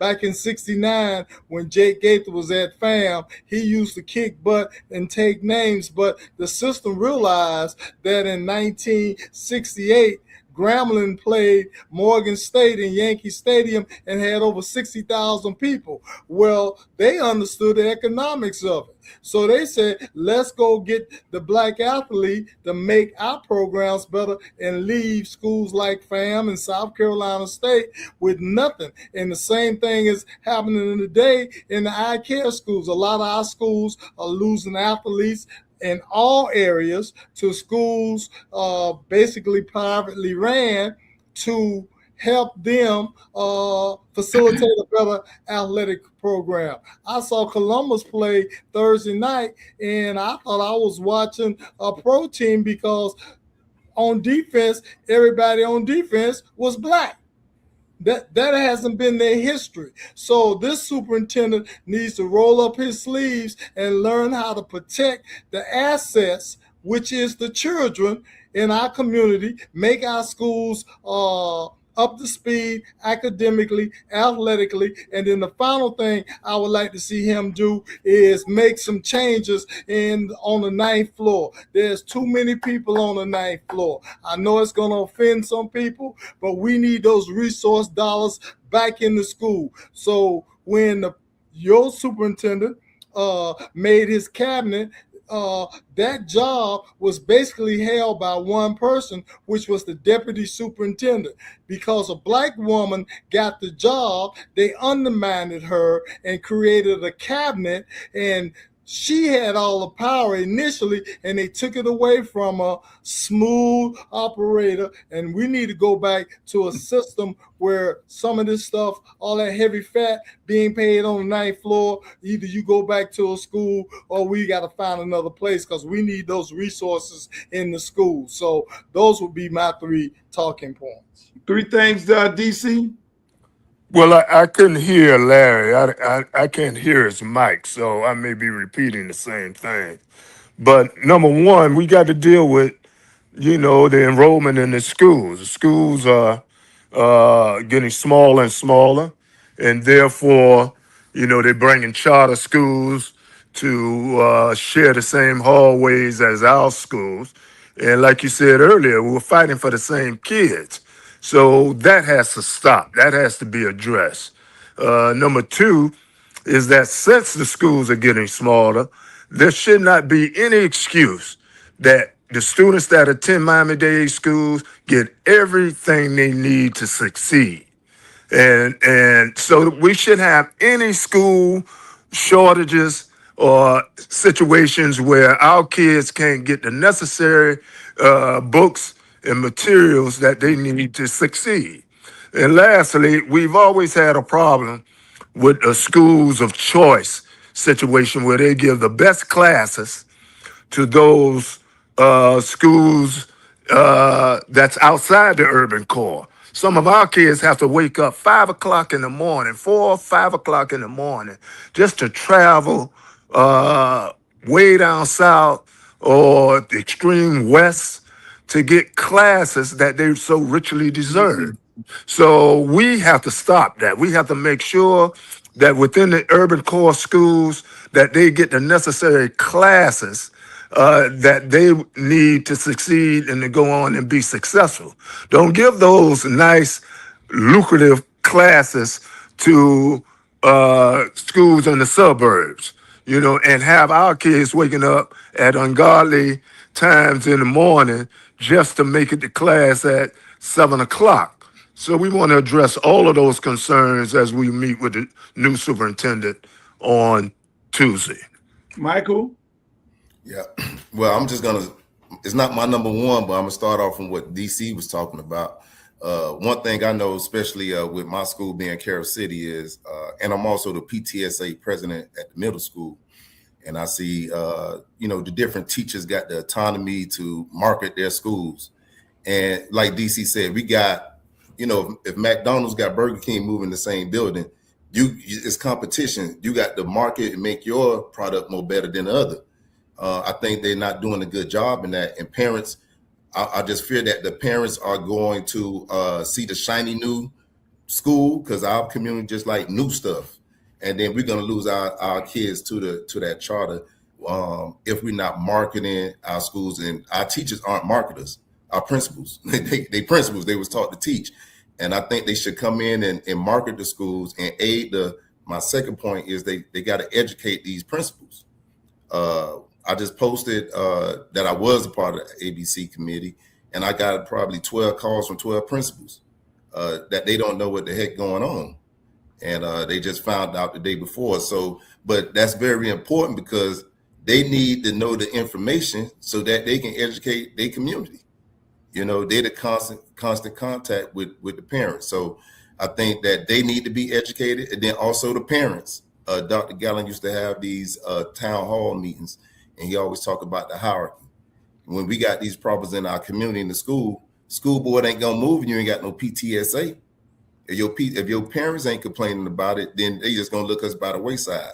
Back in '69, when Jake Gaither was at FAM, he used to kick butt and take names, but the system realized that in 1968, Grambling played Morgan State in Yankee Stadium and had over 60,000 people. Well, they understood the economics of it. So they said, let's go get the black athlete to make our programs better and leave schools like FAM and South Carolina State with nothing. And the same thing is happening today in the ICAR schools. A lot of our schools are losing athletes in all areas to schools basically privately ran to help them facilitate a better athletic program. I saw Columbus play Thursday night, and I thought I was watching a pro team because on defense, everybody on defense was black. That hasn't been their history. So this superintendent needs to roll up his sleeves and learn how to protect the assets, which is the children in our community, make our schools up to speed academically, athletically. And then the final thing I would like to see him do is make some changes on the 9th floor. There's too many people on the 9th floor. I know it's going to offend some people, but we need those resource dollars back in the school. So when your superintendent made his cabinet, that job was basically held by one person, which was the deputy superintendent. Because a black woman got the job, they undermined her and created a cabinet, and she had all the power initially, and they took it away from a smooth operator. And we need to go back to a system where some of this stuff, all that heavy fat being paid on the 9th floor, either you go back to a school or we got to find another place, because we need those resources in the school. So those would be my 3 talking points. 3 things, DC. Well, I couldn't hear Larry. I can't hear his mic, so I may be repeating the same thing. But number one, we got to deal with, the enrollment in the schools. The schools are getting smaller and smaller, and therefore, they're bringing charter schools to share the same hallways as our schools. And like you said earlier, we're fighting for the same kids. So that has to stop. That has to be addressed. Number 2 is that since the schools are getting smaller, there should not be any excuse that the students that attend Miami-Dade schools get everything they need to succeed. And so we should have any school shortages or situations where our kids can't get the necessary books and materials that they need to succeed. And lastly, we've always had a problem with the schools of choice situation where they give the best classes to those schools that's outside the urban core. Some of our kids have to wake up 5 o'clock in the morning, 4 or 5 o'clock in the morning, just to travel way down south or the extreme west to get classes that they so richly deserve. So we have to stop that. We have to make sure that within the urban core schools that they get the necessary classes that they need to succeed and to go on and be successful. Don't give those nice, lucrative classes to schools in the suburbs, and have our kids waking up at ungodly times in the morning just to make it to class at 7 o'clock. So we want to address all of those concerns as we meet with the new superintendent on Tuesday. Michael? Yeah, well, it's not my number 1, but I'm gonna start off from what DC was talking about. One thing I know, especially with my school being Carroll City, is, and I'm also the PTSA president at the middle school, and I see, the different teachers got the autonomy to market their schools. And like DC said, we got, if McDonald's got Burger King moving the same building, it's competition. You got to market and make your product more better than the other. I think they're not doing a good job in that. And parents, I just fear that the parents are going to see the shiny new school, because our community just like new stuff. And then we're going to lose our kids to that charter if we're not marketing our schools. And our teachers aren't marketers. our principals. They principals, they was taught to teach. And I think they should come in and market the schools and aid my second point is they got to educate these principals. I just posted that I was a part of the ABC committee, and I got probably 12 calls from 12 principals that they don't know what the heck going on. And they just found out the day before. So, but that's very important because they need to know the information so that they can educate their community. You know, they're the constant contact with the parents. So I think that they need to be educated. And then also the parents. Dr. Gallen used to have these town hall meetings, and he always talked about the hierarchy. When we got these problems in our community in the school board ain't gonna move and you ain't got no PTSA. If your parents ain't complaining about it, then they just gonna look us by the wayside.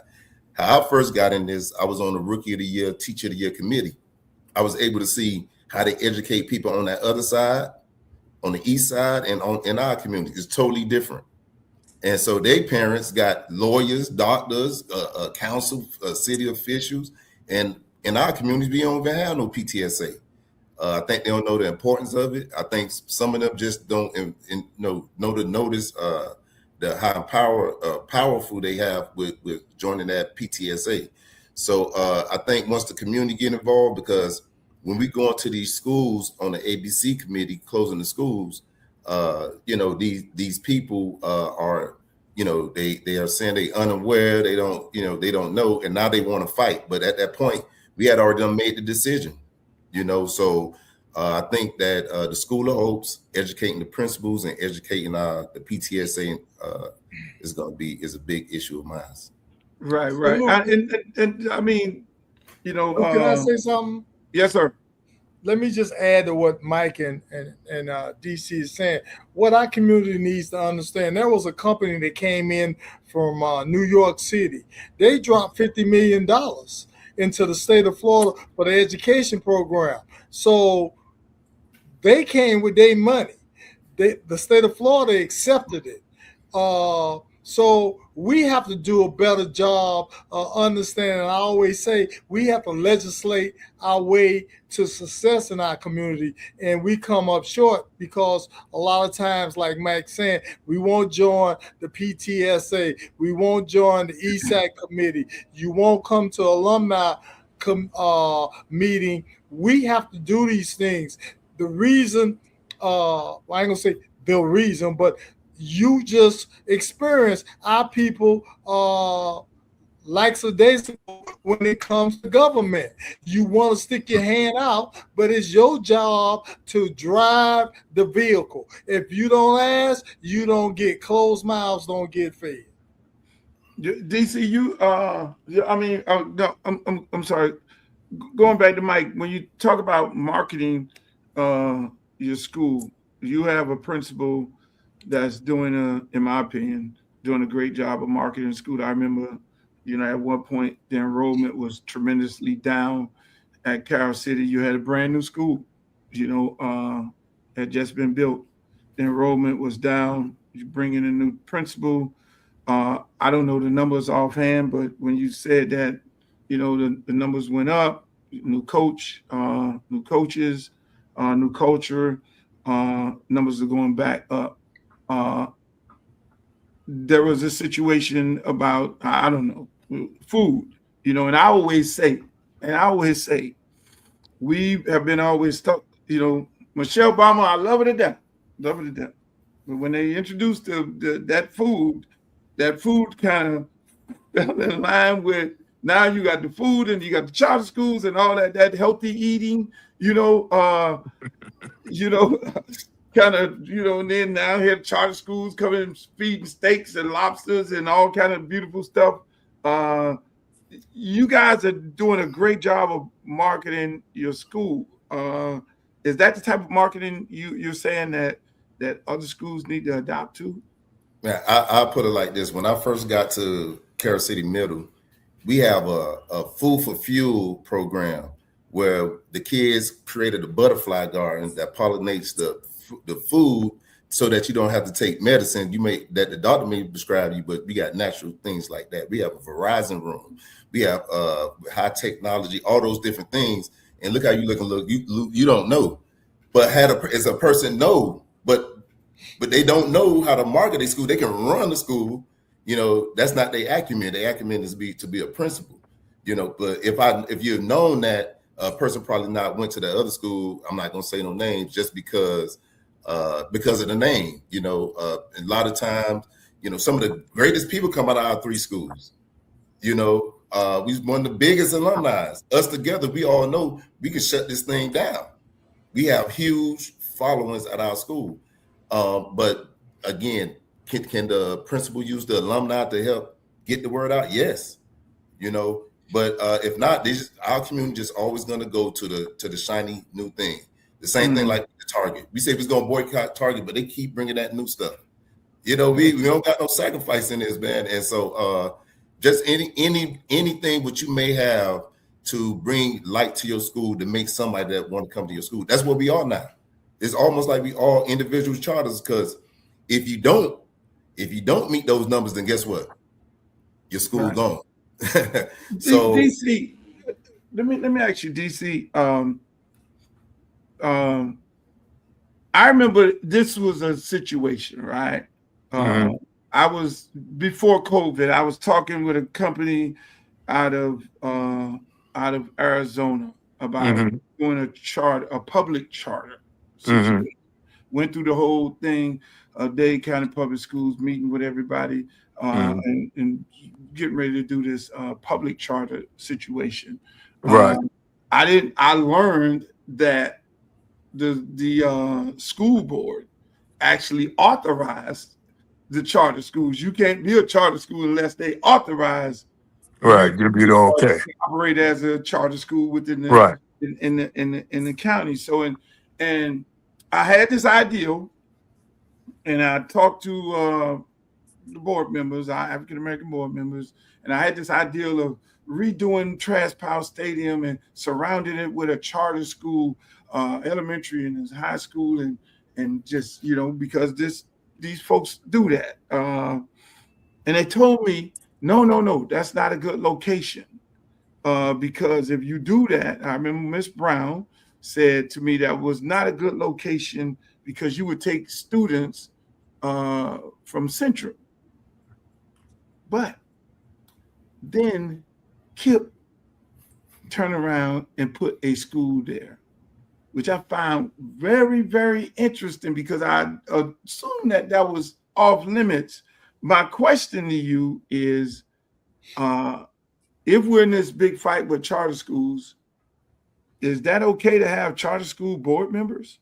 How I first got in this, I was on the Rookie of the Year, Teacher of the Year committee. I was able to see how they educate people on that other side, on the east side, and in our community. It's totally different. And so their parents got lawyers, doctors, council, city officials, and in our communities, we don't even have no PTSA. I think they don't know the importance of it. I think some of them just don't know to notice how powerful they have with joining that PTSA. So I think once the community get involved, because when we go into these schools on the ABC committee, closing the schools, these people are, they are saying they unaware, they don't know, and now they want to fight. But at that point, we had already made the decision, So I think that the School of Hopes, educating the principals and educating the PTSA is a big issue of mine. Right. And I mean, can I say something? Yes, sir. Let me just add to what Mike and DC is saying. What our community needs to understand, there was a company that came in from New York City. They dropped $50 million into the state of Florida for the education program. So they came with their money. The state of Florida accepted it. So we have to do a better job of understanding. I always say we have to legislate our way to success in our community, and we come up short because a lot of times, like Mike's saying, we won't join the PTSA, we won't join the ESAC committee, you won't come to alumni meeting. We have to do these things. The reason, I ain't gonna say the reason, but you just experience our people lackadaisical when it comes to government. You want to stick your hand out, but it's your job to drive the vehicle. If you don't ask, you don't get. Closed mouths don't get fed. DC, I'm sorry. Going back to Mike, when you talk about marketing your school, you have a principal that's doing in my opinion, doing a great job of marketing school. I remember, at one point the enrollment was tremendously down at Carol City. You had a brand new school, had just been built. The enrollment was down. You bring in a new principal. I don't know the numbers offhand, but when you said that, the numbers went up. New coach, new coaches, new culture, numbers are going back up. There was a situation about, I don't know, food, and I always say, we have been always stuck, Michelle Obama, I love her to death. But when they introduced that food kind of fell in line with, now you got the food and you got the charter schools and all that healthy eating, kind of, and then now here charter schools coming feeding steaks and lobsters and all kind of beautiful stuff. You guys are doing a great job of marketing your school. Is that the type of marketing you're saying that other schools need to adopt to? Yeah, I'll put it like this. When I first got to Carol City Middle, we have a Food for Fuel program where the kids created a butterfly garden that pollinates the food so that you don't have to take medicine that the doctor may prescribe you, but we got natural things like that. We have a Verizon room. We have high technology, all those different things. And look how you look. You don't know. But as a person know, but they don't know how to market a school. They can run the school, that's not their acumen. Their acumen is to be a principal, But if you've known that a person probably not went to that other school, I'm not gonna say no names just because of the name, a lot of times, some of the greatest people come out of our 3 schools. We one of the biggest alumni. Us together, we all know we can shut this thing down. We have huge followings at our school. But again, can the principal use the alumni to help get the word out? Yes. But if not, our community just always going to go to the shiny new thing. The same thing like the Target. We say we're going to boycott Target, but they keep bringing that new stuff. We don't got no sacrifice in this, man. And so just anything what you may have to bring light to your school to make somebody that want to come to your school. That's what we are now. It's almost like we all individual charters, because if you don't meet those numbers, then guess what? Your school gone. So DC, let me ask you, DC. I remember this was a situation, right? I was before COVID. I was talking with a company out of Arizona about doing a public charter situation. Went through the whole thing, Dade County Public Schools, meeting with everybody, and getting ready to do this public charter situation. Right. I learned that the school board actually authorized the charter schools. You can't be a charter school unless they authorize. Right. Give you the okay. Operate as a charter school within the right. in the county. So and I had this ideal, and I talked to the board members, our African American board members, and I had this ideal of redoing Trash Power Stadium and surrounding it with a charter school, elementary and high school, and just because these folks do that, and they told me no, that's not a good location, because if you do that, I remember Miss Brown said to me that was not a good location because you would take students from Central. But then Kip turned around and put a school there, which I found very, very interesting because I assumed that was off limits. My question to you is, if we're in this big fight with charter schools, is that okay to have charter school board members?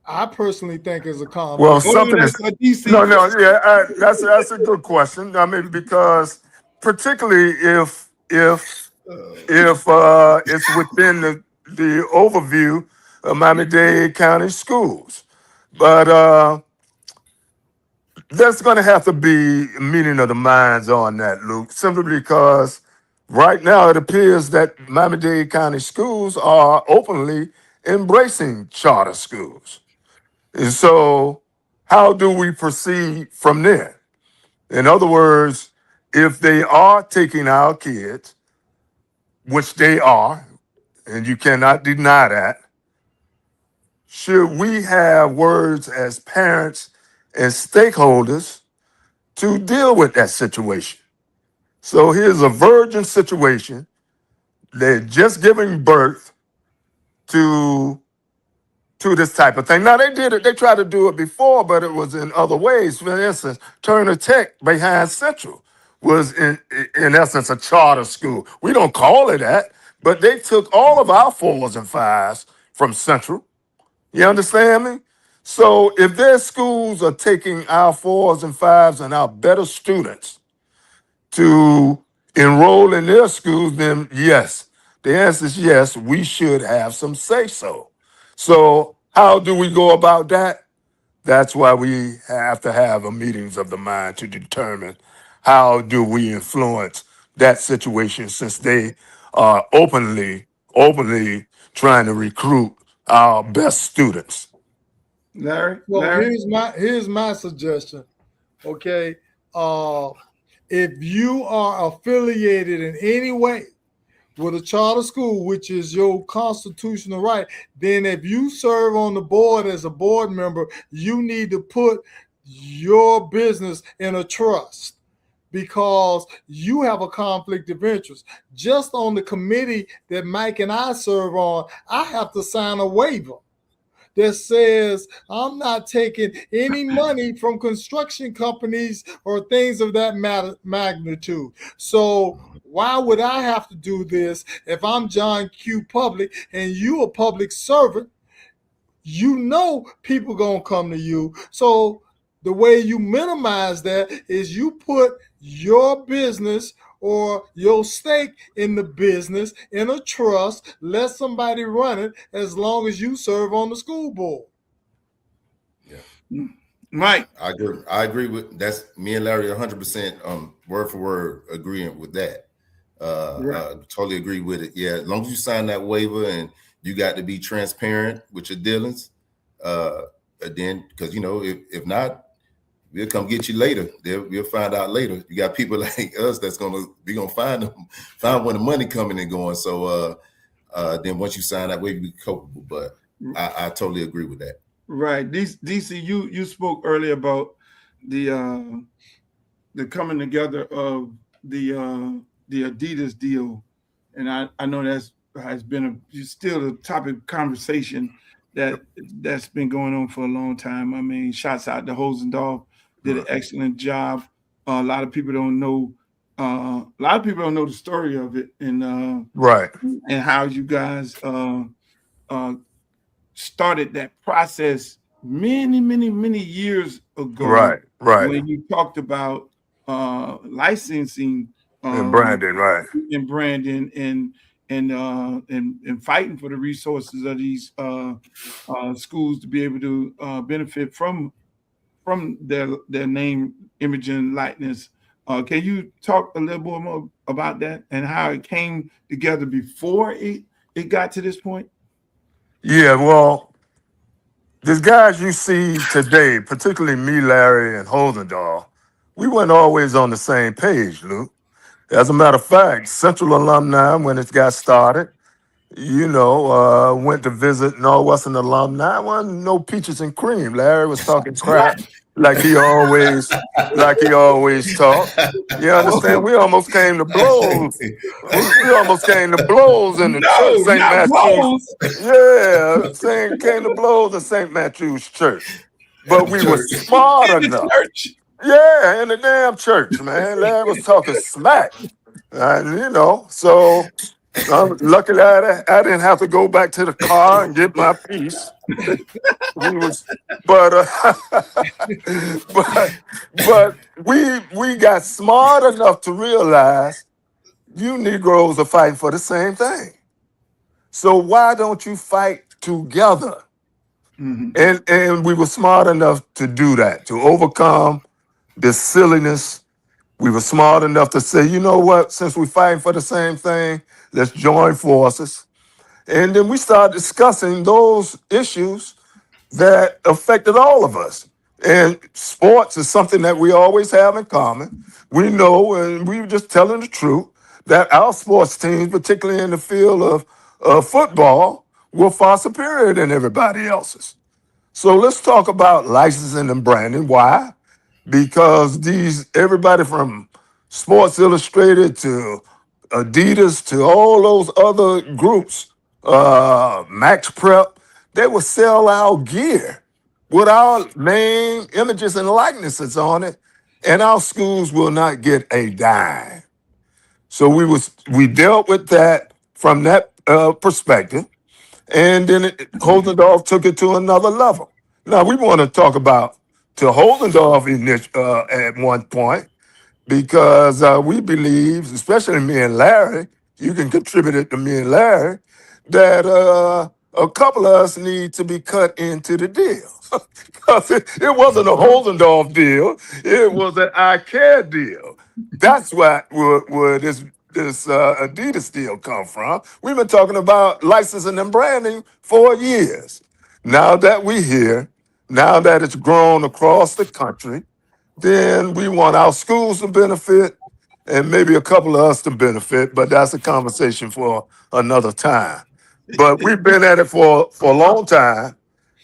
I personally think it's a conflict. Well, something is that's a good question. I mean, because particularly if it's within the overview of Miami-Dade County schools, but there's going to have to be a meeting of the minds on that, Luke, simply because right now it appears that Miami-Dade County schools are openly embracing charter schools. And so how do we proceed from there? In other words, if they are taking our kids, which they are, and you cannot deny that, should we have words as parents and stakeholders to deal with that situation? So here's a virgin situation. They're just giving birth to this type of thing. Now, they did it. They tried to do it before, but it was in other ways. For instance, Turner Tech behind Central was in essence a charter school. We don't call it that, but they took all of our 4s and 5s from Central. You understand me? So if their schools are taking our 4s and 5s and our better students to enroll in their schools, then yes, the answer is yes, we should have some say-so. So how do we go about that? That's why we have to have a meetings of the mind to determine how do we influence that situation, since they are openly trying to recruit our best students. Larry? Here's my suggestion. Okay. If you are affiliated in any way with a charter school, which is your constitutional right, then if you serve on the board as a board member, you need to put your business in a trust because you have a conflict of interest. Just on the committee that Mike and I serve on, I have to sign a waiver that says I'm not taking any money from construction companies or things of that magnitude. So why would I have to do this if I'm John Q. Public and you a public servant? You know people gonna come to you. So the way you minimize that is you put your business or your stake in the business in a trust, let somebody run it as long as you serve on the school board. Yeah. Mike. I agree with that's me and Larry 100% word for word agreeing with that. Totally agree with it. Yeah, as long as you sign that waiver and you got to be transparent with your dealings, then because if not, we'll come get you later. We'll find out later. You got people like us that's gonna find when the money coming and going. So then once you sign that waiver, you be culpable. But I totally agree with that. Right. DC, you spoke earlier about the coming together of the Adidas deal, and I know has been still a topic of conversation that's been going on for a long time. I mean, shouts out to Hosendorf, did an excellent job. A lot of people don't know. A lot of people don't know the story of it, and right, and how you guys started that process many years ago. Right. When you talked about licensing and branding, right, and branding and fighting for the resources of these schools to be able to benefit from their name, image, and likeness. Can you talk a little bit more about that and how it came together before it got to this point? Yeah, well, these guys you see today, particularly me, Larry, and Hosendahl, we weren't always on the same page, Luke. As a matter of fact, Central Alumni, when it got started, went to visit Northwestern Alumni. Wasn't no peaches and cream. Larry was talking crap like he always talked. You understand? We almost came to blows. We almost came to blows in the church, St. Matthew's. Yeah, came to blows in St. Matthew's Church. But we were smart enough. Yeah, in the damn church, man. Larry was talking smack. So luckily I didn't have to go back to the car and get my piece. But we got smart enough to realize you Negroes are fighting for the same thing. So why don't you fight together? Mm-hmm. And we were smart enough to do that, to overcome this silliness. We were smart enough to say, you know what, since we're fighting for the same thing, let's join forces. And then we started discussing those issues that affected all of us. And sports is something that we always have in common. We know, and we were just telling the truth, that our sports teams, particularly in the field of football, were far superior than everybody else's. So let's talk about licensing and branding. Why? Because everybody from Sports Illustrated to Adidas to all those other groups, Max Prep, they will sell our gear with our name, images, and likenesses on it, and our schools will not get a dime. So we dealt with that from that perspective, and then Holdendorf took it to another level. Now we want to talk about to Holdendorf at one point, because we believe, especially me and Larry, you can contribute it to me and Larry, that a couple of us need to be cut into the deal. Because it wasn't a Holdendorf deal, it was an ICAR deal. That's where this Adidas deal come from. We've been talking about licensing and branding for years. Now that we're here, now that it's grown across the country, then we want our schools to benefit, and maybe a couple of us to benefit, but that's a conversation for another time. But we've been at it for a long time,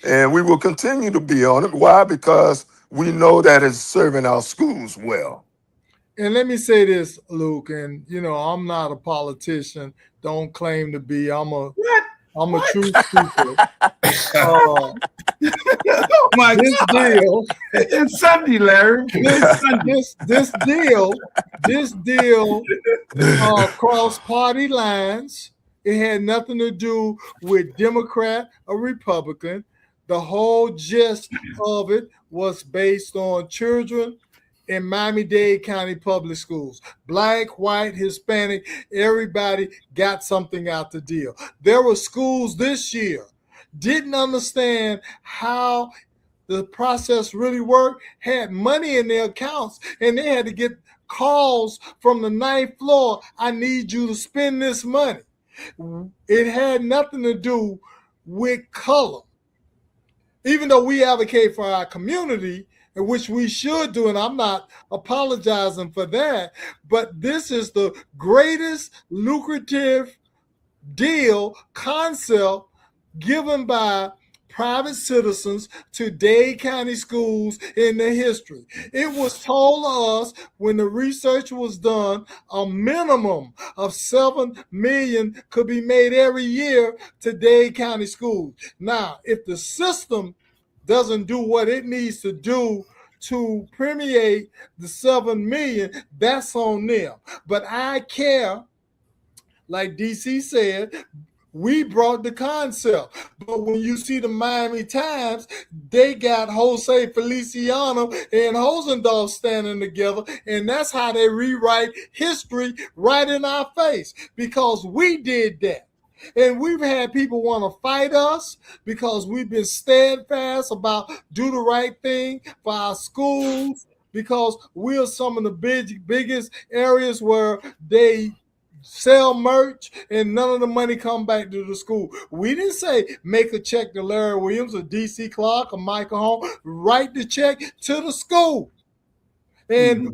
and we will continue to be on it. Why? Because we know that it's serving our schools well. And let me say this, Luke, and I'm not a politician. Don't claim to be. I'm a truth speaker. Oh my This God. deal, It's Sunday, Larry. this deal crossed party lines. It had nothing to do with Democrat or Republican. The whole gist of it was based on children in Miami-Dade County Public Schools. Black, white, Hispanic, everybody got something out the deal. There were schools this year didn't understand how the process really worked, had money in their accounts, and they had to get calls from the 9th floor. I need you to spend this money. It had nothing to do with color. Even though we advocate for our community, which we should do, and I'm not apologizing for that, but this is the greatest lucrative deal concept given by private citizens to Dade County schools in their history. It was told us when the research was done, a minimum of $7 million could be made every year to Dade County schools. Now, if the system doesn't do what it needs to do to permeate the $7 million, that's on them. But ICAR, like DC said, we brought the concept. But when you see the Miami Times, they got Jose Feliciano and Hosendorf standing together, and that's how they rewrite history right in our face, because we did that. And we've had people want to fight us because we've been steadfast about do the right thing for our schools, because we're some of the biggest areas where they sell merch and none of the money come back to the school. We didn't say make a check to Larry Williams or DC Clark or Michael Holmes. Write the check to the school. And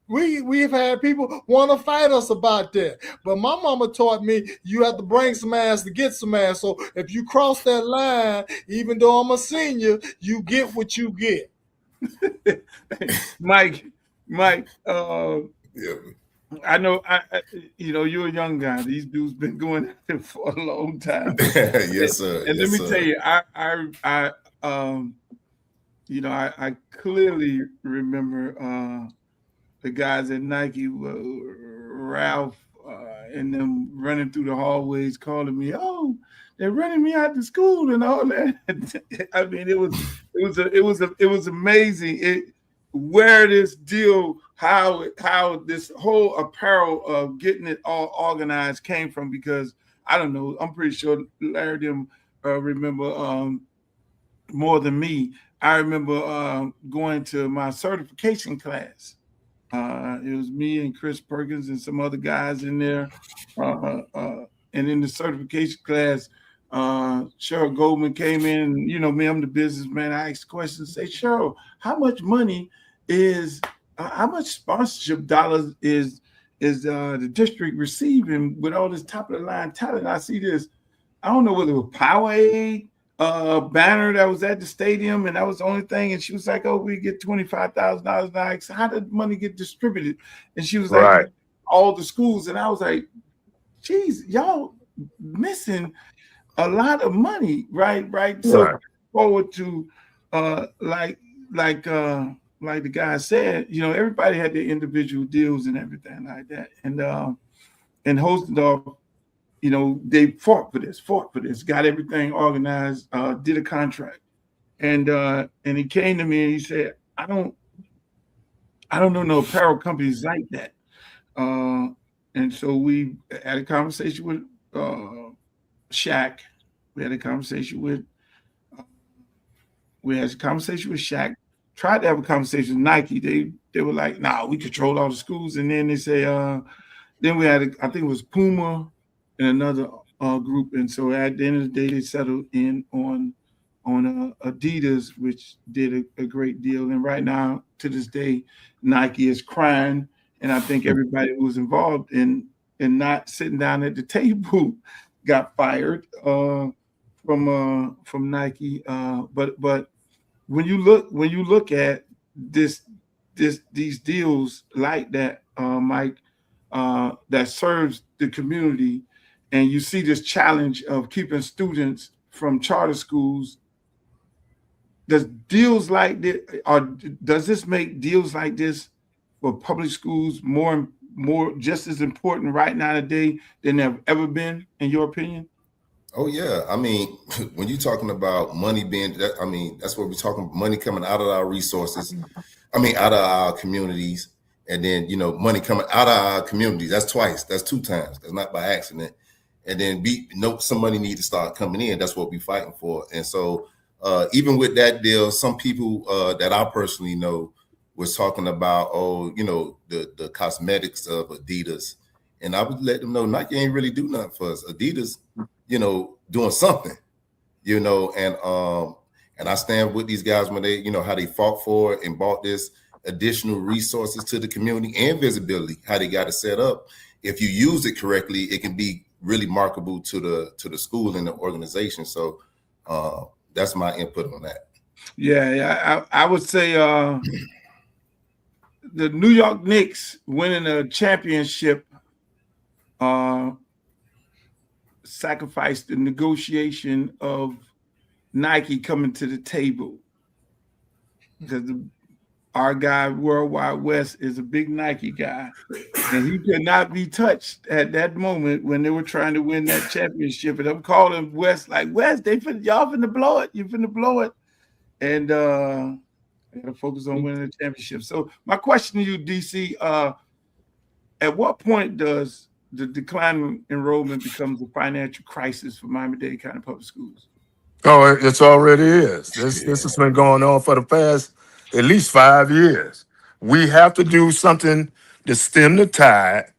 we've had people want to fight us about that. But my mama taught me you have to bring some ass to get some ass. So if you cross that line, even though I'm a senior, you get what you get. Mike, Yeah. I know, you're a young guy. These dudes been going at it for a long time. Yes, sir. And yes, let me sir. tell you, I clearly remember the guys at Nike, Ralph, and them running through the hallways, calling me, "Oh, they're running me out to school and all that." I mean, it was amazing. Where this deal, how this whole apparel of getting it all organized came from, because I don't know, I'm pretty sure Larry them remember more than me. I remember going to my certification class. It was me and Chris Perkins and some other guys in there. And in the certification class, Cheryl Goldman came in. Me, I'm the businessman. I asked questions. Say, Cheryl, how much money how much sponsorship dollars is the district receiving with all this top of the line talent? I see this. I don't know whether it was Powerade banner that was at the stadium, and that was the only thing. And she was like, "Oh, we get $25,000." Now, I said, how did money get distributed? And she was like, Right. all the schools. And I was like, geez, y'all missing a lot of money, right? So Right. forward to like the guy said, everybody had their individual deals and everything like that. And Hostendorf, they fought for this, got everything organized, did a contract. And he came to me and he said, I don't know no apparel companies like that. And so we had a conversation with Shaq. We had a conversation with Shaq. Tried to have a conversation with Nike. They were like, "Nah, we control all the schools." And then they say, then we had I think it was Puma and another group. And so at the end of the day, they settled in on Adidas, which did a great deal. And right now, to this day, Nike is crying And I think everybody who was involved in not sitting down at the table got fired from Nike. But when you look at these deals like that, Mike, that serves the community, and you see this challenge of keeping students from charter schools, does deals like this, or does this make deals like this for public schools more just as important right now today than they've ever been, in your opinion? Oh yeah, I mean, when you're talking about money being, I mean, that's what we're talking about, money coming out of our resources. I mean, out of our communities, and then money coming out of our communities. That's twice. That's 2 times. That's not by accident. And then some money need to start coming in. That's what we're fighting for. And so, even with that deal, some people that I personally know was talking about, the cosmetics of Adidas, and I would let them know Nike ain't really do nothing for us. Adidas, doing something, and I stand with these guys when they, how they fought for it and bought this additional resources to the community and visibility, how they got it set up. If you use it correctly, it can be really marketable to the school and the organization. So that's my input on that. Yeah, I would say the New York Knicks winning a championship sacrificed the negotiation of Nike coming to the table, because our guy Worldwide West is a big Nike guy, and he could not be touched at that moment when they were trying to win that championship. And I'm calling West like, West, y'all finna blow it. You finna blow it. And I gotta focus on winning the championship. So my question to you, DC, at what point does the decline in enrollment becomes a financial crisis for Miami-Dade County Public Schools? Oh, it already is. This has been going on for the past at least 5 years. We have to do something to stem the tide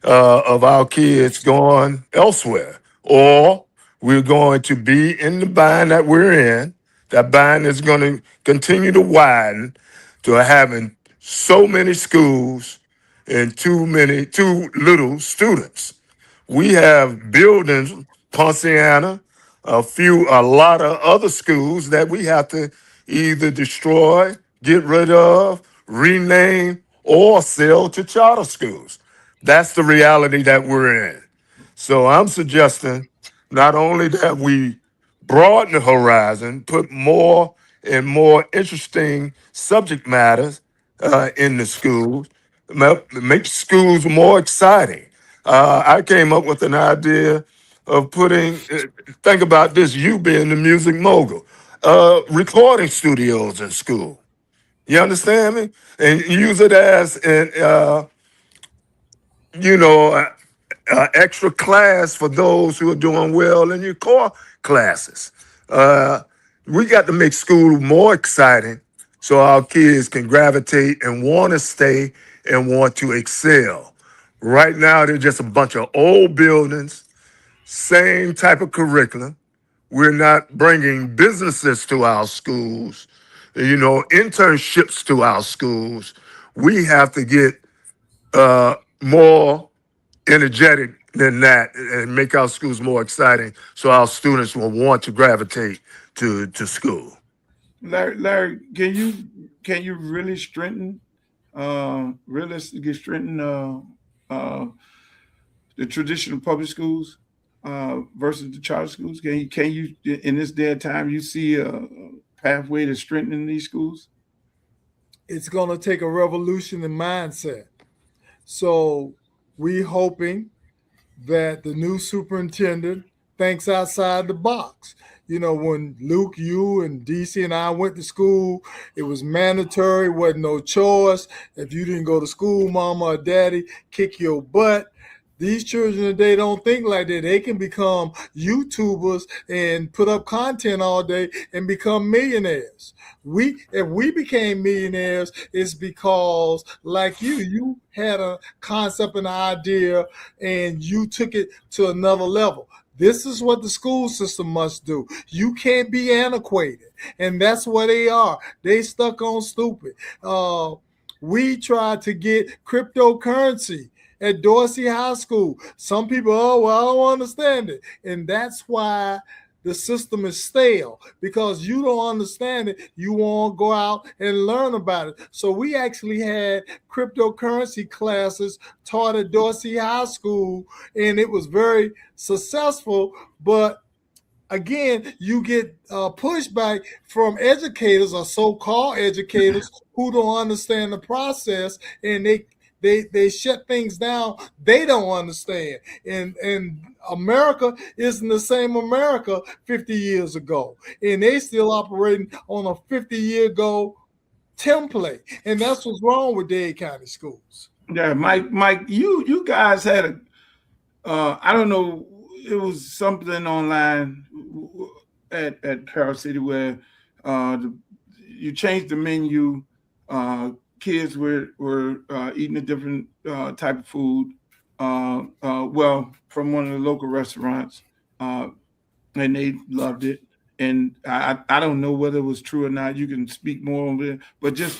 of our kids going elsewhere, or we're going to be in the bind that we're in. That bind is going to continue to widen to having so many schools and too little students. We have buildings, Ponciana, a lot of other schools that we have to either destroy, get rid of, rename, or sell to charter schools. That's the reality that we're in. So I'm suggesting not only that we broaden the horizon, put more and more interesting subject matters in the schools, make schools more exciting. I came up with an idea of think about this, you being the music mogul, recording studios in school. You understand me? And use it as extra class for those who are doing well in your core classes. We got to make school more exciting so our kids can gravitate and want to stay and want to excel. Right now, they're just a bunch of old buildings, same type of curriculum. We're not bringing businesses to our schools, internships to our schools. We have to get more energetic than that and make our schools more exciting so our students will want to gravitate to school. Larry, can you really strengthen realistically strengthen the traditional public schools versus the charter schools? Can you in this day and time you see a pathway to strengthening these schools? It's going to take a revolution in mindset. So we hoping that the new superintendent thinks outside the box. When Luke, you and DC and I went to school, it was mandatory, wasn't no choice. If you didn't go to school, mama or daddy kick your butt. These children today don't think like that. They can become YouTubers and put up content all day and become millionaires. If we became millionaires, it's because, like you had a concept and an idea and you took it to another level. This is what the school system must do. You can't be antiquated. And that's what they are. They stuck on stupid. We tried to get cryptocurrency at Dorsey High School. Some people, oh, well, I don't understand it. And that's why the system is stale, because you don't understand it. You won't go out and learn about it. So we actually had cryptocurrency classes taught at Dorsey High School, and it was very successful. But again, you get pushback from educators or so-called educators who don't understand the process, and they shut things down they don't understand. And America isn't the same America 50 years ago. And they still operating on a 50-year ago template. And that's what's wrong with Dade County schools. Yeah, Mike, you guys had I don't know, it was something online at Carol City where you changed the menu. Kids were eating a different type of food, well, from one of the local restaurants, and they loved it. And I don't know whether it was true or not. You can speak more on it, but just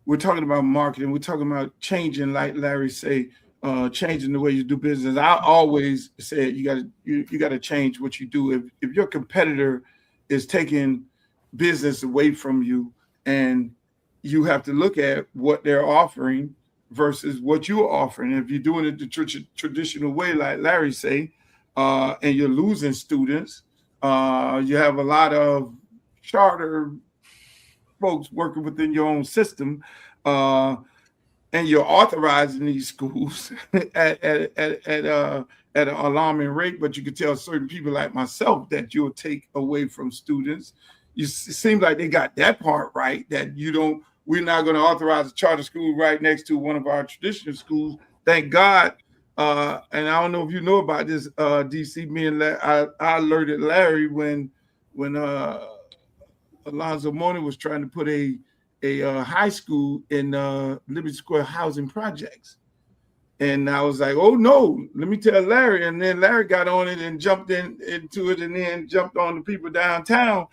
we're talking about marketing. We're talking about changing, like Larry say, changing the way you do business. I always say you got to change what you do. If your competitor is taking business away from you, and you have to look at what they're offering versus what you're offering. If you're doing it the traditional way, like Larry say, and you're losing students, you have a lot of charter folks working within your own system, and you're authorizing these schools at an alarming rate. But you can tell certain people like myself that you'll take away from students. It seems like they got that part right, that we're not going to authorize a charter school right next to one of our traditional schools. Thank God. And I don't know if you know about this, DC. Me and I alerted Larry when Alonzo Mourning was trying to put a high school in Liberty Square housing projects. And I was like, oh no, let me tell Larry. And then Larry got on it and jumped into it, and then jumped on the people downtown,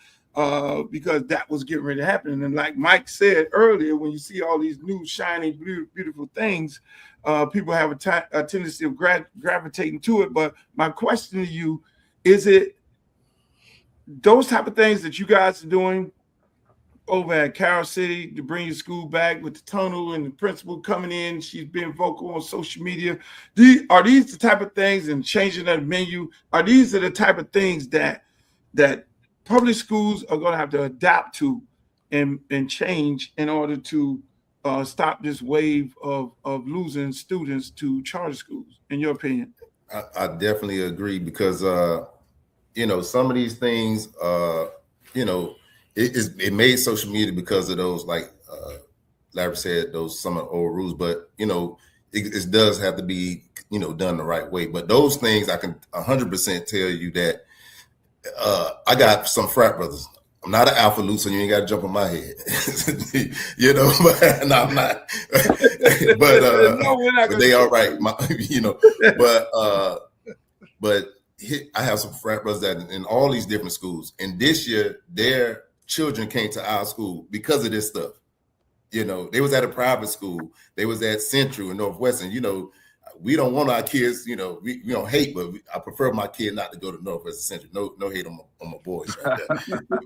because that was getting ready to happen. And like Mike said earlier, when you see all these new shiny, beautiful things, people have a tendency of gravitating to it. But my question to you, is it those type of things that you guys are doing over at Carol City to bring your school back with the tunnel and the principal coming in? She's being vocal on social media. Are these the type of things, and changing that menu, are these the type of things that public schools are going to have to adapt to and change in order to stop this wave of losing students to charter schools, in your opinion? I definitely agree, because some of these things, it made social media because of those, like Larry said, those some of the old rules. But it does have to be done the right way. But those things, I can 100% tell you that I got some frat brothers. I'm not an alpha loop, so you ain't got to jump on my head. But no, I'm not. But but they all right. But I have some frat brothers that in all these different schools, and this year their children came to our school because of this stuff. They was at a private school. They was at Central and Northwestern. We don't want our kids, we don't hate, but I prefer my kid not to go to Northwestern Central. No hate on my boys right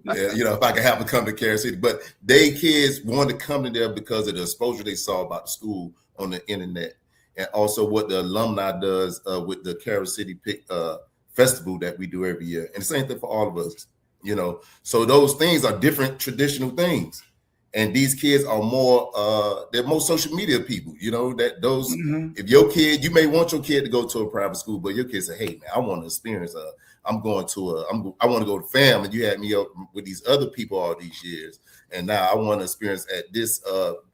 there. If I can have them come to Carol City. But they kids wanted to come to there because of the exposure they saw about the school on the internet, and also what the alumni does with the Carol City festival that we do every year. And the same thing for all of us, So those things are different traditional things. And these kids are they're more social media people, that those, if your kid, you may want your kid to go to a private school, but your kid say, hey man, I want to experience, I want to go to FAM, and you had me up with these other people all these years. And now I want to experience at this,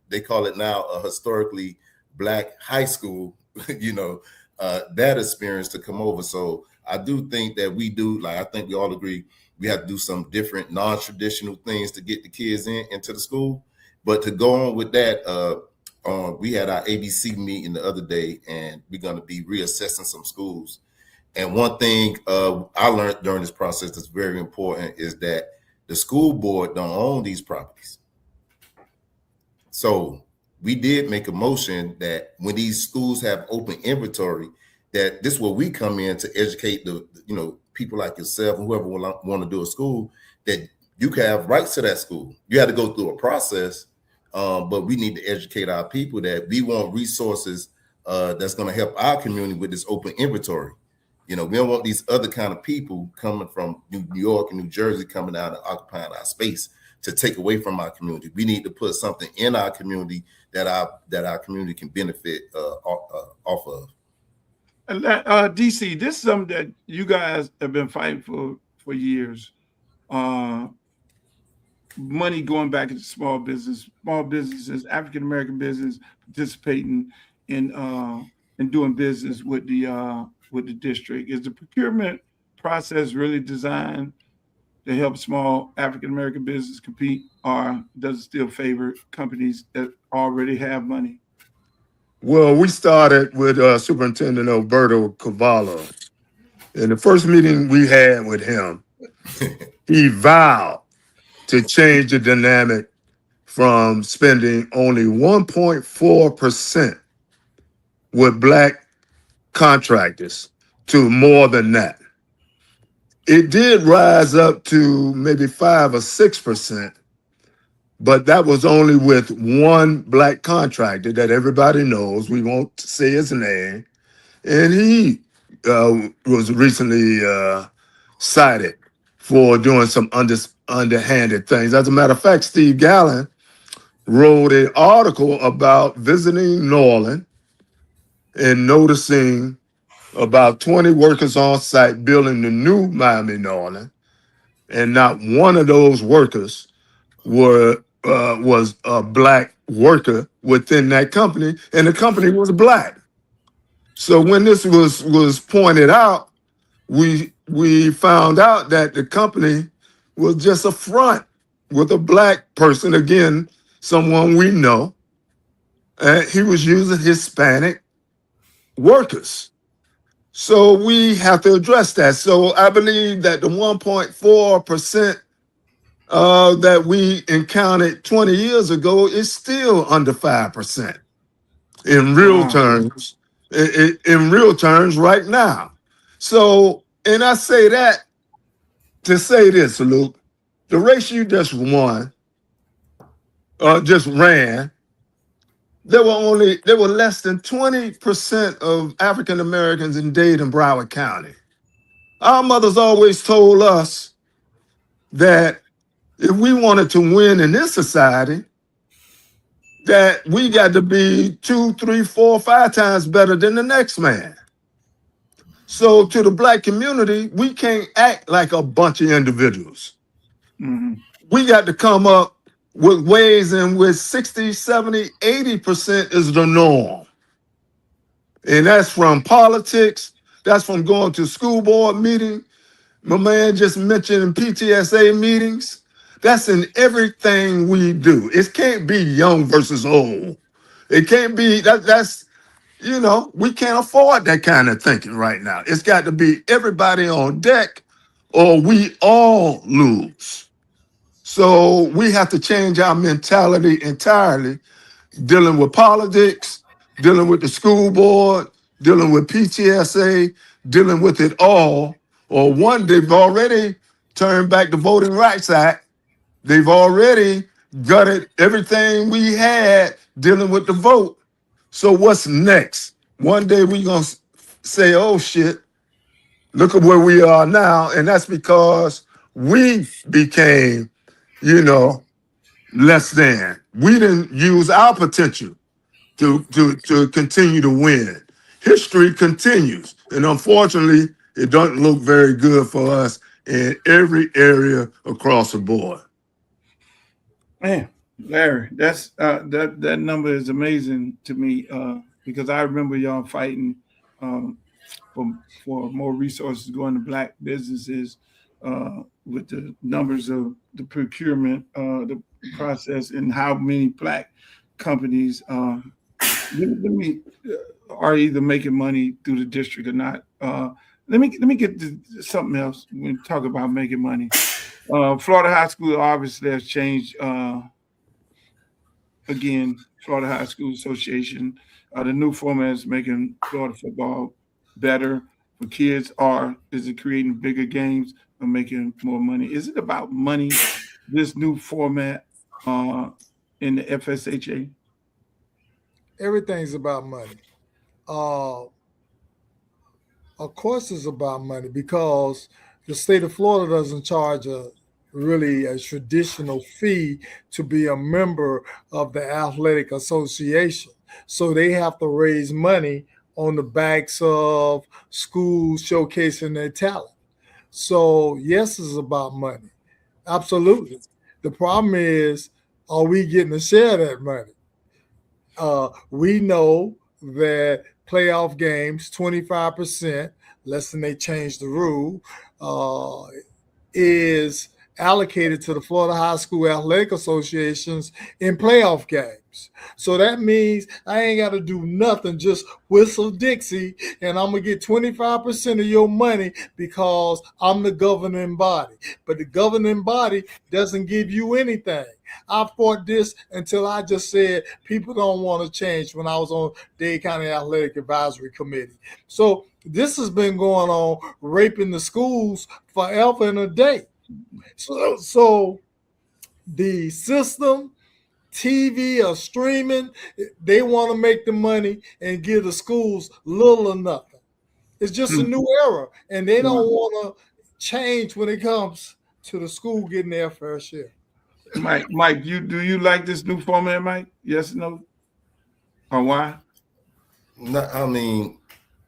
they call it now a historically Black high school, that experience to come over. So I do think that I think we all agree, we have to do some different non-traditional things to get the kids into the school. But to go on with that, we had our ABC meeting the other day, and we're going to be reassessing some schools. And one thing I learned during this process that's very important is that the school board don't own these properties. So we did make a motion that when these schools have open inventory, that this is where we come in to educate the people like yourself and whoever want to do a school, that you can have rights to that school. You have to go through a process, but we need to educate our people that we want resources that's going to help our community with this open inventory. We don't want these other kind of people coming from New York and New Jersey coming out and occupying our space to take away from our community. We need to put something in our community that our community can benefit off of. DC, this is something that you guys have been fighting for years. Money going back into small businesses, African American business participating in doing business with the district. Is the procurement process really designed to help small African American business compete, or does it still favor companies that already have money? Well, we started with Superintendent Alberto Cavallo. In the first meeting we had with him, he vowed to change the dynamic from spending only 1.4% with Black contractors to more than that. It did rise up to maybe 5 or 6%, but that was only with one Black contractor that everybody knows. We won't say his name. And he was recently cited for doing some underhanded things. As a matter of fact, Steve Gallen wrote an article about visiting New Orleans and noticing about 20 workers on site building the new Miami New Orleans, and not one of those workers was a Black worker within that company, and the company was Black. So when this was pointed out, we found out that the company was just a front with a Black person, again, someone we know, and he was using Hispanic workers. So we have to address that. So I believe that the 1.4% that we encountered 20 years ago is still under 5% in real terms. In real terms right now. So, and I say that to say this, Luke, the race you just ran, there were less than 20% of African Americans in Dade and Broward County. Our mothers always told us that if we wanted to win in this society, that we got to be 2, 3, 4, 5 times better than the next man. So to the Black community, we can't act like a bunch of individuals. Mm-hmm. We got to come up with ways in which 60, 70, 80% is the norm. And that's from politics, that's from going to school board meeting. My man just mentioned PTSA meetings. That's in everything we do. It can't be young versus old. It can't be, that's, we can't afford that kind of thinking right now. It's got to be everybody on deck or we all lose. So we have to change our mentality entirely, dealing with politics, dealing with the school board, dealing with PTSA, dealing with it all. Or one, they've already turned back the Voting Rights Act. They've already gutted everything we had dealing with the vote. So what's next? One day we're going to say, oh, shit, look at where we are now. And that's because we became, less than. We didn't use our potential to continue to win. History continues. And unfortunately, it doesn't look very good for us in every area across the board. Man, Larry, that's that number is amazing to me because I remember y'all fighting for more resources going to Black businesses with the numbers of the procurement, the process, and how many Black companies are either making money through the district or not. Let me get to something else when we talk about making money. Florida High School obviously has changed again, Florida High School Association, the new format is making Florida football better for kids, or is it creating bigger games or making more money? Is it about money, this new format in the FSHA? Everything's about money. Of course, it's about money because the state of Florida doesn't charge a traditional fee to be a member of the athletic association. So they have to raise money on the backs of schools showcasing their talent. So yes, it's about money. Absolutely. The problem is, are we getting a share of that money? We know that playoff games, 25%, less than they changed the rule, is allocated to the Florida High School Athletic Associations in playoff games. So that means I ain't got to do nothing, just whistle Dixie, and I'm going to get 25% of your money because I'm the governing body. But the governing body doesn't give you anything. I fought this until I just said people don't want to change when I was on Dade County Athletic Advisory Committee. So this has been going on, raping the schools forever and a day. So the system, TV or streaming, they want to make the money and give the schools little or nothing. It's just a new era, and they don't want to change when it comes to the school getting their fair share. Mike, do you like this new format, Mike? Yes or no? Or why? No, I mean,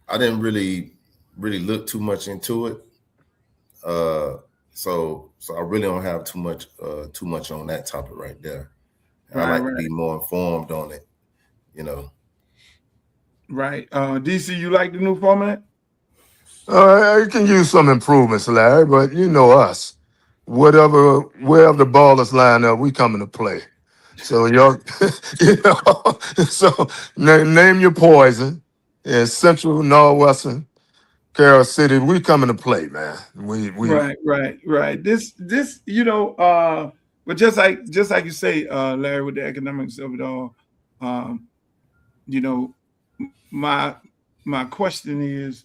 I didn't really look too much into it. So I really don't have too much on that topic right there. I like to be more informed on it, you know. Right. DC, you like the new format? You can use some improvements, Larry, but you know us. Wherever the ball is lined up, we coming to play. So y'all, so name your poison. In Central, Northwestern, Carroll City, we coming to play, man. We Right. This, but just like you say, Larry, with the economics of it all, my question is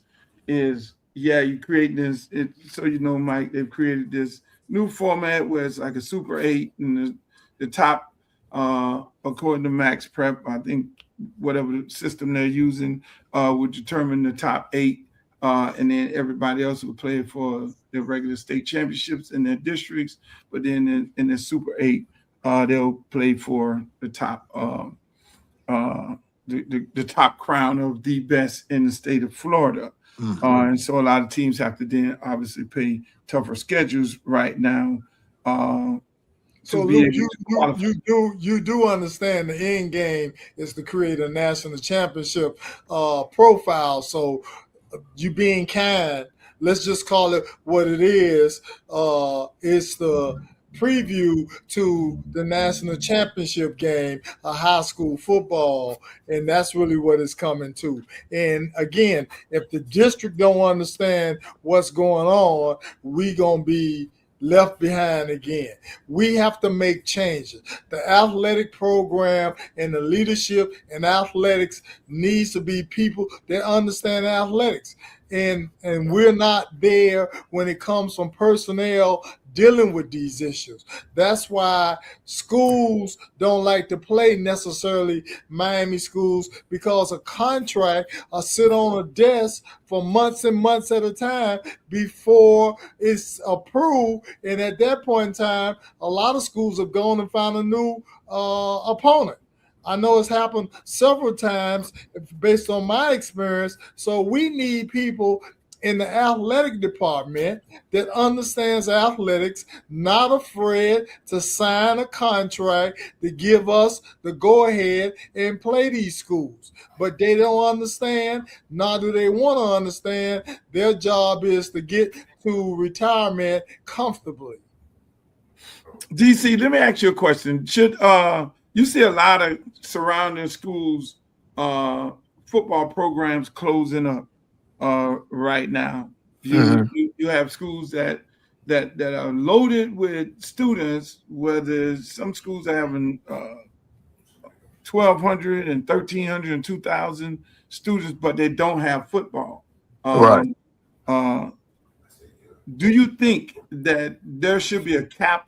you create this. So Mike, they've created this new format where it's like a Super 8, and the top, according to Max Prep, I think whatever system they're using would determine the top 8, and then everybody else will play for their regular state championships in their districts. But then in the Super 8, they'll play for the top the top crown of the best in the state of Florida. Mm-hmm. And so a lot of teams have to then obviously play tougher schedules right now. So Luke, you do understand the end game is to create a national championship profile. So you being kind, let's just call it what it is. It's the preview to the national championship game of high school football, and that's really what it's coming to. And again, if the district don't understand what's going on, we gonna be left behind again. We have to make changes. The athletic program and the leadership in athletics needs to be people that understand athletics. And we're not there when it comes from personnel dealing with these issues. That's why schools don't like to play necessarily Miami schools, because a contract will sit on a desk for months and months at a time before it's approved. And at that point in time, a lot of schools have gone and found a new opponent. I know it's happened several times based on my experience. So we need people in the athletic department that understands athletics, not afraid to sign a contract to give us the go-ahead and play these schools. But they don't understand, nor do they want to understand. Their job is to get to retirement comfortably. DC, let me ask you a question. Should you see a lot of surrounding schools football programs closing up right now? You have schools that are loaded with students, whether some schools are having 1,200 and 1,300 and 2,000 students, but they don't have football. Right. Do you think that there should be a cap?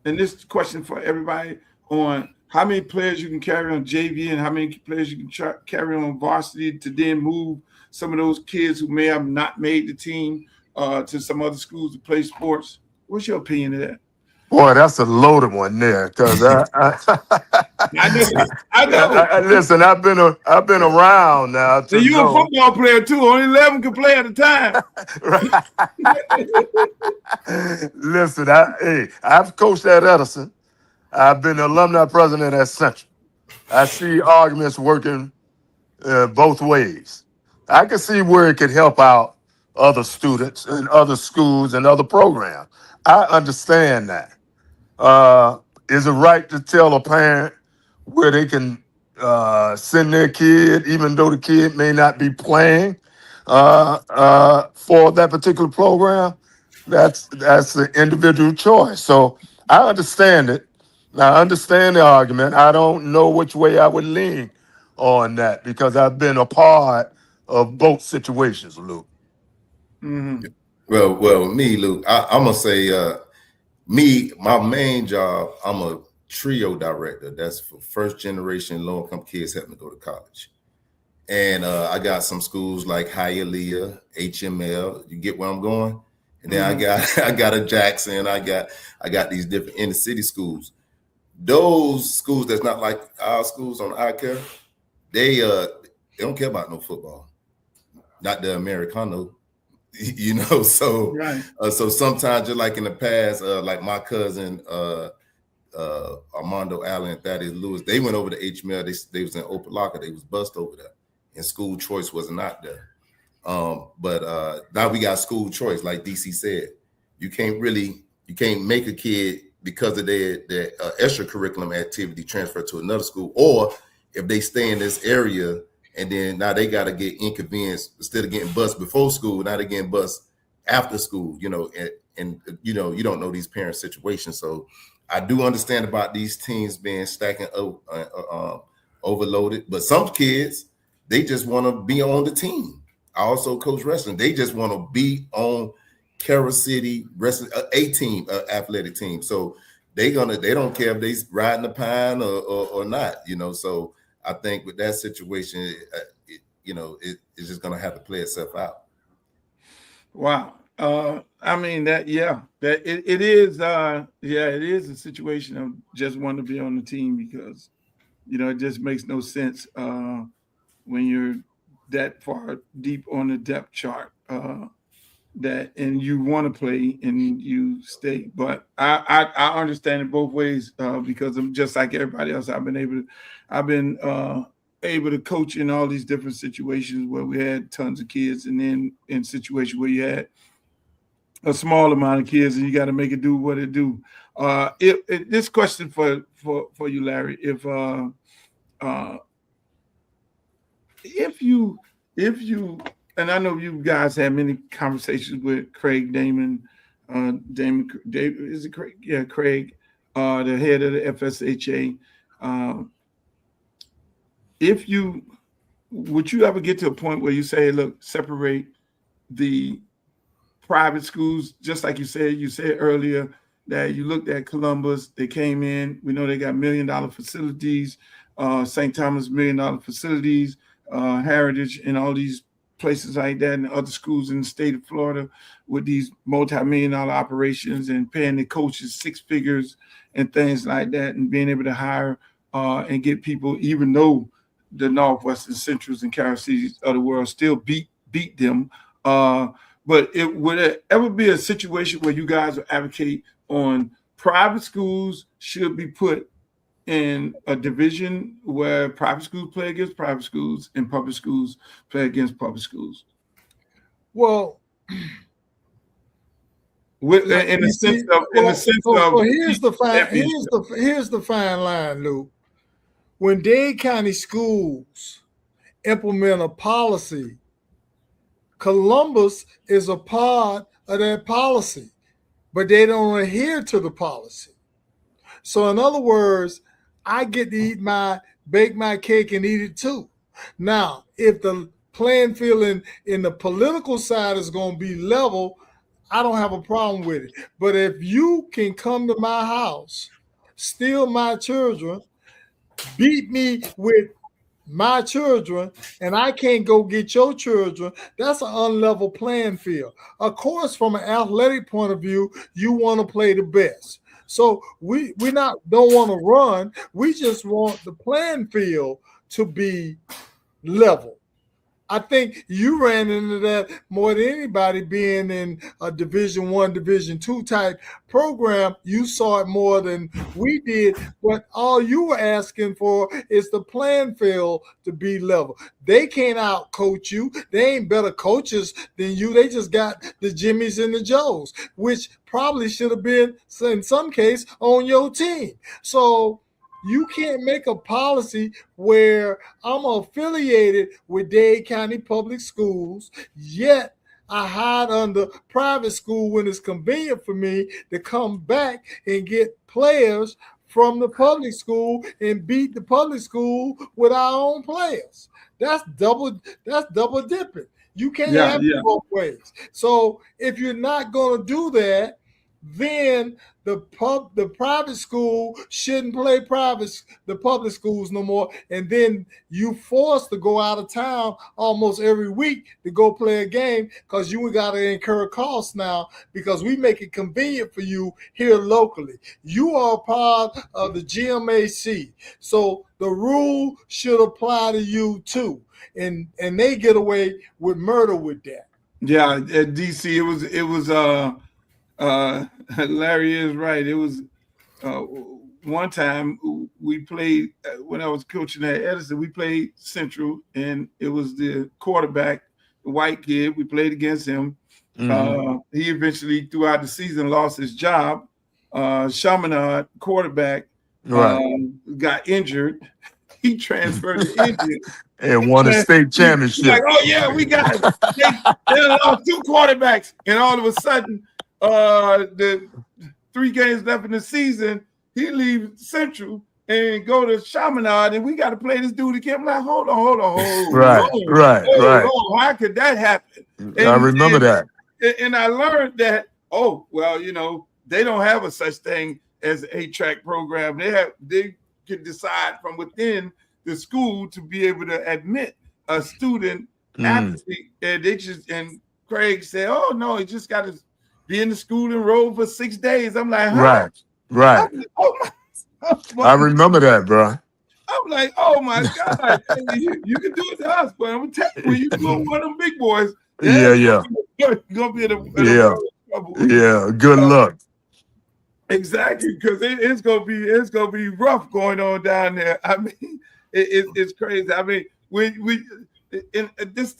And this question for everybody on how many players you can carry on JV and how many players you can carry on varsity to then move some of those kids who may have not made the team to some other schools to play sports. What's your opinion of that? Boy, that's a loaded one there, because I know. Listen, I've been around now. So you a football player too. Only 11 can play at a time. Listen, I've coached at Edison. I've been the alumni president at Central. I see arguments working both ways. I can see where it could help out other students and other schools and other programs. I understand that. Is it right to tell a parent where they can send their kid, even though the kid may not be playing for that particular program? That's the individual choice. So I understand it. I understand the argument. I don't know which way I would lean on that because I've been a part of both situations, Luke. Mm-hmm. Well, me, Luke, I'm gonna say, my main job, I'm a trio director. That's for first generation low income kids helping to go to college. And I got some schools like Hialeah, HML. You get where I'm going? And then I got a Jackson. I got these different inner city schools. Those schools that's not like our schools on ICAR, they don't care about no football. Not the Americano. You know, so right. So sometimes, just like in the past, like my cousin Armando Allen and Thaddeus Lewis, they went over to HML. They was in Opelika. They was bused over there, and school choice was not there. But now we got school choice, like DC said. You can't make a kid because of their extracurriculum activity transfer to another school, or if they stay in this area. And then now they got to get inconvenienced instead of getting bused before school. Now they're getting bused after school, you know, and you know, you don't know these parents' situations. So I do understand about these teams being stacking overloaded. But some kids, they just want to be on the team. I also coach wrestling. They just want to be on Carol City wrestling, a team, athletic team. So they don't care if they riding the pine or not, you know. So I think with that situation, it's just going to have to play itself out. Wow. I mean that it is a situation of just wanting to be on the team because, you know, it just makes no sense when you're that far deep on the depth chart and you want to play and you stay. But I understand it both ways because I'm just like everybody else. I've been able to coach in all these different situations where we had tons of kids, and then in situations where you had a small amount of kids and you got to make it do what it do. This question for you, Larry, if you and I know you guys had many conversations with Craig Damon, is it Craig? Yeah, Craig, the head of the FSHA. Would you ever get to a point where you say, look, separate the private schools, just like you said earlier that you looked at Columbus, they came in, we know they got $1 million facilities, St. Thomas $1 million facilities, Heritage and all these places like that, and other schools in the state of Florida with these multi-million-dollar operations and paying the coaches six figures and things like that, and being able to hire and get people, even though the Northwestern Centrals and Carol Cities of the world still beat them. But would it ever be a situation where you guys would advocate on private schools should be put in a division where private schools play against private schools and public schools play against public schools? Well, here's the fine line, Luke. When Dade County schools implement a policy, Columbus is a part of that policy, but they don't adhere to the policy. So in other words, I get to bake my cake and eat it too. Now, if the playing field in the political side is going to be level, I don't have a problem with it. But if you can come to my house, steal my children, beat me with my children, and I can't go get your children, that's an unlevel playing field. Of course, from an athletic point of view, you want to play the best. So we don't want to run. We just want the playing field to be level. I think you ran into that more than anybody, being in a Division I, Division II type program. You saw it more than we did, but all you were asking for is the playing field to be level. They can't out coach you. They ain't better coaches than you. They just got the Jimmies and the Joes, which probably should have been, in some case, on your team. So you can't make a policy where I'm affiliated with Dade County Public Schools, yet I hide under private school when it's convenient for me to come back and get players from the public school and beat the public school with our own players. That's double dipping. You can't have it both ways. So if you're not going to do that, then the private school shouldn't play the public schools no more, and then you forced to go out of town almost every week to go play a game because you got to incur costs now because we make it convenient for you here locally. You are a part of the GMAC, so the rule should apply to you too, and they get away with murder with that. Yeah, at DC it was Larry is right. It was one time we played when I was coaching at Edison. We played Central, and it was the quarterback, the white kid. We played against him. Mm-hmm. He eventually, throughout the season, lost his job. Chaminade quarterback got injured. He transferred to India and won a state championship. Like, oh yeah, we got it. They lost 2 quarterbacks, and all of a sudden, the 3 games left in the season, he leaves Central and go to Chaminade, and we got to play this dude again. I'm like, hold on. Right. How could that happen? And I remember that. And I learned that, they don't have a such thing as an 8-track program. They can decide from within the school to be able to admit a student athlete. And Craig said, oh no, he just got to be in the school enrolled for 6 days. I'm like, huh? Right. I remember that, bro. I'm like, oh my God, you can do it to us, but I'm gonna tell you, when you go one of them big boys, you're gonna be in trouble. Yeah, good luck. Exactly, because it's gonna be rough going on down there. I mean, it's crazy. I mean, this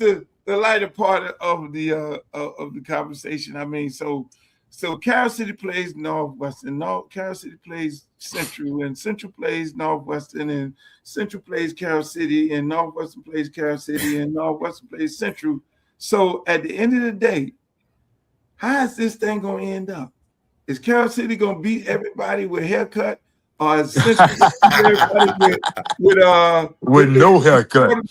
the lighter part of the conversation. I mean, so Carol City plays Northwestern, Carol City plays Central, and Central plays Northwestern, and Central plays Carol City, and Northwestern plays Carol City, and Northwestern plays Central. So at the end of the day, how is this thing gonna end up? Is Carol City gonna beat everybody with haircut, or is Central everybody with no haircut? Or the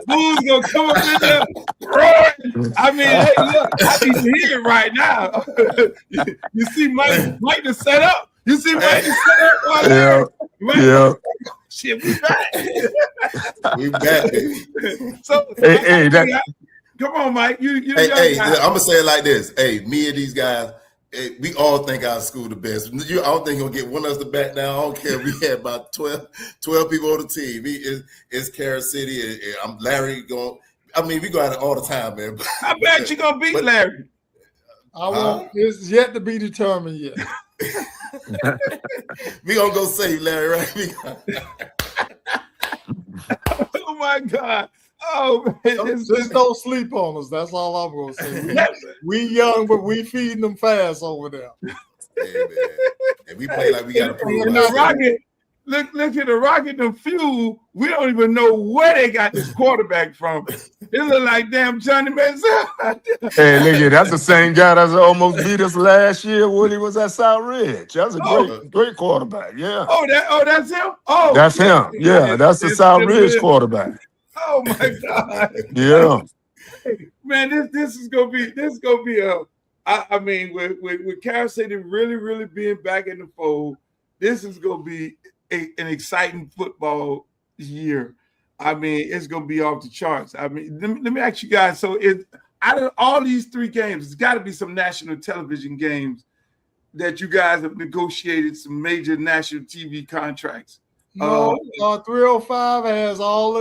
Bulls gonna come up in there roaring? I mean, hey, look, I need to hear it right now. You see Mike to set up. You see Mike to set up? Yeah. Shit, we back. We back, baby. So, come on, Mike. Hey, I'm gonna say it like this. Hey, me and these guys, we all think our school the best. I don't think you're gonna get one of us to back down. I don't care. We had about 12 people on the team. It's Carol City, and I'm Larry going. I mean, we go at it all the time, man. I bet you're gonna beat Larry. I won't. It's yet to be determined yet. We gonna go save Larry, right? Oh my God. Oh man. Just don't sleep on us. That's all I'm gonna say. We young, but we feeding them fast over there. Yeah, man. And we play like we gotta prove. Look at the Rocket and Fuel. We don't even know where they got this quarterback from. It look like damn Johnny Manziel. Hey, nigga, that's the same guy that almost beat us last year when he was at South Ridge. That's a great quarterback. Yeah. That's him. Oh, that's him. Yeah, that's the South Ridge quarterback. Oh my God. Yeah. Man, this is gonna be a. I mean, with Cal State really being back in the fold, this is gonna be an exciting football year. I mean, it's gonna be off the charts. I mean, let me ask you guys. So, out of all these 3 games, it's got to be some national television games that you guys have negotiated some major national TV contracts. No, 305 has all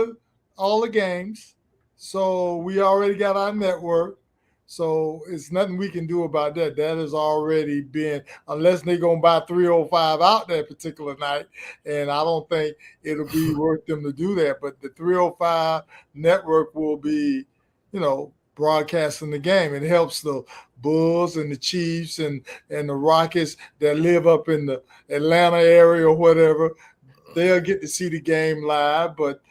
the games, so we already got our network. So it's nothing we can do about that. That has already been, unless they're going to buy 305 out that particular night. And I don't think it'll be worth them to do that. But the 305 network will be, broadcasting the game. It helps the Bulls and the Chiefs and the Rockets that live up in the Atlanta area or whatever. They'll get to see the game live, but,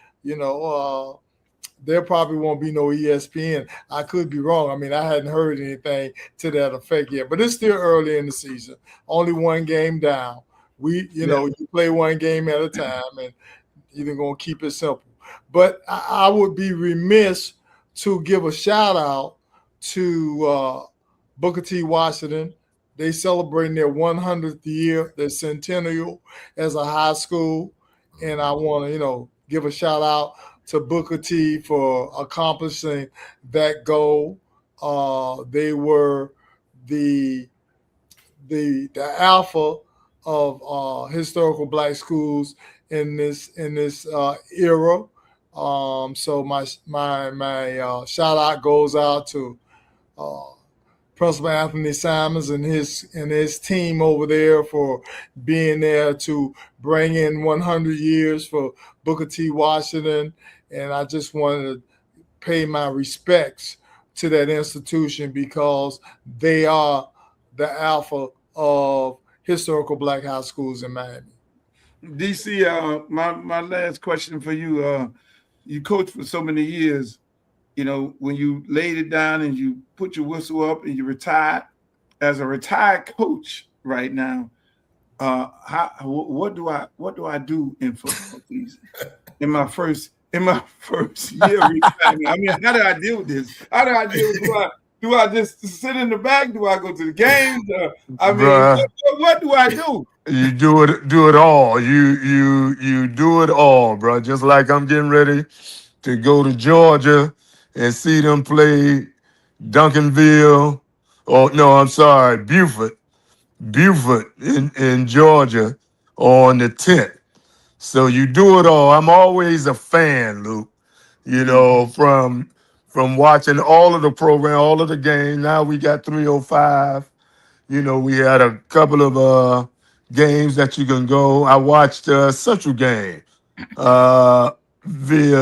there probably won't be no ESPN. I could be wrong. I mean, I hadn't heard anything to that effect yet, but it's still early in the season. Only one game down. You play one game at a time, and you're going to keep it simple. But I would be remiss to give a shout out to Booker T. Washington. They celebrating their 100th year, their centennial as a high school, and I want to, give a shout out to Booker T for accomplishing that goal. They were the alpha of historical Black schools in this era. So my shout out goes out to Principal Anthony Simons and his team over there for being there to bring in 100 years for Booker T. Washington. And I just wanted to pay my respects to that institution because they are the alpha of historical Black high schools in Miami. DC, my last question for you. You coached for so many years. When you laid it down and you put your whistle up and you retired, as a retired coach right now, what do I do in football season? In my first year of retirement? I mean, how do I deal with this? How do I deal with do I just sit in the back? Do I go to the games? What do I do? You do it all. You do it all, bro. Just like I'm getting ready to go to Georgia and see them play Duncanville. Buford in Georgia on the 10th. So you do it all. I'm always a fan, Luke. From watching all of the program, all of the games. Now we got 305. We had a couple of games that you can go. I watched Central game via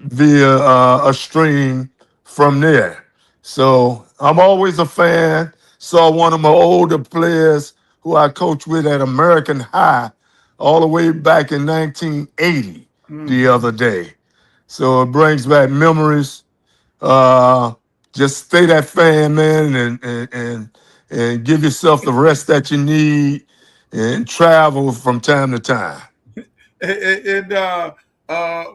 a stream from there. So I'm always a fan. Saw one of my older players who I coached with at American High all the way back in 1980 the other day. So it brings back memories. Just stay that fan, man, and give yourself the rest that you need and travel from time to time. And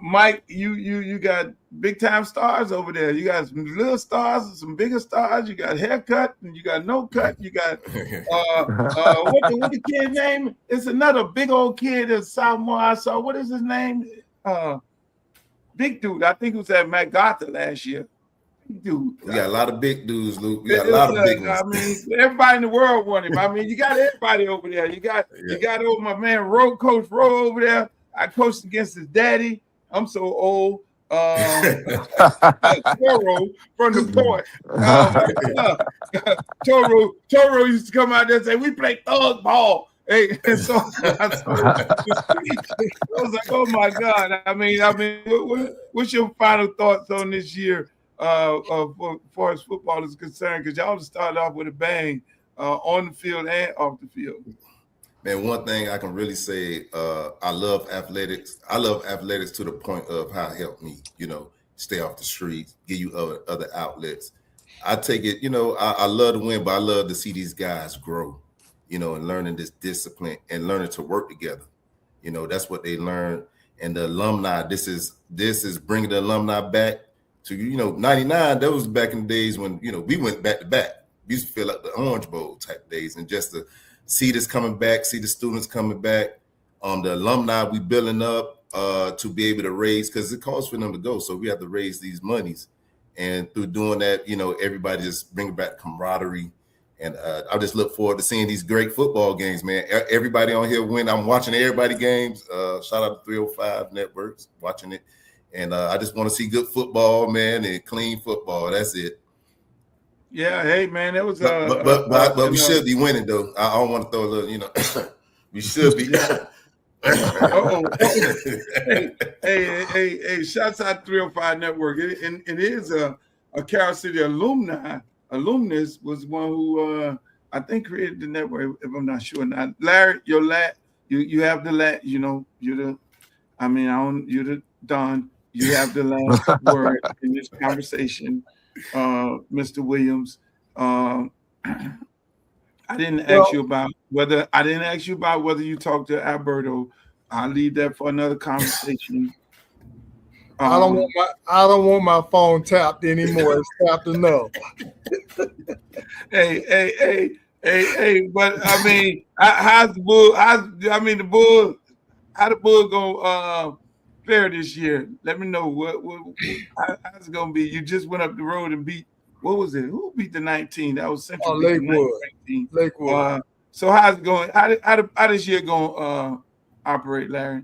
Mike, you got big time stars over there. You got some little stars and some bigger stars. You got haircut and you got no cut. You got what the kid's name? It's another big old kid in Sophomore. I saw. What is his name? Big dude. I think it was at MacArthur last year. Dude, we got a lot of big dudes, Luke. We got a lot of big ones. I mean, everybody in the world want him. I mean, you got everybody over there. You got over my man Coach Rowe over there. I coached against his daddy. I'm so old. Toro from the port. Toro used to come out there and say, "We play thug ball." Hey, and so I was like, "Oh my God!" I mean, what's your final thoughts on this year as far as football is concerned? Because y'all started off with a bang on the field and off the field. Man, one thing I can really say, I love athletics. I love athletics to the point of how it helped me, stay off the streets, give you other outlets. I take it, I love to win, but I love to see these guys grow, and learning this discipline and learning to work together. That's what they learn. And the alumni, this is bringing the alumni back to, 99. That was back in the days when, we went back to back. We used to feel like the Orange Bowl type days, and just to see this coming back, see the students coming back, the alumni we building up to be able to raise, because it costs for them to go. So we have to raise these monies. And through doing that, everybody just bring back camaraderie. And I just look forward to seeing these great football games, man. Everybody on here win. I'm watching everybody games. Shout out to 305 Networks, watching it. And I just want to see good football, man, and clean football. That's it. Yeah, hey man, that was but we should be winning though. I don't want to throw a little, we should be. Hey, shouts out 305 Network. It is a Carol City alumnus was one who I think created the network, if I'm not sure. Now, Larry, you have the you're the Don. You have the last word in this conversation. Mr. Williams, I didn't ask you about whether you talked to Alberto. I'll leave that for another conversation. I don't want my phone tapped anymore. It's tapped enough. Hey, but I mean, how's the Bull? How the Bull gonna fare this year? Let me know how's it gonna be. You just went up the road and beat, what was it? Who beat the 19? That was Central. Lakewood. So how's it going? How this year gonna operate, Larry?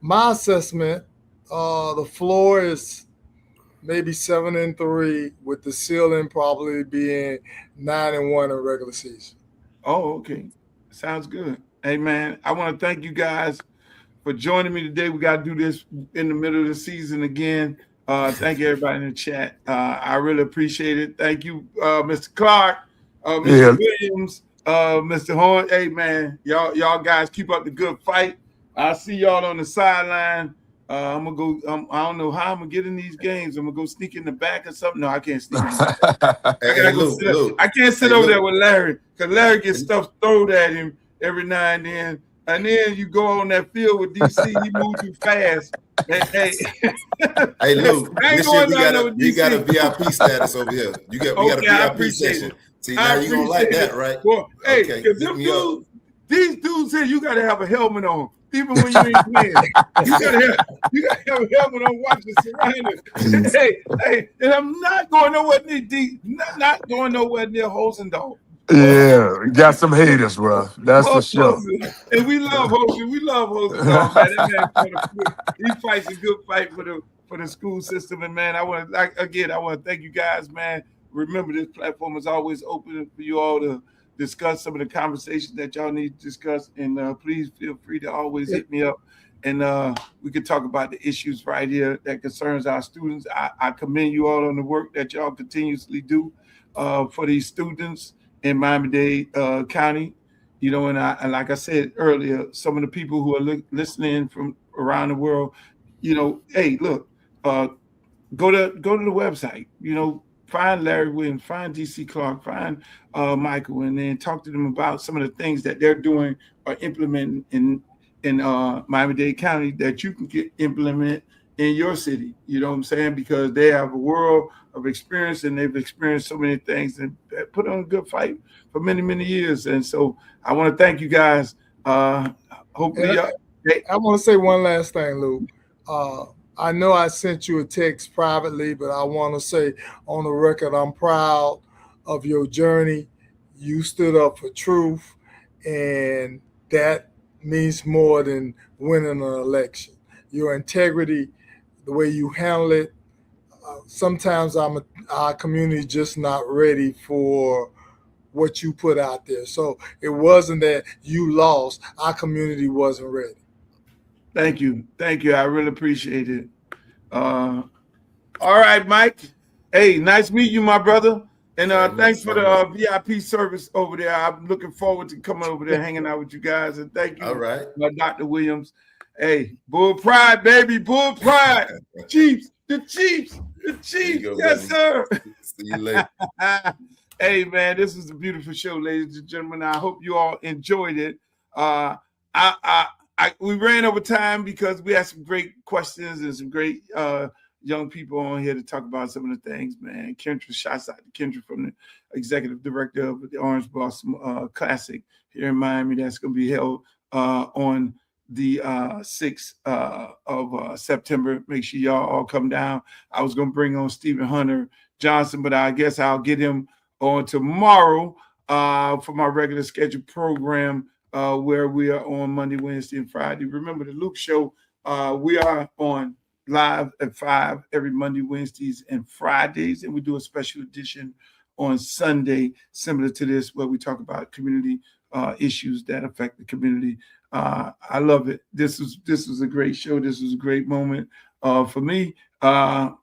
My assessment, the floor is maybe 7-3, with the ceiling probably being 9-1 in regular season. Oh, okay. Sounds good. Hey, man, I want to thank you guys for joining me today. We got to do this in the middle of the season again. Thank you, everybody in the chat. I really appreciate it. Thank you, Mr. Clark, Mr. Williams, Mr. Horn. Hey, man, y'all guys keep up the good fight. I'll see y'all on the sideline. I'm gonna go. I don't know how I'm gonna get in these games. I'm gonna go sneak in the back or something. No, I can't sneak in the back. I can't sit over there with Larry, because Larry gets stuff thrown at him every now and then. And then you go on that field with DC, he moves too fast. Hey, Luke, this year we got a VIP status over here. We got a VIP session. See, now you don't like that, right? Well, hey, because these dudes here, you got to have a helmet on. Even when you ain't playing, you gotta have a helmet on, watch the surroundings. hey, and I'm not going nowhere near Hosendall. Yeah, got some haters, bro. That's for sure. And we love Hosen. We love Hosendall, man. That man, he fights a good fight for the school system. And man, I want to thank you guys, man. Remember, this platform is always open for you all to discuss some of the conversations that y'all need to discuss, and please feel free to always hit me up, and we can talk about the issues right here that concerns our students. I commend you all on the work that y'all continuously do for these students in Miami-Dade County. And like I said earlier, some of the people who are listening from around the world, hey, look, go to the website, find Larry Williams, find DC Clark, find Michael, and then talk to them about some of the things that they're doing or implementing in Miami-Dade County that you can implement in your city. You know what I'm saying? Because they have a world of experience, and they've experienced so many things and put on a good fight for many, many years. And so I want to thank you guys. Hopefully, I want to say one last thing, Luke. I know I sent you a text privately, but I want to say on the record, I'm proud of your journey. You stood up for truth, and that means more than winning an election. Your integrity, the way you handle it, sometimes our community just not ready for what you put out there. So it wasn't that you lost, our community wasn't ready. Thank you. I really appreciate it. All right, Mike. Hey, nice meeting you, my brother. And thanks for the VIP service over there. I'm looking forward to coming over there, hanging out with you guys. And thank you, All right, Dr. Williams. Hey, Bull Pride, baby, Bull Pride. Chiefs, the Chiefs, the Chiefs. Go, yes, sir. See you later. Hey, man, this was a beautiful show, ladies and gentlemen. I hope you all enjoyed it. We ran over time because we had some great questions and some great young people on here to talk about some of the things, man. Kendra, shouts out to Kendra from the executive director of the Orange Blossom Classic here in Miami. That's going to be held on the 6th of September. Make sure y'all all come down. I was going to bring on Stephen Hunter Johnson, but I guess I'll get him on tomorrow for my regular scheduled program where we are on Monday, Wednesday, and Friday. Remember the Luke Show, we are on live at 5 every Monday, Wednesdays, and Fridays, and we do a special edition on Sunday similar to this where we talk about community issues that affect the community. I love it. This was a great show. This was a great moment for me. All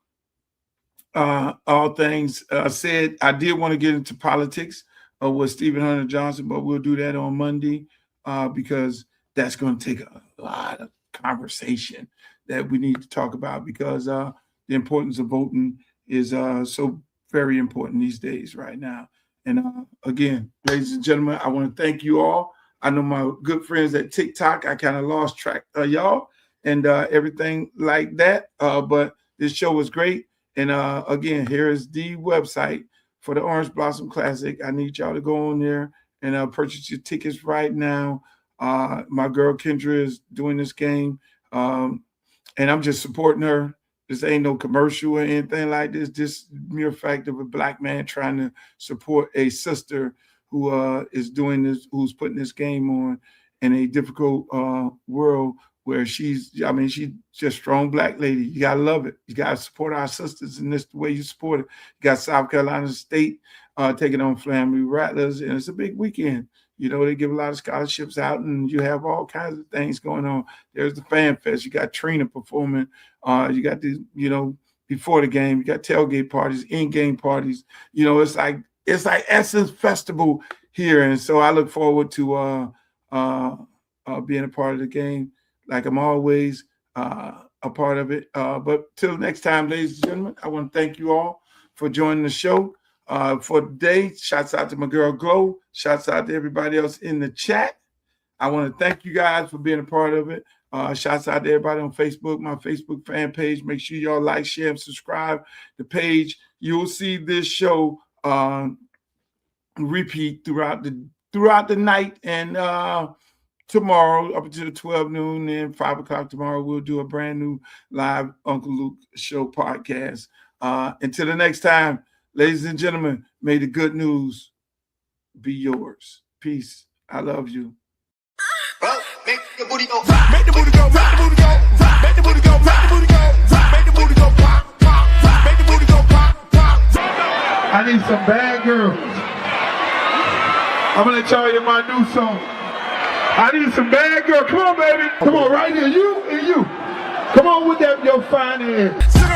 things said, I did want to get into politics with Stephen Hunter Johnson, but we'll do that on Monday because that's going to take a lot of conversation that we need to talk about because the importance of voting is so very important these days right now. And again, ladies and gentlemen, I want to thank you all. I know my good friends at TikTok, I kind of lost track of y'all and everything like that. But this show was great. And again, here is the website for the Orange Blossom Classic. I need y'all to go on there and purchase your tickets right now. My girl Kendra is doing this game. And I'm just supporting her. This ain't no commercial or anything like this. Just mere fact of a Black man trying to support a sister who is doing this, who's putting this game on in a difficult world where she's just strong Black lady. You gotta love it. You gotta support our sisters, and this the way you support it. You got South Carolina State taking on FAMU Rattlers, and it's a big weekend. You know, they give a lot of scholarships out, and you have all kinds of things going on. There's the Fan Fest. You got Trina performing. You got the, before the game, you got tailgate parties, in-game parties. It's like Essence Festival here, and so I look forward to being a part of the game, like I'm always a part of it. But till next time, ladies and gentlemen, I want to thank you all for joining the show. For today, shouts out to my girl Glow. Shouts out to everybody else in the chat. I want to thank you guys for being a part of it. Shouts out to everybody on Facebook, my Facebook fan page. Make sure y'all like, share, and subscribe the page. You'll see this show repeat throughout the night and tomorrow up until 12 noon and 5 o'clock tomorrow. We'll do a brand new live Uncle Luke Show podcast. Until the next time, ladies and gentlemen, may the good news be yours. Peace. I love you. Make the booty go, make the booty go, make the booty go, make the booty go, make the booty go, make the booty go, pop, pop, make the booty go, pop, pop. I need some bad girls. I'm gonna let y'all hear my new song. I need some bad girls. Come on, baby. Come on, right here. You and you. Come on with that, your fine ass.